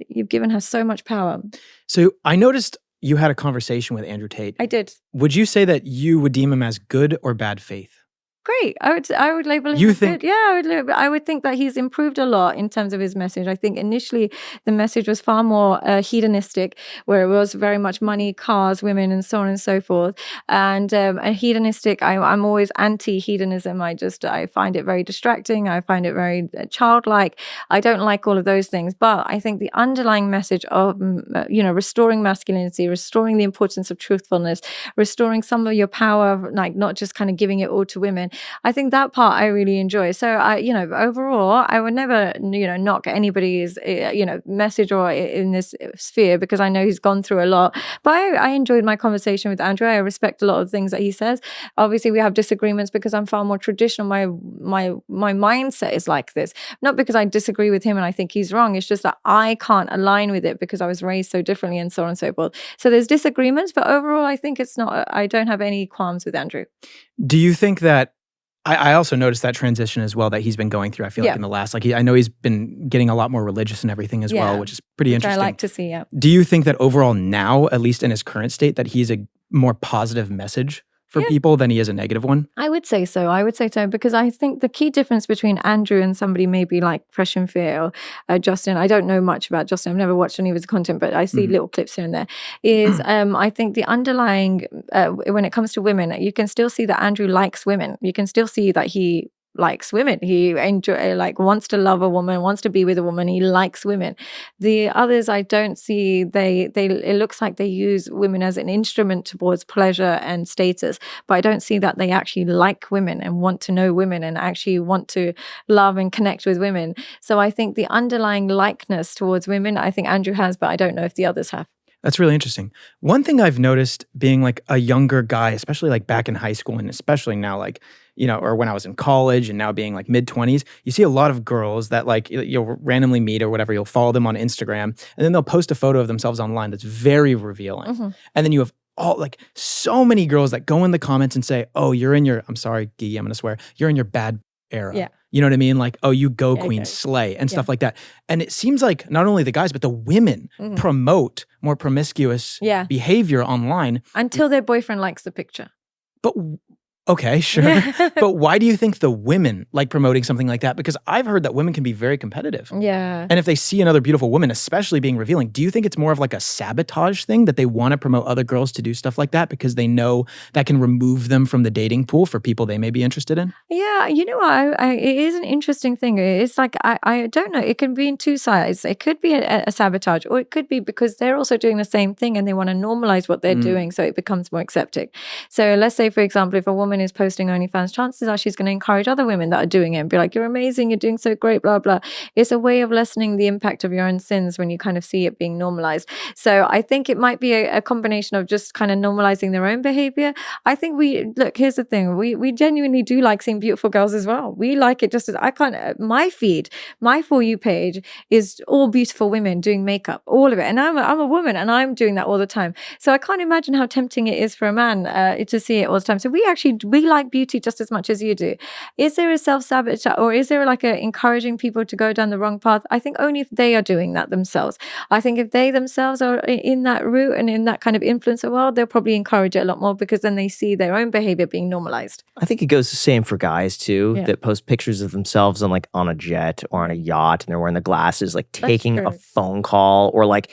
You've given her so much power. So I noticed you had a conversation with Andrew Tate. I did. Would you say that you would deem him as good or bad faith? Great. I would label him as good. Yeah, I would think that he's improved a lot in terms of his message. I think initially the message was far more hedonistic, where it was very much money, cars, women, and so on and so forth. And hedonistic, I'm always anti-hedonism. I find it very distracting. I find it very childlike. I don't like all of those things. But I think the underlying message of, restoring masculinity, restoring the importance of truthfulness, restoring some of your power, like not just kind of giving it all to women, I think that part I really enjoy. So overall, I would never, knock anybody's, message or in this sphere, because I know he's gone through a lot. But I enjoyed my conversation with Andrew. I respect a lot of things that he says. Obviously, we have disagreements because I'm far more traditional. My mindset is like this, not because I disagree with him and I think he's wrong. It's just that I can't align with it because I was raised so differently and so on and so forth. So there's disagreements, but overall, I think I don't have any qualms with Andrew. Do you think that, I also noticed that transition as well that he's been going through, I feel like in the last, I know he's been getting a lot more religious and everything as well, which is pretty interesting. I like to see, Do you think that overall now, at least in his current state, that he's a more positive message for people than he is a negative one? I would say so. Because I think the key difference between Andrew and somebody maybe like Fresh and Fit or Justin, I don't know much about Justin, I've never watched any of his content, but I see little clips here and there, is I think the underlying, when it comes to women, you can still see that Andrew likes women. You can still see that he likes women. He wants to love a woman, wants to be with a woman. He likes women. The others, I don't see. It looks like they use women as an instrument towards pleasure and status, but I don't see that they actually like women and want to know women and actually want to love and connect with women. So I think the underlying likeness towards women, I think Andrew has, but I don't know if the others have. That's really interesting. One thing I've noticed being like a younger guy, especially like back in high school and especially now like, or when I was in college and now being like mid-20s, you see a lot of girls that like you'll randomly meet or whatever, you'll follow them on Instagram and then they'll post a photo of themselves online that's very revealing. Mm-hmm. And then you have so many girls that go in the comments and say, oh, you're in your, I'm sorry, Gigi, I'm going to swear, you're in your bad era. Yeah. You know what I mean? Like, oh, you go queen, slay, and stuff like that. And it seems like not only the guys, but the women promote more promiscuous behavior online. Until their boyfriend likes the picture. But okay, sure. But why do you think the women like promoting something like that? Because I've heard that women can be very competitive. Yeah. And if they see another beautiful woman, especially being revealing, do you think it's more of like a sabotage thing that they want to promote other girls to do stuff like that because they know that can remove them from the dating pool for people they may be interested in? Yeah, you know what? It is an interesting thing. It's like, I don't know. It can be in two sides. It could be a sabotage, or it could be because they're also doing the same thing and they want to normalize what they're doing so it becomes more accepted. So let's say, for example, if a woman is posting OnlyFans, chances are she's going to encourage other women that are doing it and be like, you're amazing, you're doing so great, blah, blah. It's a way of lessening the impact of your own sins when you kind of see it being normalized. So I think it might be a combination of just kind of normalizing their own behavior. I think here's the thing. We genuinely do like seeing beautiful girls as well. We like it just as my feed, my For You page is all beautiful women doing makeup, all of it. And I'm a woman and I'm doing that all the time. So I can't imagine how tempting it is for a man to see it all the time. So we like beauty just as much as you do. Is there a self-sabotage, or is there like a encouraging people to go down the wrong path? I think only if they are doing that themselves. I think if they themselves are in that route and in that kind of influencer world, they'll probably encourage it a lot more because then they see their own behavior being normalized. I think it goes the same for guys too, that post pictures of themselves on a jet or on a yacht and they're wearing the glasses, like taking a phone call, or like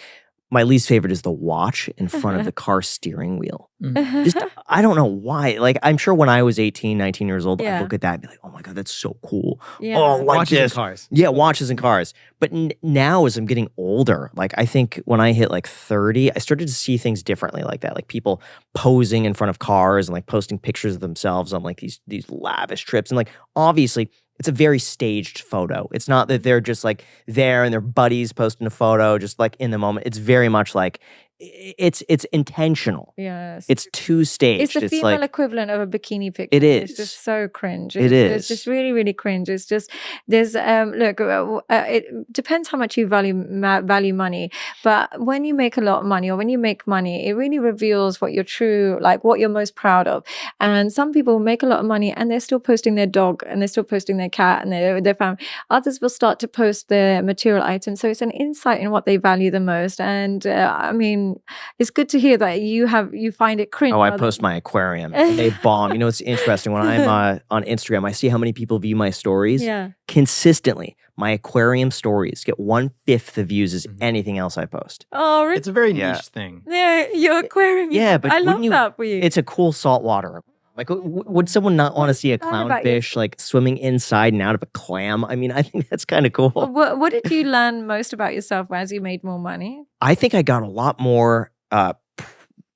my least favorite is the watch in front of the car steering wheel. Just, I don't know why. Like, I'm sure when I was 18, 19 years old, I'd look at that and be like, oh my God, that's so cool. Yeah. Oh, like watches this. and cars. Yeah, watches and cars. But now as I'm getting older, like I think when I hit like 30, I started to see things differently like that. Like people posing in front of cars and like posting pictures of themselves on like these lavish trips. And like, obviously, it's a very staged photo. It's not that they're just like there and their buddies posting a photo just like in the moment. It's very much like it's intentional. Yes. It's too staged. It's the female equivalent of a bikini picture. It is. It's just so cringe. It's just really, really cringe. It's just, there's, it depends how much you value money. But when you make a lot of money or when you make money, it really reveals what you're what you're most proud of. And some people make a lot of money and they're still posting their dog and they're still posting their cat and their family. Others will start to post their material items. So it's an insight in what they value the most. And I mean, it's good to hear that you find it cringe. Oh, I post my aquarium. They bomb. You know, it's interesting. When I'm on Instagram, I see how many people view my stories. Yeah. Consistently, my aquarium stories get 1/5 the views as anything else I post. Oh, really? It's a very niche thing. Yeah, your aquarium. Yeah, but I love that for you. It's a cool saltwater. Like, would someone not want to see a clownfish like swimming inside and out of a clam? I mean, I think that's kind of cool. What did you learn most about yourself as you made more money? I think I got a lot more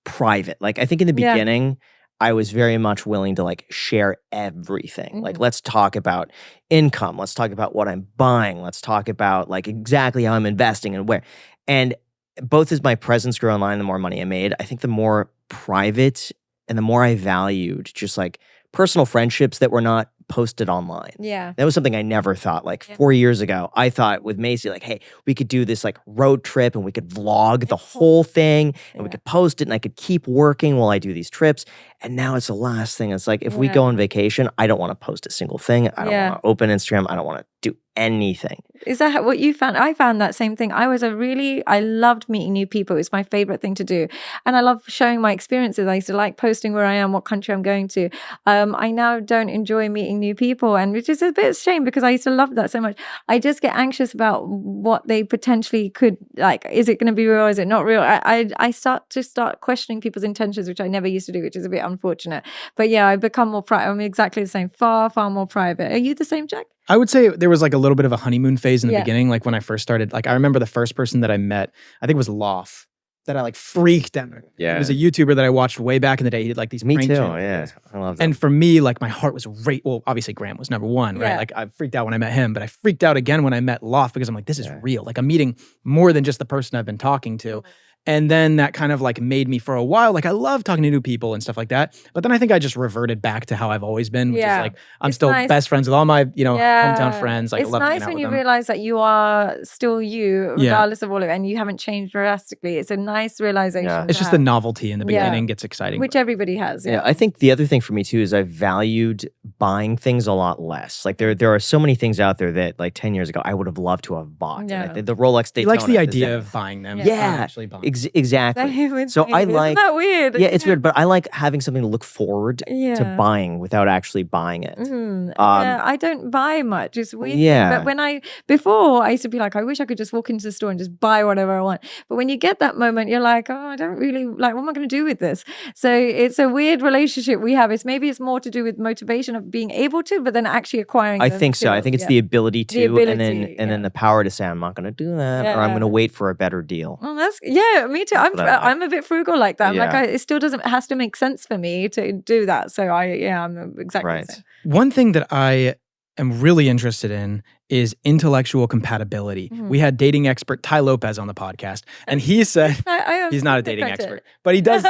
private. Like, I think in the beginning, I was very much willing to like share everything. Like, let's talk about income. Let's talk about what I'm buying. Let's talk about like exactly how I'm investing and where. And both as my presence grew online, the more money I made, I think the more private and the more I valued just like personal friendships that were not posted online. Yeah. That was something I never thought. Like 4 years ago, I thought with Macy, like, hey, we could do this like road trip and we could vlog the whole thing and we could post it and I could keep working while I do these trips. And now it's the last thing. It's like, if we go on vacation, I don't want to post a single thing. I don't want to open Instagram. I don't want to do anything. Is that what you found? I found that same thing. I loved meeting new people. It's my favorite thing to do. And I love showing my experiences. I used to like posting where I am, what country I'm going to. I now don't enjoy meeting new people, and which is a bit of a shame because I used to love that so much. I just get anxious about what they potentially could, like, is it going to be real? Is it not real? I start questioning people's intentions, which I never used to do, which is a bit unfortunate. But yeah, I've become more private. I'm exactly the same, far more private. Are you the same, Jack? I would say there was like a little bit of a honeymoon phase in the Yeah. beginning. Like when I first started, like I remember the first person that I met, I think it was Loth, that I like freaked out. Yeah. It was a YouTuber that I watched way back in the day. He did like these Me prank too. channels. Yeah, I love that. And for me, like my heart was well, obviously Graham was number one, right? Yeah. Like I freaked out when I met him, but I freaked out again when I met Loth because I'm like, this is real. Like I'm meeting more than just the person I've been talking to. And then that kind of like made me for a while, like I love talking to new people and stuff like that. But then I think I just reverted back to how I've always been, which is like, I'm It's still nice. best friends with all my, hometown friends. Like it's I love hanging nice out when with you them. realize that you are still you, Yeah. regardless of all of it, and you haven't changed drastically. It's a nice realization. Yeah. to It's just the have, novelty in the Yeah. beginning gets exciting. which everybody has. Yeah, I think the other thing for me too is I valued buying things a lot less. Like there are so many things out there that like 10 years ago I would have loved to have bought. And I Yeah. think the Rolex He Daytona. likes the is idea that- of buying them. Yeah. not Yeah, actually buying. exactly. Same with So me. I Isn't like. that weird? Yeah, it's weird, but I like having something to look forward Yeah. to buying without actually buying it. Yeah, I don't buy much. It's weird. Yeah. But before I used to be like, I wish I could just walk into the store and just buy whatever I want. But when you get that moment, you're like, oh, I don't really like, what am I going to do with this? So it's a weird relationship we have. Maybe it's more to do with motivation of being able to, but then actually acquiring. I the think so. I skills. think it's Yeah. the ability to, and ability, then yeah. the power to say I'm not going to do that, or I'm going to Yeah. wait for a better deal. Well, me too. what I like. I'm a bit frugal like that. I'm Yeah. it still it has to make sense for me to do that. So I'm exactly Right. the same. One thing that I am really interested in is intellectual compatibility. We had dating expert Ty Lopez on the podcast, and he said he's not a dating expert, but he does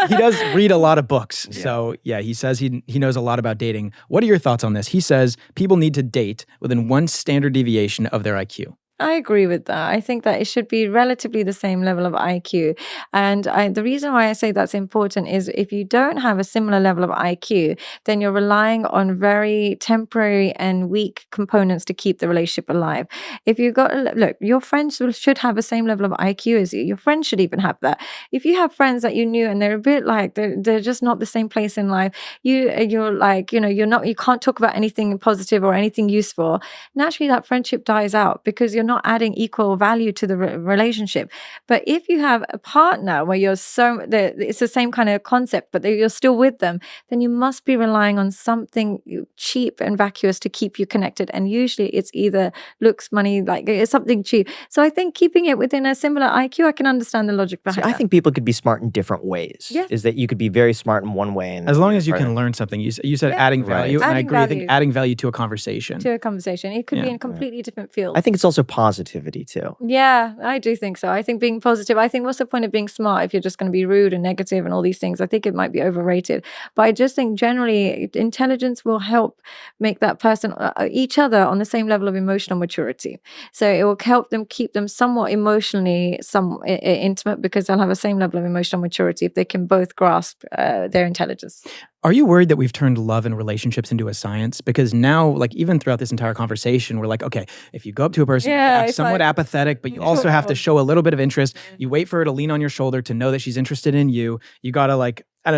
read a lot of books. Yeah. So yeah, he says he knows a lot about dating. What are your thoughts on this? He says people need to date within one standard deviation of their IQ. I agree with that. I think that it should be relatively the same level of IQ. And the reason why I say that's important is if you don't have a similar level of IQ, then you're relying on very temporary and weak components to keep the relationship alive. If you've got, look, your friends should have the same level of IQ as you. Your friends should even have that. If you have friends that you knew and they're a bit like, they're just not the same place in life, you're like, you can't talk about anything positive or anything useful, naturally that friendship dies out because you're not adding equal value to the relationship. But if you have a partner where it's the same kind of concept, but you're still with them, then you must be relying on something cheap and vacuous to keep you connected. And usually it's either looks, money, like it's something cheap. So I think keeping it within a similar IQ, I can understand the logic behind I that. think people could be smart in different ways. Yeah. Is that you could be very smart in one way, and As long then as you the can other. learn something. You said Yeah. adding Right. value, and I Adding agree. I think value. adding value to a conversation. To a conversation. It could be Yeah. in a completely different field. I think it's also positivity too. Yeah, I do think so. I think being positive, I think what's the point of being smart if you're just going to be rude and negative and all these things? I think it might be overrated. But I just think generally intelligence will help make that person, each other on the same level of emotional maturity. So it will help them keep them somewhat emotionally intimate because they'll have the same level of emotional maturity if they can both grasp their intelligence. Are you worried that we've turned love and relationships into a science? Because now, like even throughout this entire conversation, we're like, okay, if you go up to a person, you Yeah, act it's somewhat like- apathetic, but you also have to show a little bit of interest. You wait for her to lean on your shoulder to know that she's interested in you. You gotta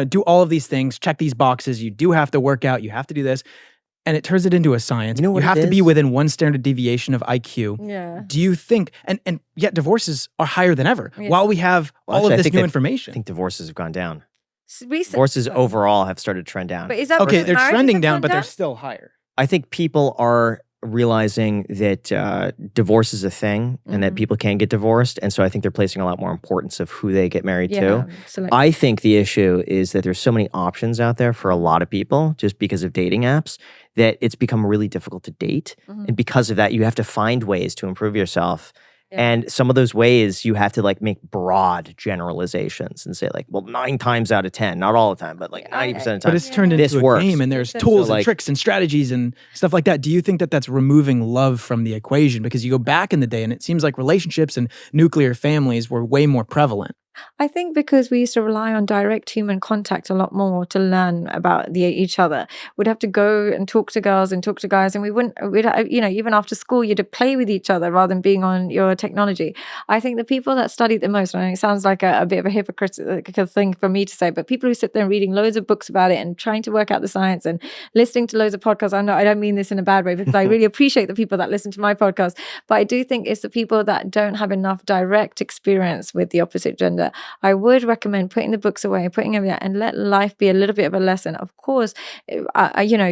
do all of these things, check these boxes. You do have to work out. You have to do this. And it turns it into a science. You know what have it to be is? within one standard deviation of IQ. Yeah. Do you think, and yet divorces are higher than ever Yeah. while we have Well, all actually, I of this think new I information? think divorces have gone down. Recent- Divorces overall have started to trend down. But is that Okay, because they're marriages trending have down, gone but they're still higher. I think people are realizing that divorce is a thing and that people can get divorced. And so I think they're placing a lot more importance of who they get married to. I think the issue is that there's so many options out there for a lot of people just because of dating apps that it's become really difficult to date. And because of that, you have to find ways to improve yourself. Yeah. And some of those ways you have to make broad generalizations and say well, 9 times out of 10, not all the time, but 90% of the time. But it's turned This into a works. game, and there's So, tools and like- tricks and strategies and stuff like that. Do you think that that's removing love from the equation? Because you go back in the day, and it seems like relationships and nuclear families were way more prevalent. I think because we used to rely on direct human contact a lot more to learn about each other. We'd have to go and talk to girls and talk to guys, and even after school, you'd play with each other rather than being on your technology. I think the people that study the most, and it sounds like a bit of a hypocritical thing for me to say, but people who sit there reading loads of books about it and trying to work out the science and listening to loads of podcasts. I don't mean this in a bad way, because I really appreciate the people that listen to my podcast, but I do think it's the people that don't have enough direct experience with the opposite gender. I would recommend putting the books away, putting everything, and let life be a little bit of a lesson. Of course,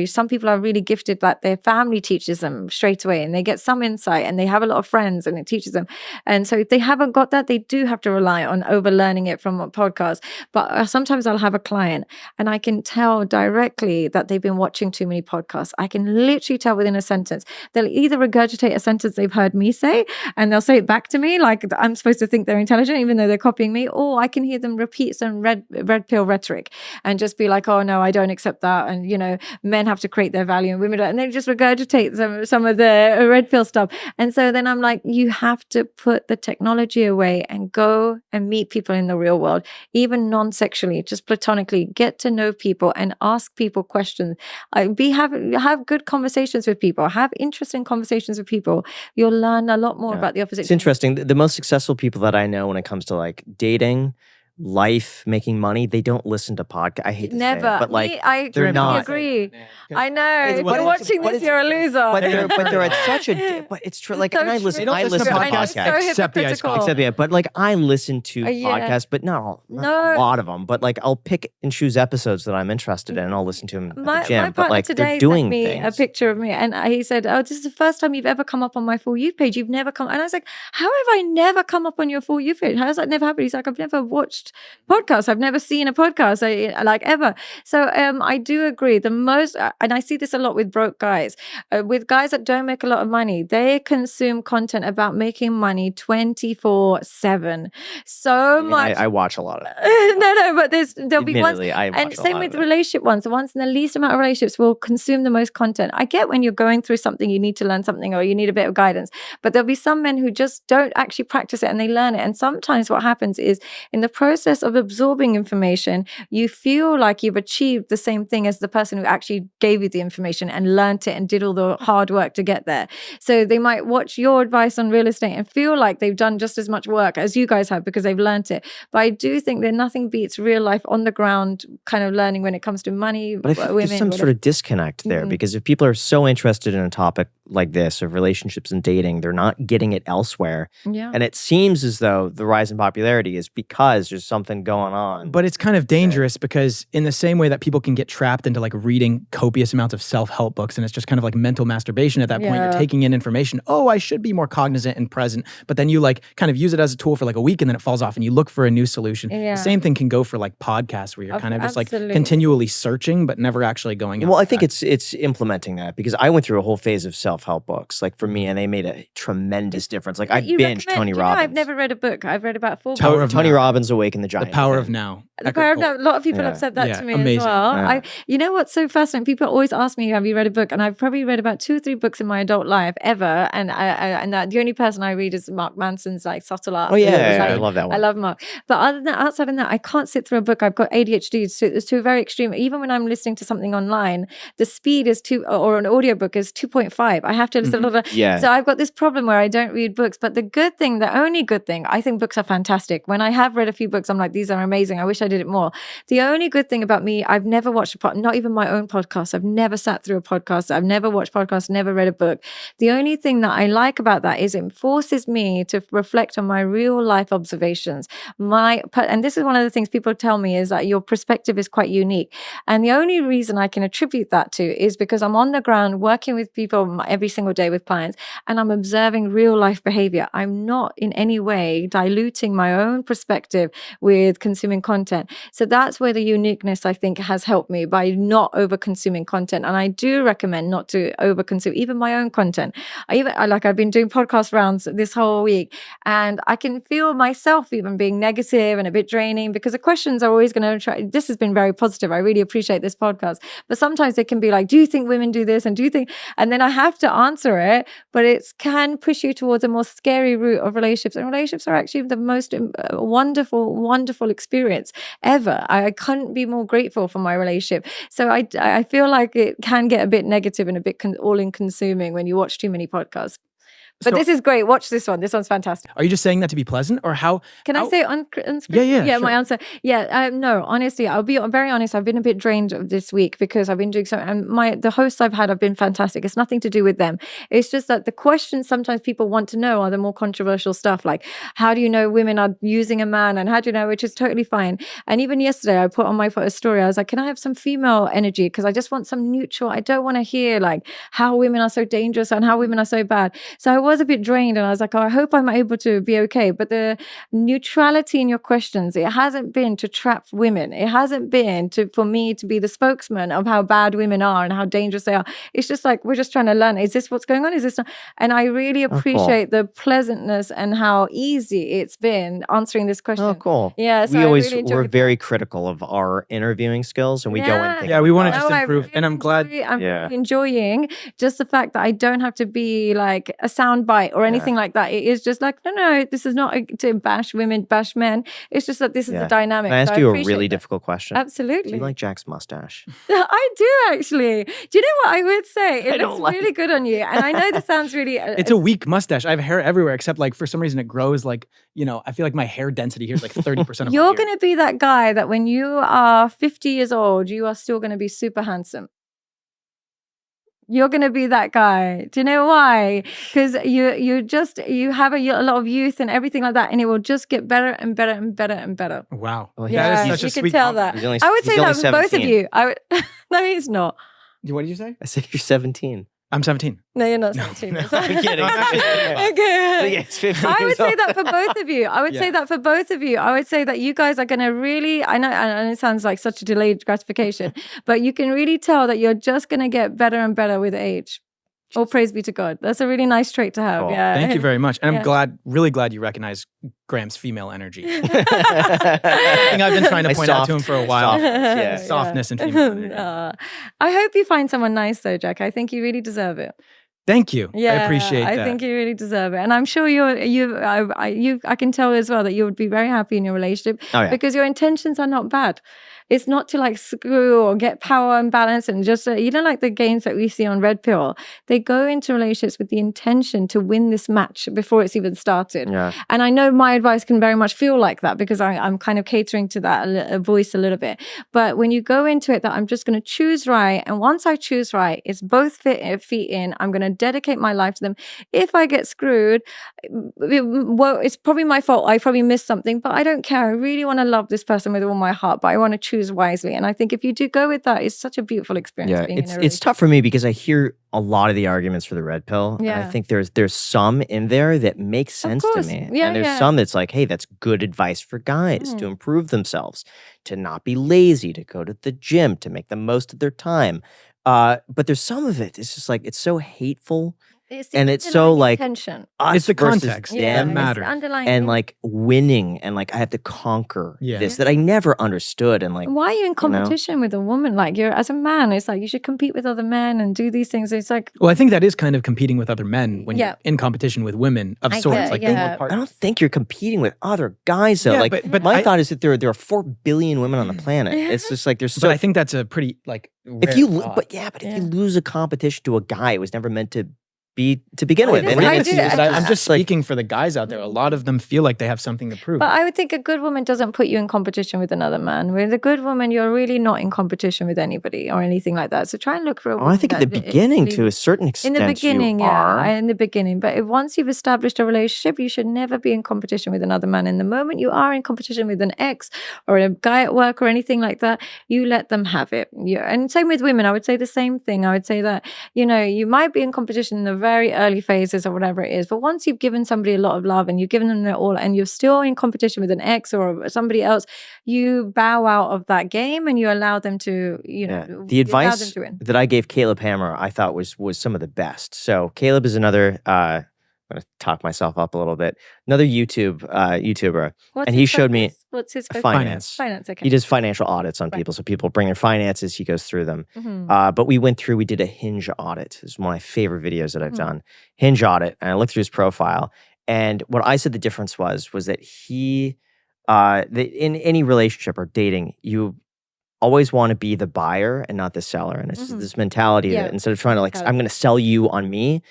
some people are really gifted that their family teaches them straight away, and they get some insight, and they have a lot of friends, and it teaches them. And so if they haven't got that, they do have to rely on overlearning it from a podcast. But sometimes I'll have a client, and I can tell directly that they've been watching too many podcasts. I can literally tell within a sentence. They'll either regurgitate a sentence they've heard me say, and they'll say it back to me like I'm supposed to think they're intelligent, even though they're copying me, or I can hear them repeat some red pill rhetoric and just be like, oh no, I don't accept that. And men have to create their value and women don't. And they just regurgitate some of the red pill stuff. And so then I'm like, you have to put the technology away and go and meet people in the real world, even non-sexually, just platonically. Get to know people and ask people questions. Have good conversations with people. Have interesting conversations with people. You'll learn a lot more about the opposite. It's interesting. The most successful people that I know when it comes to like dating, life, making money, they don't listen to podcasts. I hate to say it, but like they're not. Agree. I know. If you're watching this, you're a loser. But they're at such a. But it's true. Like, and I listen. I listen to podcasts. Except but like I listen to podcasts, but not a lot of them. But like I'll pick and choose episodes that I'm interested in, and I'll listen to them at the gym. My but like today they're doing sent me things. a picture of me, and he said, "Oh, this is the first time you've ever come up on my For You page. You've never come." And I was like, "How have I never come up on your For You page? How has that never happened?" He's like, "I've never watched podcasts. I've never seen a podcast like ever." So I do agree. The most, and I see this a lot with broke guys, with guys that don't make a lot of money. They consume content about making money 24/7. Much. I watch a lot of no, but there'll be ones, and same with relationship ones. The ones in the least amount of relationships will consume the most content. I get when you're going through something, you need to learn something or you need a bit of guidance, but there'll be some men who just don't actually practice it and they learn it. And sometimes what happens is in the process of absorbing information, you feel like you've achieved the same thing as the person who actually gave you the information and learned it and did all the hard work to get there. So they might watch your advice on real estate and feel like they've done just as much work as you guys have because they've learned it. But I do think that nothing beats real life on the ground kind of learning when it comes to money, but I think women. There's some sort of disconnect there because if people are so interested in a topic like this of relationships and dating, they're not getting it elsewhere. Yeah. And it seems as though the rise in popularity is because there's something going on. But it's kind of dangerous because in the same way that people can get trapped into like reading copious amounts of self-help books and it's just kind of like mental masturbation at that point, you're taking in information. Oh, I should be more cognizant and present. But then you like kind of use it as a tool for like a week and then it falls off and you look for a new solution. Yeah. The same thing can go for like podcasts where you're kind of just like continually searching but never actually going. Well, I think it's implementing that because I went through a whole phase of self-help books like for me and they made a tremendous difference. Like I binged Tony Robbins. I've never read a book. I've read about 4 books. Tony Robbins, Awaken the Giant. The Power of Now. The Power of Now. A lot of people have said that to me amazing. as well. Yeah. You know what's so fascinating? People always ask me, have you read a book? And I've probably read about 2 or 3 books in my adult life ever. And the only person I read is Mark Manson's like Subtle Art. Oh yeah, I love that one. I love Mark. But other than that, outside of that, I can't sit through a book. I've got ADHD. So it's to a very extreme. Even when I'm listening to something online, the speed is or an audiobook is 2.5. I have to listen to So I've got this problem where I don't read books. But the only good thing, I think books are fantastic. When I have read a few books, I'm like, these are amazing. I wish I did it more. The only good thing about me, I've never watched not even my own podcast. I've never sat through a podcast. I've never watched podcasts, never read a book. The only thing that I like about that is it forces me to reflect on my real life observations. And this is one of the things people tell me is that your perspective is quite unique. And the only reason I can attribute that to is because I'm on the ground working with people every single day with clients and I'm observing real life behavior. I'm not in any way diluting my own perspective with consuming content. So that's where the uniqueness, I think, has helped me by not over consuming content. And I do recommend not to over consume even my own content. I've been doing podcast rounds this whole week and I can feel myself even being negative and a bit draining because the questions are always going to try. This has been very positive. I really appreciate this podcast. But sometimes it can be like, do you think women do this? And do you think, and then I have to answer it, but it can push you towards a more scary route of relationships. And relationships are actually the most wonderful, wonderful experience ever. I couldn't be more grateful for my relationship. So I feel like it can get a bit negative and a bit all-consuming when you watch too many podcasts. But So- this is great. Watch this one. This one's fantastic. Are you just saying that to be pleasant, or how? Can I how- say unscripted? Yeah, Yeah, sure. my answer. Yeah, no, honestly, I'll be very honest. I've been a bit drained this week because I've been doing so, and the hosts I've had have been fantastic. It's nothing to do with them. It's just that the questions sometimes people want to know are the more controversial stuff, like how do you know women are using a man, and how do you know, which is totally fine. And even yesterday, I put on my story, I was like, can I have some female energy? Because I just want some neutral. I don't want to hear like how women are so dangerous and how women are so bad. So I was a bit drained, and I was like, oh, I hope I'm able to be okay. But the neutrality in your questions, it hasn't been to trap women. It hasn't been for me to be the spokesman of how bad women are and how dangerous they are. It's just like, we're just trying to learn. Is this what's going on? Is this not? And I really appreciate the pleasantness and how easy it's been answering this question. Oh, cool. Yeah. So We I always really we're enjoyed very that. critical of our interviewing skills, and we go in thinking, Yeah, we wanna "Oh, just I improve, really and I'm glad- I'm Yeah. really enjoying just the fact that I don't have to be like a soundbite or anything like that. It is just like, no, this is not to bash women, bash men. It's just that this is the dynamic. Can I ask So you a appreciate really that. difficult question? Absolutely. Do you like Jack's mustache? I do actually. Do you know what I would say? It don't looks like really good on you. And I know this sounds really... It's a weak mustache. I have hair everywhere, except like for some reason it grows like, I feel like my hair density here is like 30% of You're my going to be that guy that when you are 50 years old, you are still going to be super handsome. You're going to be that guy. Do you know why? Because you have a lot of youth and everything like that, and it will just get better and better and better and better. Wow. Well, Yeah, that is such a you sweet can tell compliment. that. He's only- I would he's say only that for both of 17. you. No, he's not. What did you say? I said you're 17. I'm 17. No, you're not 17. I'm kidding. Okay. Yes, 15 I would years say old. that for both of you. I would say that for both of you. I would say that you guys are going to really, I know, and it sounds like such a delayed gratification, but you can really tell that you're just going to get better and better with age. All praise be to God. That's a really nice trait to have. Cool. Yeah. Thank you very much. And Yeah. I'm really glad you recognize Graham's female energy. Thing I've been trying to My point out to him for a while. Yeah. Softness and female energy. I hope you find someone nice though, Jack. I think you really deserve it. Thank you. Yeah, I appreciate that. I think you really deserve it, and I'm sure I can tell as well that you would be very happy in your relationship because your intentions are not bad. It's not to like screw or get power and balance and just like the games that we see on Red Pill. They go into relationships with the intention to win this match before it's even started. Yeah. And I know my advice can very much feel like that because I'm kind of catering to that voice a little bit. But when you go into it that I'm just going to choose right, and once I choose right, it's both feet in. I'm going to dedicate my life to them. If I get screwed, well, it's probably my fault. I probably missed something, but I don't care. I really want to love this person with all my heart, but I want to choose wisely. And I think if you do go with that, it's such a beautiful experience. Yeah, being in a it's relationship. tough for me because I hear a lot of the arguments for the red pill. And I Yeah. think there's some in there that makes sense to course. me. Yeah, and there's yeah. some that's like, hey, that's good advice for guys to improve themselves, to not be lazy, to go to the gym, to make the most of their time. But there's some of it, it's just like, it's so hateful. It's the and it's so underlying like intention. us It's the versus context Yeah, them that it's the matters. underlying and in- like winning and like I have to conquer Yeah. this that I never understood and like why are you in competition with a woman? Like you're as a man, it's like you should compete with other men and do these things. It's like Well, I think that is kind of competing with other men when Yeah. you're in competition with women of I sorts. get it, Like yeah. they I don't think you're competing with other guys though. Yeah, like but my I- thought is that there are 4 billion women on the planet. It's just like there's so But I think that's a pretty like if rare you thought. if you lose a competition to a guy, it was never meant to be to begin with. is- And then I it's do- just But I'm just like speaking for the guys out there. A lot of them feel like they have something to prove. But I would think a good woman doesn't put you in competition with another man. With a good woman, you're really not in competition with anybody or anything like that. So try and look for a oh, woman I think at the that beginning really- to a certain in extent the beginning, you are. in the beginning. But once you've established a relationship, you should never be in competition with another man. And the moment you are in competition with an ex or a guy at work or anything like that, you let them have it. And same with women. I would say the same thing. I would say that, you might be in competition in the very early phases or whatever it is. But once you've given somebody a lot of love and you've given them their all and you're still in competition with an ex or somebody else, you bow out of that game and you allow them to, The you allow them advice to win. that I gave Caleb Hammer, I thought was some of the best. So Caleb is another I'm gonna talk myself up a little bit. Another YouTuber, What's and he his showed me focus? What's his focus? finance. Finance, okay. He does financial audits on Right. people. So people bring in finances, he goes through them. Mhm. But we did a Hinge audit. It's one of my favorite videos that I've Mhm. done. Hinge audit. And I looked through his profile. And what I said the difference was that he, in any relationship or dating, you always want to be the buyer and not the seller. And it's Mhm. this mentality Yeah, that instead of trying to like, I'm mentality. going to sell you on me,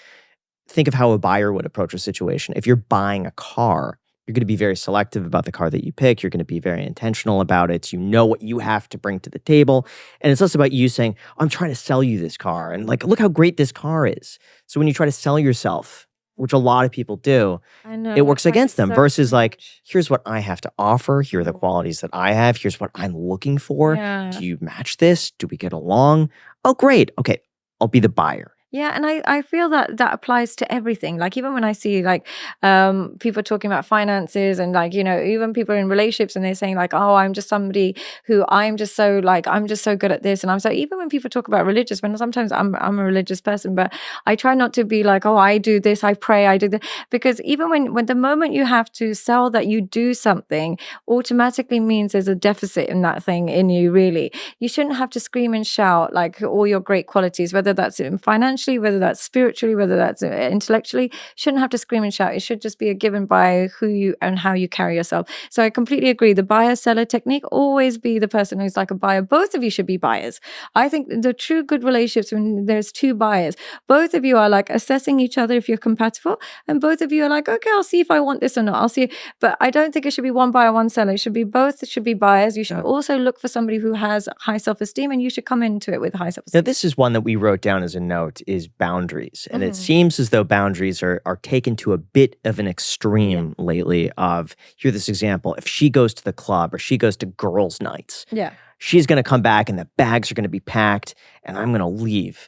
think of how a buyer would approach a situation. If you're buying a car, you're going to be very selective about the car that you pick. You're going to be very intentional about it. You know what you have to bring to the table. And it's less about you saying, I'm trying to sell you this car. And like, look how great this car is. So when you try to sell yourself, which a lot of people do, I know, it works like, against it's them so versus like, much. here's what I have to offer. Here are the qualities that I have. Here's what I'm looking for. Yeah. Do you match this? Do we get along? Oh, great. Okay. I'll be the buyer. Yeah, and I feel that applies to everything. Like even when I see like people talking about finances and like, you know, even people in relationships and they're saying like, oh, I'm just somebody who I'm just so good at this. And I'm so, even when people talk about religious, when sometimes I'm a religious person, but I try not to be like, oh, I do this, I pray, I do that. Because even when the moment you have to sell that you do something automatically means there's a deficit in that thing in you, really. You shouldn't have to scream and shout like all your great qualities, whether that's in financially, whether that's spiritually, whether that's intellectually, shouldn't have to scream and shout. It should just be a given by who you and how you carry yourself. So I completely agree. The buyer-seller technique, always be the person who's like a buyer. Both of you should be buyers. I think the true good relationships, when there's two buyers, both of you are like assessing each other if you're compatible, and both of you are like, okay, I'll see if I want this or not. I'll see. But I don't think it should be one buyer, one seller. It should be both. It should be buyers. You should also look for somebody who has high self-esteem, and you should come into it with high self-esteem. Now, this is one that we wrote down as a note, is boundaries. And it seems as though boundaries are taken to a bit of an extreme lately of, here's this example, if she goes to the club or she goes to girls' nights, she's going to come back and the bags are going to be packed and I'm going to leave.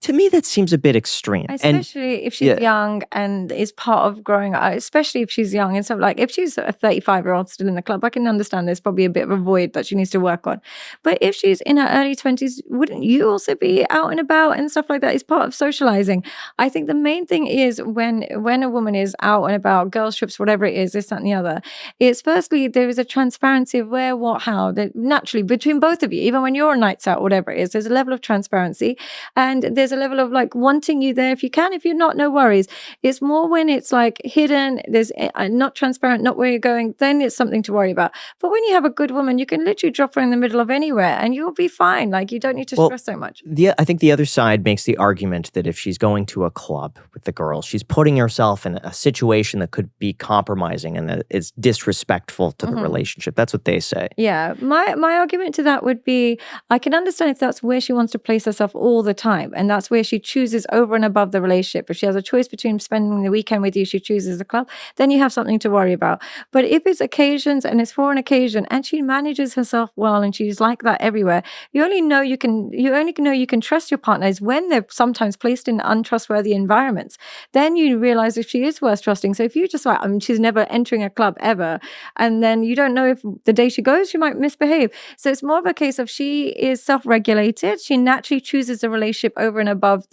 To me, that seems a bit extreme. Especially if she's young and is part of growing up, especially if she's young and stuff. Like if she's a 35-year-old still in the club, I can understand there's probably a bit of a void that she needs to work on. But if she's in her early 20s, wouldn't you also be out and about and stuff like that? It's part of socializing. I think the main thing is when a woman is out and about, girls trips, whatever it is, this, that, and the other, it's firstly, there is a transparency of where, what, how, that naturally between both of you, even when you're on nights out, whatever it is, there's a level of transparency and there's a level of like wanting you there if you can. If you're not, no worries. It's more when it's like hidden, there's not transparent, not where you're going, then it's something to worry about. But when you have a good woman, you can literally drop her in the middle of anywhere and you'll be fine. Like you don't need to stress so much. I think the other side makes the argument that if she's going to a club with the girls, she's putting herself in a situation that could be compromising and that it's disrespectful to the relationship. That's what they say. Yeah. My argument to that would be, I can understand if that's where she wants to place herself all the time and that's where she chooses over and above the relationship. If she has a choice between spending the weekend with you, she chooses the club, then you have something to worry about. But if it's occasions and it's for an occasion and she manages herself well and she's like that everywhere, you only know you can trust your partners when they're sometimes placed in untrustworthy environments. Then you realize if she is worth trusting. So if you just like, she's never entering a club ever, and then you don't know if the day she goes, she might misbehave. So it's more of a case of she is self-regulated. She naturally chooses the relationship over and above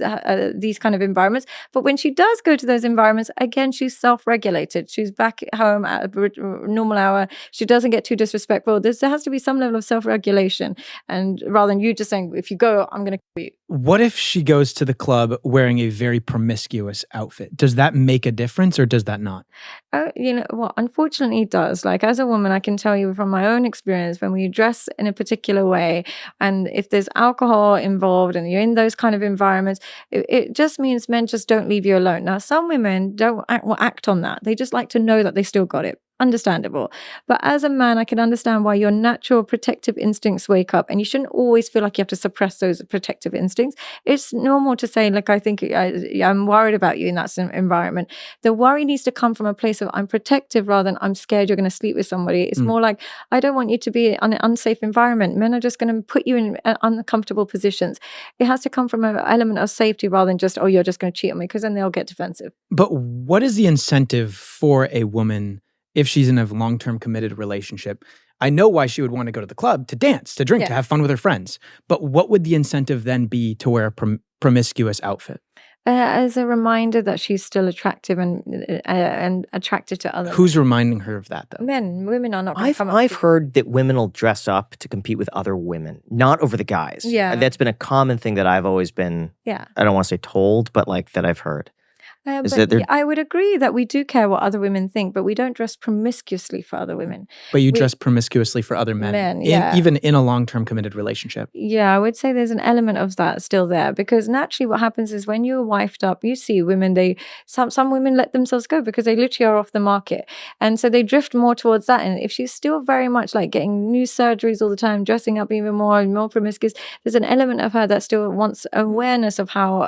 these kind of environments. But when she does go to those environments, again, she's self-regulated. She's back at home at a normal hour. She doesn't get too disrespectful. There has to be some level of self-regulation. And rather than you just saying, if you go, I'm going to kill you. What if she goes to the club wearing a very promiscuous outfit? Does that make a difference or does that not? Oh, you know what? Unfortunately, it does. Like as a woman, I can tell you from my own experience, when we dress in a particular way, and if there's alcohol involved and you're in those kind of environments, it just means men just don't leave you alone. Now, some women don't act on that. They just like to know that they still got it. Understandable. But as a man, I can understand why your natural protective instincts wake up, and you shouldn't always feel like you have to suppress those protective instincts. It's normal to say, like, I think I'm worried about you in that environment. The worry needs to come from a place of I'm protective rather than I'm scared you're going to sleep with somebody. It's more like, I don't want you to be in an unsafe environment. Men are just going to put you in uncomfortable positions. It has to come from an element of safety rather than just, oh, you're just going to cheat on me, because then they'll get defensive. But what is the incentive for a woman if she's in a long-term committed relationship? I know why she would want to go to the club, to dance, to drink, to have fun with her friends. But what would the incentive then be to wear a promiscuous outfit? As a reminder that she's still attractive and attracted to other Who's reminding her of that, though? men. Women are not going to come up. I've heard that women will dress up to compete with other women, not over the guys. Yeah. That's been a common thing that I've always been, Yeah. I don't want to say told, but like that I've heard. Is But that they're- I would agree that we do care what other women think, but we don't dress promiscuously for other women. But you dress promiscuously for other men, yeah. even in a long-term committed relationship. Yeah, I would say there's an element of that still there, because naturally what happens is when you're wifed up, you see women, some women let themselves go because they literally are off the market. And so they drift more towards that. And if she's still very much like getting new surgeries all the time, dressing up even more and more promiscuous, there's an element of her that still wants awareness of how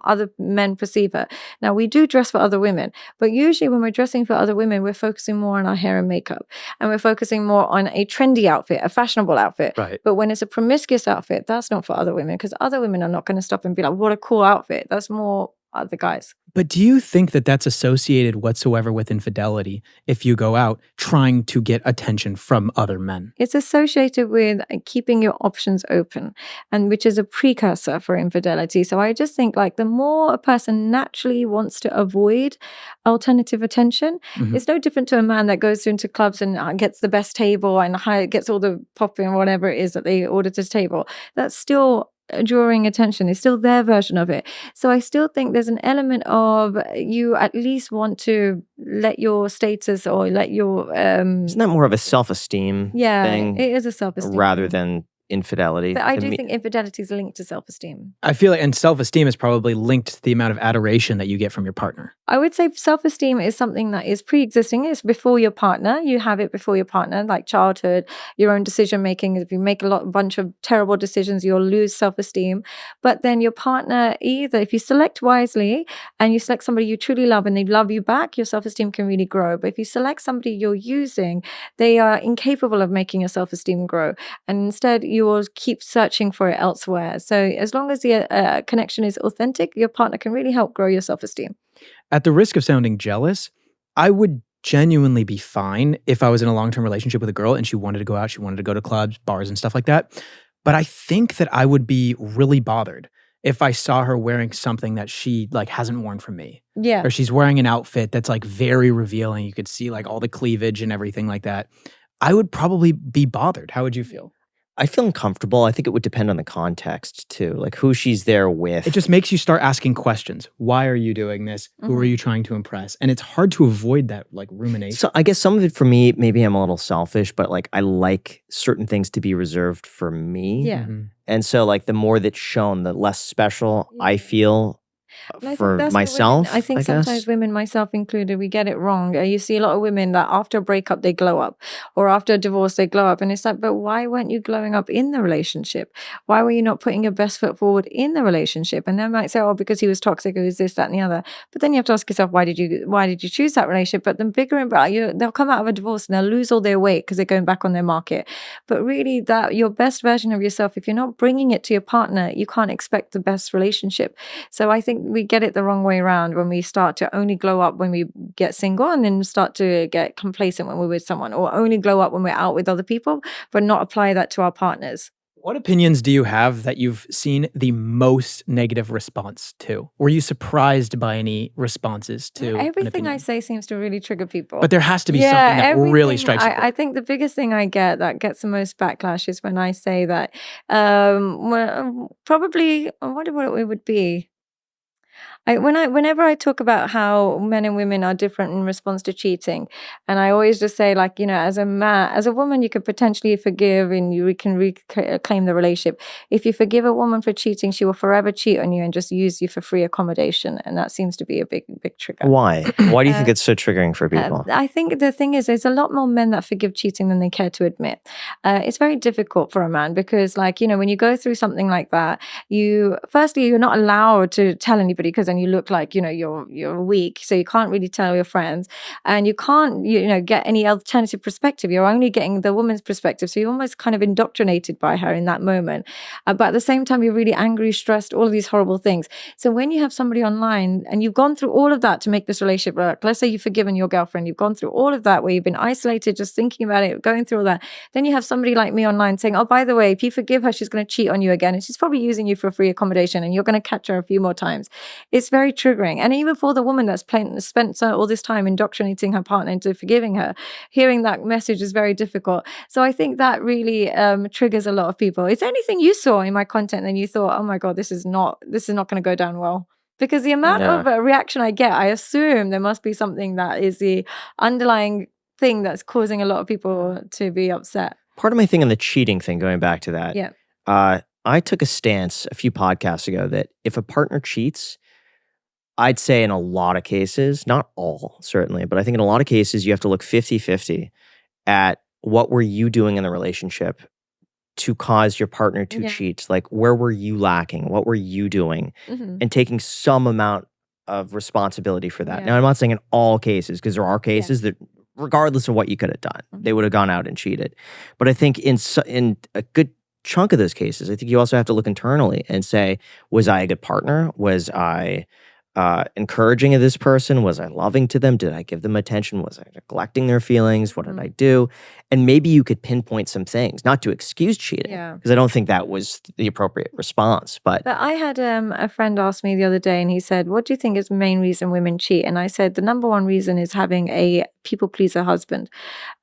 other men perceive her. Now, we do dress for other women, but usually when we're dressing for other women, we're focusing more on our hair and makeup, and we're focusing more on a trendy outfit, a fashionable outfit. Right. But when it's a promiscuous outfit, that's not for other women, because other women are not going to stop and be like, what a cool outfit. That's more other guys. But do you think that that's associated whatsoever with infidelity if you go out trying to get attention from other men? It's associated with keeping your options open, and which is a precursor for infidelity. So I just think like the more a person naturally wants to avoid alternative attention, it's no different to a man that goes into clubs and gets the best table and gets all the popping or whatever it is that they ordered to the table. That's still drawing attention. It's still their version of it. So I still think there's an element of you at least want to let your status or let your Isn't that more of a self-esteem thing? It is a self-esteem rather thing. than infidelity? But I To do me- think infidelity is linked to self-esteem. I feel like, and self-esteem is probably linked to the amount of adoration that you get from your partner. I would say self-esteem is something that is pre-existing. It's before your partner. You have it before your partner, like childhood, your own decision-making. If you make a bunch of terrible decisions, you'll lose self-esteem. But then your partner, either if you select wisely and you select somebody you truly love and they love you back, your self-esteem can really grow. But if you select somebody you're using, they are incapable of making your self-esteem grow. And instead, you will keep searching for it elsewhere. So as long as the connection is authentic, your partner can really help grow your self-esteem. At the risk of sounding jealous, I would genuinely be fine if I was in a long-term relationship with a girl and she wanted to go out, she wanted to go to clubs, bars, and stuff like that. But I think that I would be really bothered if I saw her wearing something that she like hasn't worn from me. Yeah. Or she's wearing an outfit that's like very revealing. You could see like all the cleavage and everything like that. I would probably be bothered. How would you feel? I feel uncomfortable. I think it would depend on the context too, like who she's there with. It just makes you start asking questions. Why are you doing this? Who are you trying to impress? And it's hard to avoid that like rumination. So I guess some of it for me, maybe I'm a little selfish, but like I like certain things to be reserved for me. Yeah. And so like the more that's shown, the less special I feel And I think for that's where myself. I think sometimes guess. women, myself included, we get it wrong. You see a lot of women that after a breakup, they glow up, or after a divorce, they glow up. And it's like, but why weren't you glowing up in the relationship? Why were you not putting your best foot forward in the relationship? And they might say, oh, because he was toxic, or was this, that, and the other. But then you have to ask yourself, why did you choose that relationship? But the bigger and they'll come out of a divorce and they'll lose all their weight because they're going back on their market. But really, that your best version of yourself, if you're not bringing it to your partner, you can't expect the best relationship. So I think we get it the wrong way around when we start to only glow up when we get single and then start to get complacent when we're with someone, or only glow up when we're out with other people, but not apply that to our partners. What opinions do you have that you've seen the most negative response to? Were you surprised by any responses to an Everything opinion? I say seems to really trigger people. But there has to be something that really everything. strikes you. I think the biggest thing I get that gets the most backlash is when I say that probably what it would be. Whenever I talk about how men and women are different in response to cheating, and I always just say, like, as a woman, you could potentially forgive and you can reclaim the relationship. If you forgive a woman for cheating, she will forever cheat on you and just use you for free accommodation, and that seems to be a big trigger. Why? Why do you think it's so triggering for people? I think the thing is, there's a lot more men that forgive cheating than they care to admit. It's very difficult for a man because, like, when you go through something like that, you're not allowed to tell anybody, because then you look like, you're weak. So you can't really tell your friends, and you can't, get any alternative perspective. You're only getting the woman's perspective. So you're almost kind of indoctrinated by her in that moment. But at the same time, you're really angry, stressed, all of these horrible things. So when you have somebody online and you've gone through all of that to make this relationship work, let's say you've forgiven your girlfriend, you've gone through all of that where you've been isolated, just thinking about it, going through all that. Then you have somebody like me online saying, oh, by the way, if you forgive her, she's going to cheat on you again. And she's probably using you for free accommodation and you're going to catch her a few more times. it's very triggering. And even for the woman that's spent all this time indoctrinating her partner into forgiving her, hearing that message is very difficult. So I think that really triggers a lot of people. Is there anything you saw in my content and you thought, oh my God, this is not going to go down well? Because the amount of reaction I get, I assume there must be something that is the underlying thing that's causing a lot of people to be upset. Part of my thing on the cheating thing, going back to that, I took a stance a few podcasts ago that if a partner cheats, I'd say in a lot of cases, not all certainly, but I think in a lot of cases you have to look 50-50 at what were you doing in the relationship to cause your partner to cheat? Like, where were you lacking? What were you doing? And taking some amount of responsibility for that. Now, I'm not saying in all cases, because there are cases that regardless of what you could have done, they would have gone out and cheated. But I think in a good chunk of those cases, I think you also have to look internally and say, was I a good partner? Was I encouraging of this person? Was I loving to them? Did I give them attention? Was I neglecting their feelings? What did I do? And maybe you could pinpoint some things, not to excuse cheating, because I don't think that was the appropriate response. But I had a friend ask me the other day, and he said, what do you think is the main reason women cheat? And I said, the number one reason is having a people pleaser husband.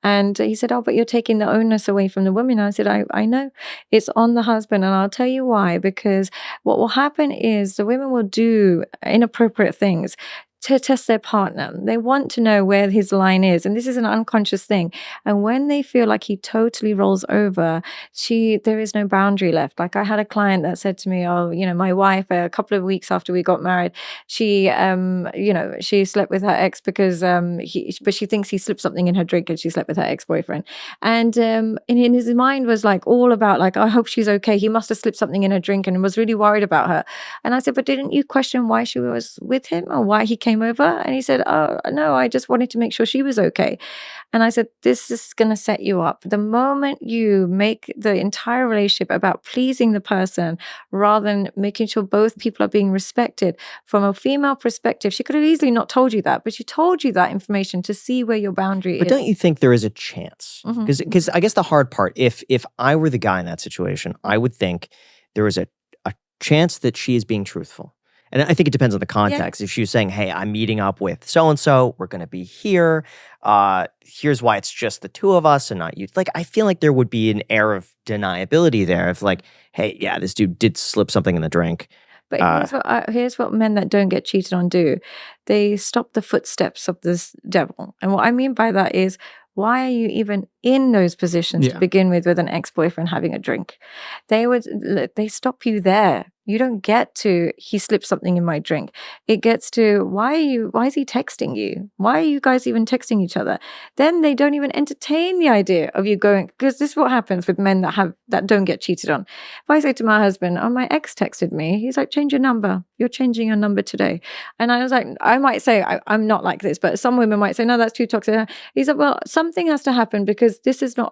And he said, oh, but you're taking the onus away from the women. I said, I know it's on the husband. And I'll tell you why, because what will happen is the women will do inappropriate things to test their partner. They want to know where his line is. And this is an unconscious thing. And when they feel like he totally rolls over, there is no boundary left. Like I had a client that said to me, oh, my wife, a couple of weeks after we got married, she slept with her ex because but she thinks he slipped something in her drink and she slept with her ex-boyfriend. And in his mind was like all about like, I hope she's okay. He must have slipped something in her drink and was really worried about her. And I said, but didn't you question why she was with him or why he came over? And he said, oh, no, I just wanted to make sure she was okay. And I said, this is going to set you up. The moment you make the entire relationship about pleasing the person rather than making sure both people are being respected, from a female perspective, she could have easily not told you that, but she told you that information to see where your boundary is. But don't you think there is a chance? Because I guess the hard part, if I were the guy in that situation, I would think there is a chance that she is being truthful. And I think it depends on the context. If she was saying, hey, I'm meeting up with so-and-so, we're going to be here. Here's why it's just the two of us and not you. Like, I feel like there would be an air of deniability there of like, hey, yeah, this dude did slip something in the drink. But here's what men that don't get cheated on do. They stop the footsteps of this devil. And what I mean by that is, why are you even in those positions to begin with an ex-boyfriend having a drink? They stop you there. You don't get to, he slipped something in my drink. It gets to, why is he texting you? Why are you guys even texting each other? Then they don't even entertain the idea of you going, because this is what happens with men that don't get cheated on. If I say to my husband, oh, my ex texted me, he's like, change your number. You're changing your number today. And I was like, I might say, I'm not like this, but some women might say, no, that's too toxic. He's like, well, something has to happen because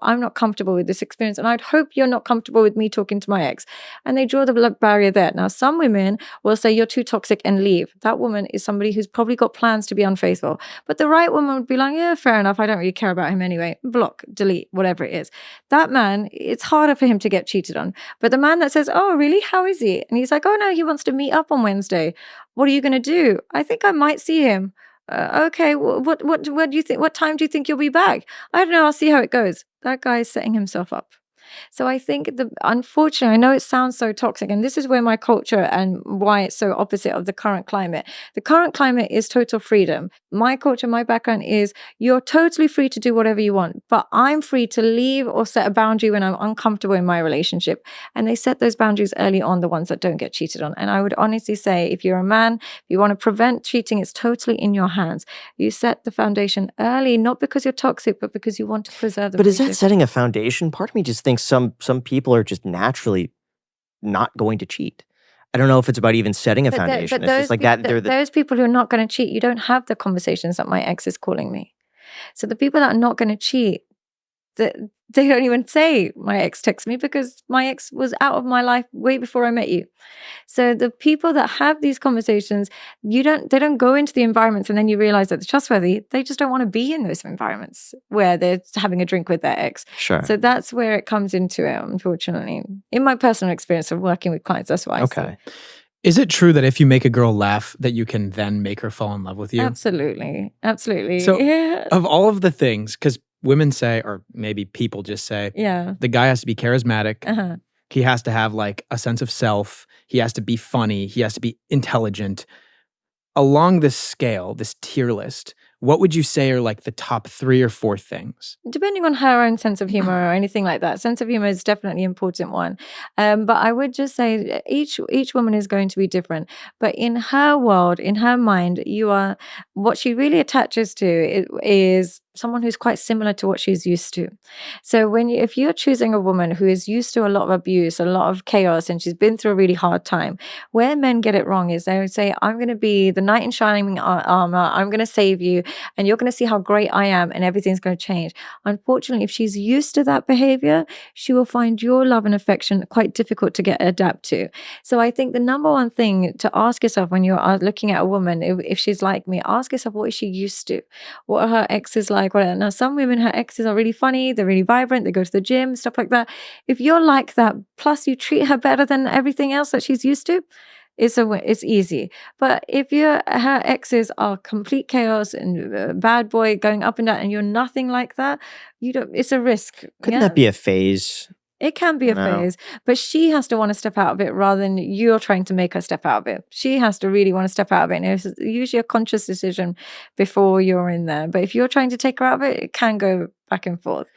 I'm not comfortable with this experience. And I'd hope you're not comfortable with me talking to my ex. And they draw the barrier there. Now, some women will say you're too toxic and leave. That woman is somebody who's probably got plans to be unfaithful. But the right woman would be like, yeah, fair enough. I don't really care about him anyway. Block, delete, whatever it is. That man, it's harder for him to get cheated on. But the man that says, oh, really? How is he? And he's like, oh, no, he wants to meet up on Wednesday. What are you going to do? I think I might see him. Okay, what do you think? What time do you think you'll be back? I don't know. I'll see how it goes. That guy is setting himself up. So I think unfortunately, I know it sounds so toxic, and this is where my culture and why it's so opposite of the current climate. The current climate is total freedom. My culture, my background is you're totally free to do whatever you want, but I'm free to leave or set a boundary when I'm uncomfortable in my relationship. And they set those boundaries early on, the ones that don't get cheated on. And I would honestly say, if you're a man, if you want to prevent cheating, it's totally in your hands. You set the foundation early, not because you're toxic, but because you want to preserve the relationship. But is that setting a foundation? Part of me just thinks some people are just naturally not going to cheat. I don't know if it's about even setting a foundation. It's just like that. Those people who are not going to cheat, you don't have the conversations that my ex is calling me. So the people that are not going to cheat, they don't even say my ex texts me because my ex was out of my life way before I met you. So the people that have these conversations, they don't go into the environments and then you realize that they're trustworthy. They just don't want to be in those environments where they're having a drink with their ex. Sure. So that's where it comes into it, unfortunately. In my personal experience of working with clients, that's why. Okay. Is it true that if you make a girl laugh, that you can then make her fall in love with you? Absolutely. Absolutely. So, yeah. of all of the things, because women say, or maybe people just say, Yeah. the guy has to be charismatic. Uh-huh. He has to have like a sense of self. He has to be funny. He has to be intelligent. Along this scale, this tier list, what would you say are like the top 3 or 4 things? Depending on her own sense of humor or anything like that. Sense of humor is definitely an important one. But I would just say each woman is going to be different. But in her world, in her mind, what she really attaches to is someone who's quite similar to what she's used to. So if you're choosing a woman who is used to a lot of abuse, a lot of chaos, and she's been through a really hard time, where men get it wrong is they would say, I'm going to be the knight in shining armor, I'm going to save you, and you're going to see how great I am, and everything's going to change. Unfortunately, if she's used to that behavior, she will find your love and affection quite difficult to adapt to. So I think the number one thing to ask yourself when you're looking at a woman, if she's like me, ask yourself, what is she used to? What are her exes like? Now, some women, her exes are really funny, they're really vibrant, they go to the gym, stuff like that. If you're like that, plus you treat her better than everything else that she's used to, it's easy. But if her exes are complete chaos and bad boy going up and down, and you're nothing like that, it's a risk. Couldn't that be a phase? It can be a phase, but she has to want to step out of it rather than you're trying to make her step out of it. She has to really want to step out of it. And it's usually a conscious decision before you're in there. But if you're trying to take her out of it, it can go back and forth.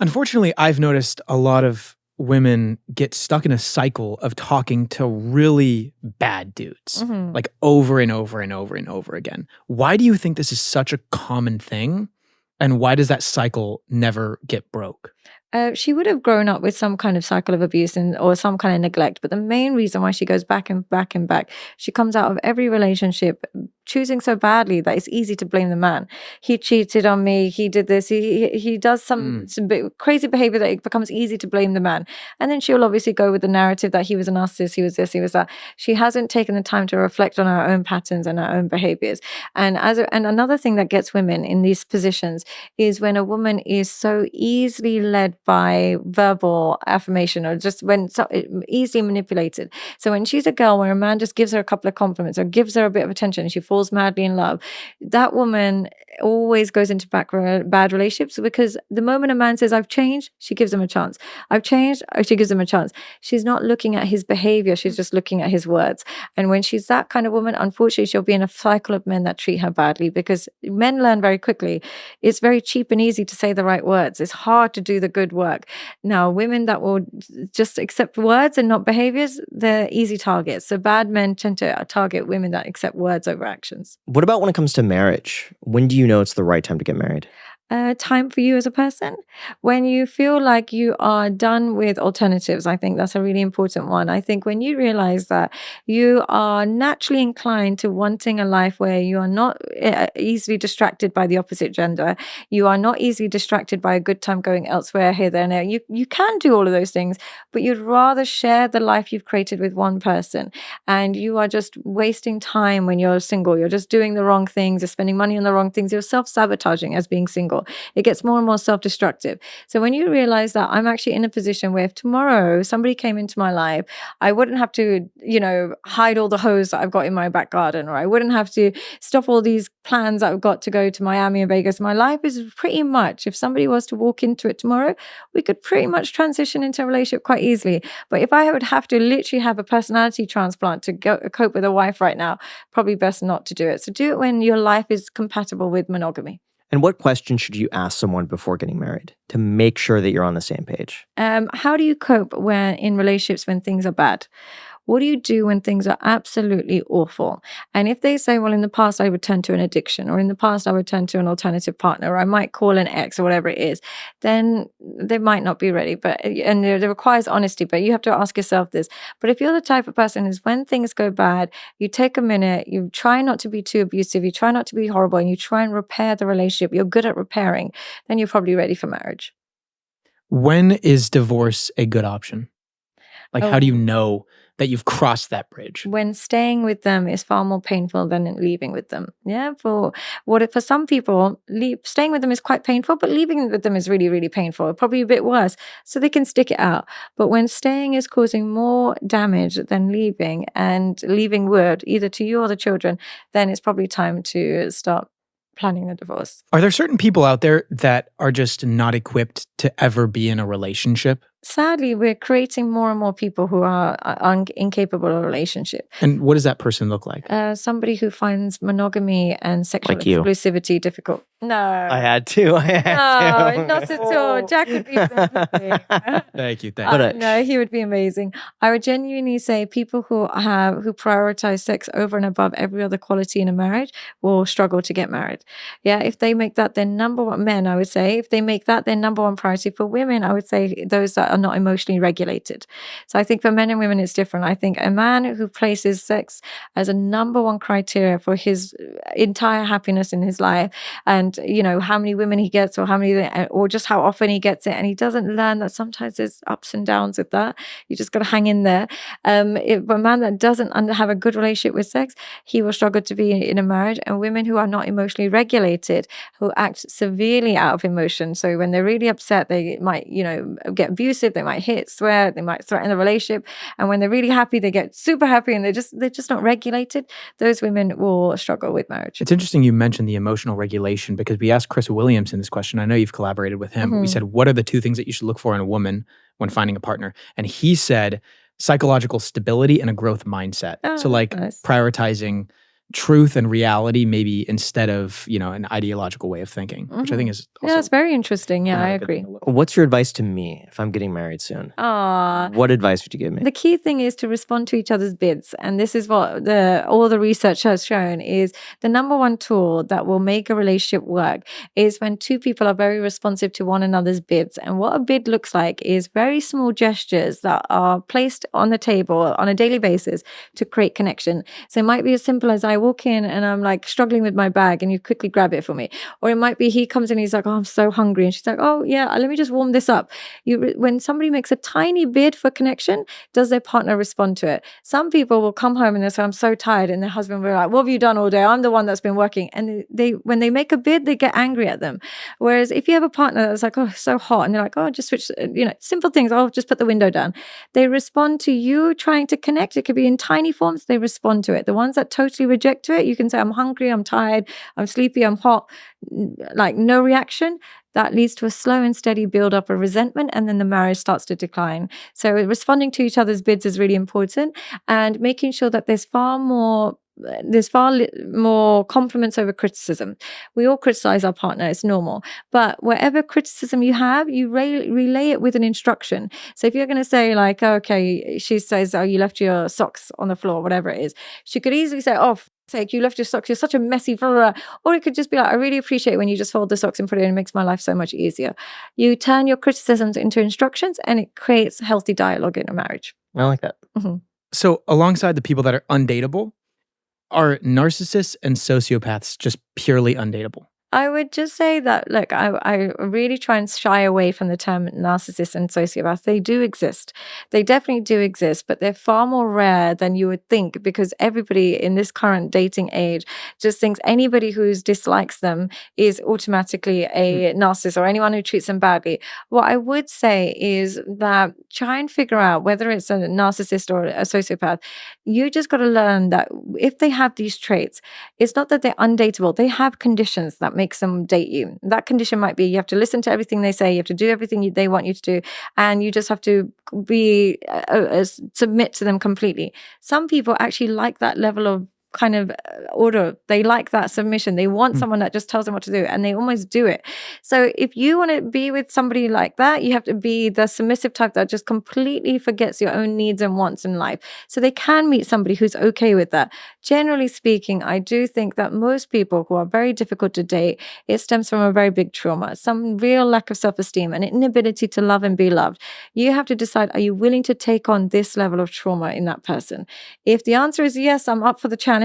Unfortunately, I've noticed a lot of women get stuck in a cycle of talking to really bad dudes, like over and over and over and over again. Why do you think this is such a common thing? And why does that cycle never get broke? She would have grown up with some kind of cycle of abuse or some kind of neglect. But the main reason why she goes back and back and back, she comes out of every relationship choosing so badly that it's easy to blame the man. He cheated on me. He did this. He does some crazy behavior that it becomes easy to blame the man. And then she'll obviously go with the narrative that he was a narcissist, he was this, he was that. She hasn't taken the time to reflect on her own patterns and her own behaviors. And another thing that gets women in these positions is when a woman is so easily led by verbal affirmation or just easily manipulated. So when she's a girl where a man just gives her a couple of compliments or gives her a bit of attention and she falls madly in love, that woman always goes into bad relationships, because the moment a man says, I've changed, she gives him a chance. I've changed, she gives him a chance. She's not looking at his behavior, she's just looking at his words. And when she's that kind of woman, unfortunately, she'll be in a cycle of men that treat her badly, because men learn very quickly. It's very cheap and easy to say the right words. It's hard to do the good work. Now, women that will just accept words and not behaviors, they're easy targets. So bad men tend to target women that accept words over actions. What about when it comes to marriage? When do you know it's the right time to get married? Time for you as a person. When you feel like you are done with alternatives, I think that's a really important one. I think when you realize that you are naturally inclined to wanting a life where you are not easily distracted by the opposite gender, you are not easily distracted by a good time going elsewhere, here, there, and there. You can do all of those things, but you'd rather share the life you've created with one person. And you are just wasting time when you're single. You're just doing the wrong things. You're spending money on the wrong things. You're self-sabotaging as being single. It gets more and more self-destructive. So when you realize that I'm actually in a position where if tomorrow somebody came into my life, I wouldn't have to, hide all the hose that I've got in my back garden, or I wouldn't have to stop all these plans that I've got to go to Miami and Vegas. My life is pretty much, if somebody was to walk into it tomorrow, we could pretty much transition into a relationship quite easily. But if I would have to literally have a personality transplant to cope with a wife right now, probably best not to do it. So do it when your life is compatible with monogamy. And what questions should you ask someone before getting married to make sure that you're on the same page? How do you cope in relationships when things are bad? What do you do when things are absolutely awful? And if they say, well, in the past, I would turn to an addiction, or in the past, I would turn to an alternative partner, or I might call an ex, or whatever it is, then they might not be ready. And it requires honesty, but you have to ask yourself this. But if you're the type of person who's, when things go bad, you take a minute, you try not to be too abusive, you try not to be horrible, and you try and repair the relationship, you're good at repairing, then you're probably ready for marriage. When is divorce a good option? How do you know that you've crossed that bridge? When staying with them is far more painful than leaving with them. Yeah, for some people, staying with them is quite painful, but leaving with them is really, really painful, probably a bit worse. So they can stick it out. But when staying is causing more damage than leaving, and leaving would, either to you or the children, then it's probably time to start planning a divorce. Are there certain people out there that are just not equipped to ever be in a relationship? Sadly, we're creating more and more people who are incapable of a relationship. And what does that person look like? Somebody who finds monogamy and sexual Like you. exclusivity difficult. No. I had to. No, not at all. Jack would be amazing. Thank you. No, he would be amazing. I would genuinely say people who prioritize sex over and above every other quality in a marriage will struggle to get married. Yeah, if they make that their number one, men, I would say, if they make that their number one priority. For women, I would say those that are not emotionally regulated. So I think for men and women, it's different. I think a man who places sex as a number one criteria for his entire happiness in his life, and how many women he gets, or just how often he gets it, and he doesn't learn that sometimes there's ups and downs with that. You just got to hang in there. If a man that doesn't have a good relationship with sex, he will struggle to be in a marriage. And women who are not emotionally regulated, who act severely out of emotion. So when they're really upset, they might, get abusive. They might hit, swear, they might threaten the relationship. And when they're really happy, they get super happy, and they're just not regulated. Those women will struggle with marriage. It's interesting you mentioned the emotional regulation, because we asked Chris Williams in this question. I know you've collaborated with him. We said, what are the 2 things that you should look for in a woman when finding a partner? And he said psychological stability and a growth mindset. So nice. Prioritizing truth and reality, maybe instead of, an ideological way of thinking, which I think is also it's very interesting. Yeah, I agree. What's your advice to me if I'm getting married soon? What advice would you give me? The key thing is to respond to each other's bids. And this is what all the research has shown is the number one tool that will make a relationship work is when 2 people are very responsive to one another's bids. And what a bid looks like is very small gestures that are placed on the table on a daily basis to create connection. So it might be as simple as I walk in and I'm like struggling with my bag and you quickly grab it for me. Or it might be he comes in and he's like, oh, I'm so hungry. And she's like, oh yeah, let me just warm this up. When somebody makes a tiny bid for connection, does their partner respond to it? Some people will come home and they say, I'm so tired. And their husband will be like, what have you done all day? I'm the one that's been working. And when they make a bid, they get angry at them. Whereas if you have a partner that's like, oh, it's so hot. And they're like, oh, just switch, simple things. I'll just put the window down. They respond to you trying to connect. It could be in tiny forms. They respond to it. The ones that totally reject to it, you can say, I'm hungry, I'm tired, I'm sleepy, I'm hot, like no reaction. That leads to a slow and steady build up of resentment, and then the marriage starts to decline. So responding to each other's bids is really important, and making sure that there's far more compliments over criticism. We all criticize our partner, it's normal. But whatever criticism you have, you relay it with an instruction. So if you're going to say like, okay, she says, oh, you left your socks on the floor, whatever it is, she could easily say, oh, sake, you left your socks, you're such a messy brother. Or it could just be like, I really appreciate when you just fold the socks and put it in, it makes my life so much easier. You turn your criticisms into instructions, and it creates healthy dialogue in a marriage. I like that. So alongside the people that are undateable, are narcissists and sociopaths just purely undateable? I would just say that, look, I really try and shy away from the term narcissist and sociopath. They do exist. They definitely do exist, but they're far more rare than you would think, because everybody in this current dating age just thinks anybody who dislikes them is automatically a narcissist, or anyone who treats them badly. What I would say is that try and figure out whether it's a narcissist or a sociopath. You just got to learn that if they have these traits, it's not that they're undateable. They have conditions that makes them date you. That condition might be you have to listen to everything they say, you have to do everything they want you to do, and you just have to be submit to them completely. Some people actually like that level of kind of order. They like that submission. They want someone that just tells them what to do, and they almost do it. So if you want to be with somebody like that, you have to be the submissive type that just completely forgets your own needs and wants in life. So they can meet somebody who's okay with that. Generally speaking, I do think that most people who are very difficult to date, it stems from a very big trauma, some real lack of self-esteem, an inability to love and be loved. You have to decide, are you willing to take on this level of trauma in that person? If the answer is yes, I'm up for the challenge,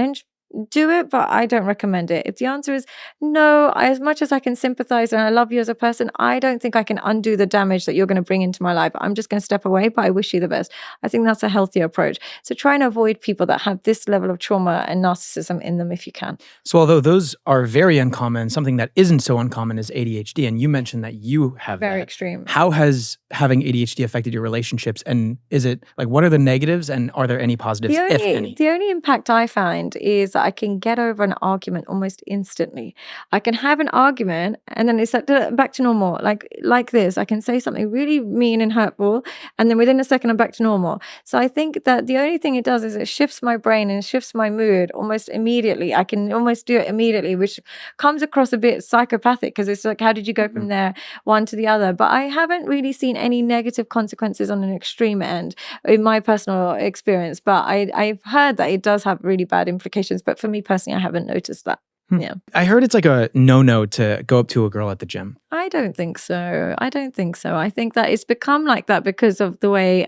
do it, but I don't recommend it. If the answer is no, as much as I can sympathize and I love you as a person, I don't think I can undo the damage that you're going to bring into my life. I'm just going to step away, but I wish you the best. I think that's a healthier approach. So try and avoid people that have this level of trauma and narcissism in them if you can. So although those are very uncommon, something that isn't so uncommon is ADHD. And you mentioned that you have Very that. extreme. How has having ADHD affected your relationships? And is it like, what are the negatives and are there any positives, if any? The only impact I find is that I can get over an argument almost instantly. I can have an argument and then it's like back to normal. Like this, I can say something really mean and hurtful, and then within a second I'm back to normal. So I think that the only thing it does is it shifts my brain and shifts my mood almost immediately. I can almost do it immediately, which comes across a bit psychopathic because it's like, how did you go from there one to the other? But I haven't really seen any negative consequences on an extreme end in my personal experience. But I've heard that it does have really bad implications. But for me personally, I haven't noticed that. Yeah. I heard it's like a no-no to go up to a girl at the gym. I don't think so. I think that it's become like that because of the way,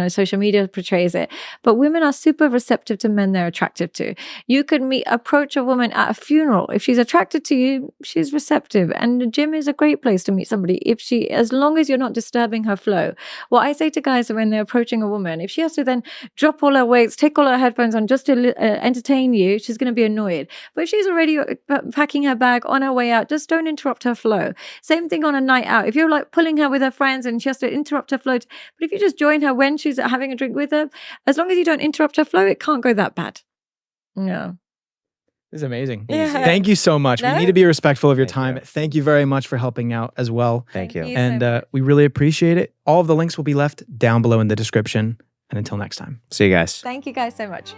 social media portrays it. But women are super receptive to men they're attractive to. You could approach a woman at a funeral. If she's attracted to you, she's receptive. And the gym is a great place to meet somebody as long as you're not disturbing her flow. What I say to guys when they're approaching a woman, if she has to then drop all her weights, take all her headphones on just to entertain you, she's going to be annoyed. But if she's already packing her bag on her way out, just don't interrupt her flow. Same thing on a night out. If you're like pulling her with her friends and she has to interrupt her flow, but if you just join her when she's having a drink with her, as long as you don't interrupt her flow, it can't go that bad. No. This is amazing. Yeah. Thank you so much. No? We need to be respectful of your Thank time. you. Thank you very much for helping out as well. Thank you. And so much. we really appreciate it. All of the links will be left down below in the description. And until next time. See you guys. Thank you guys so much.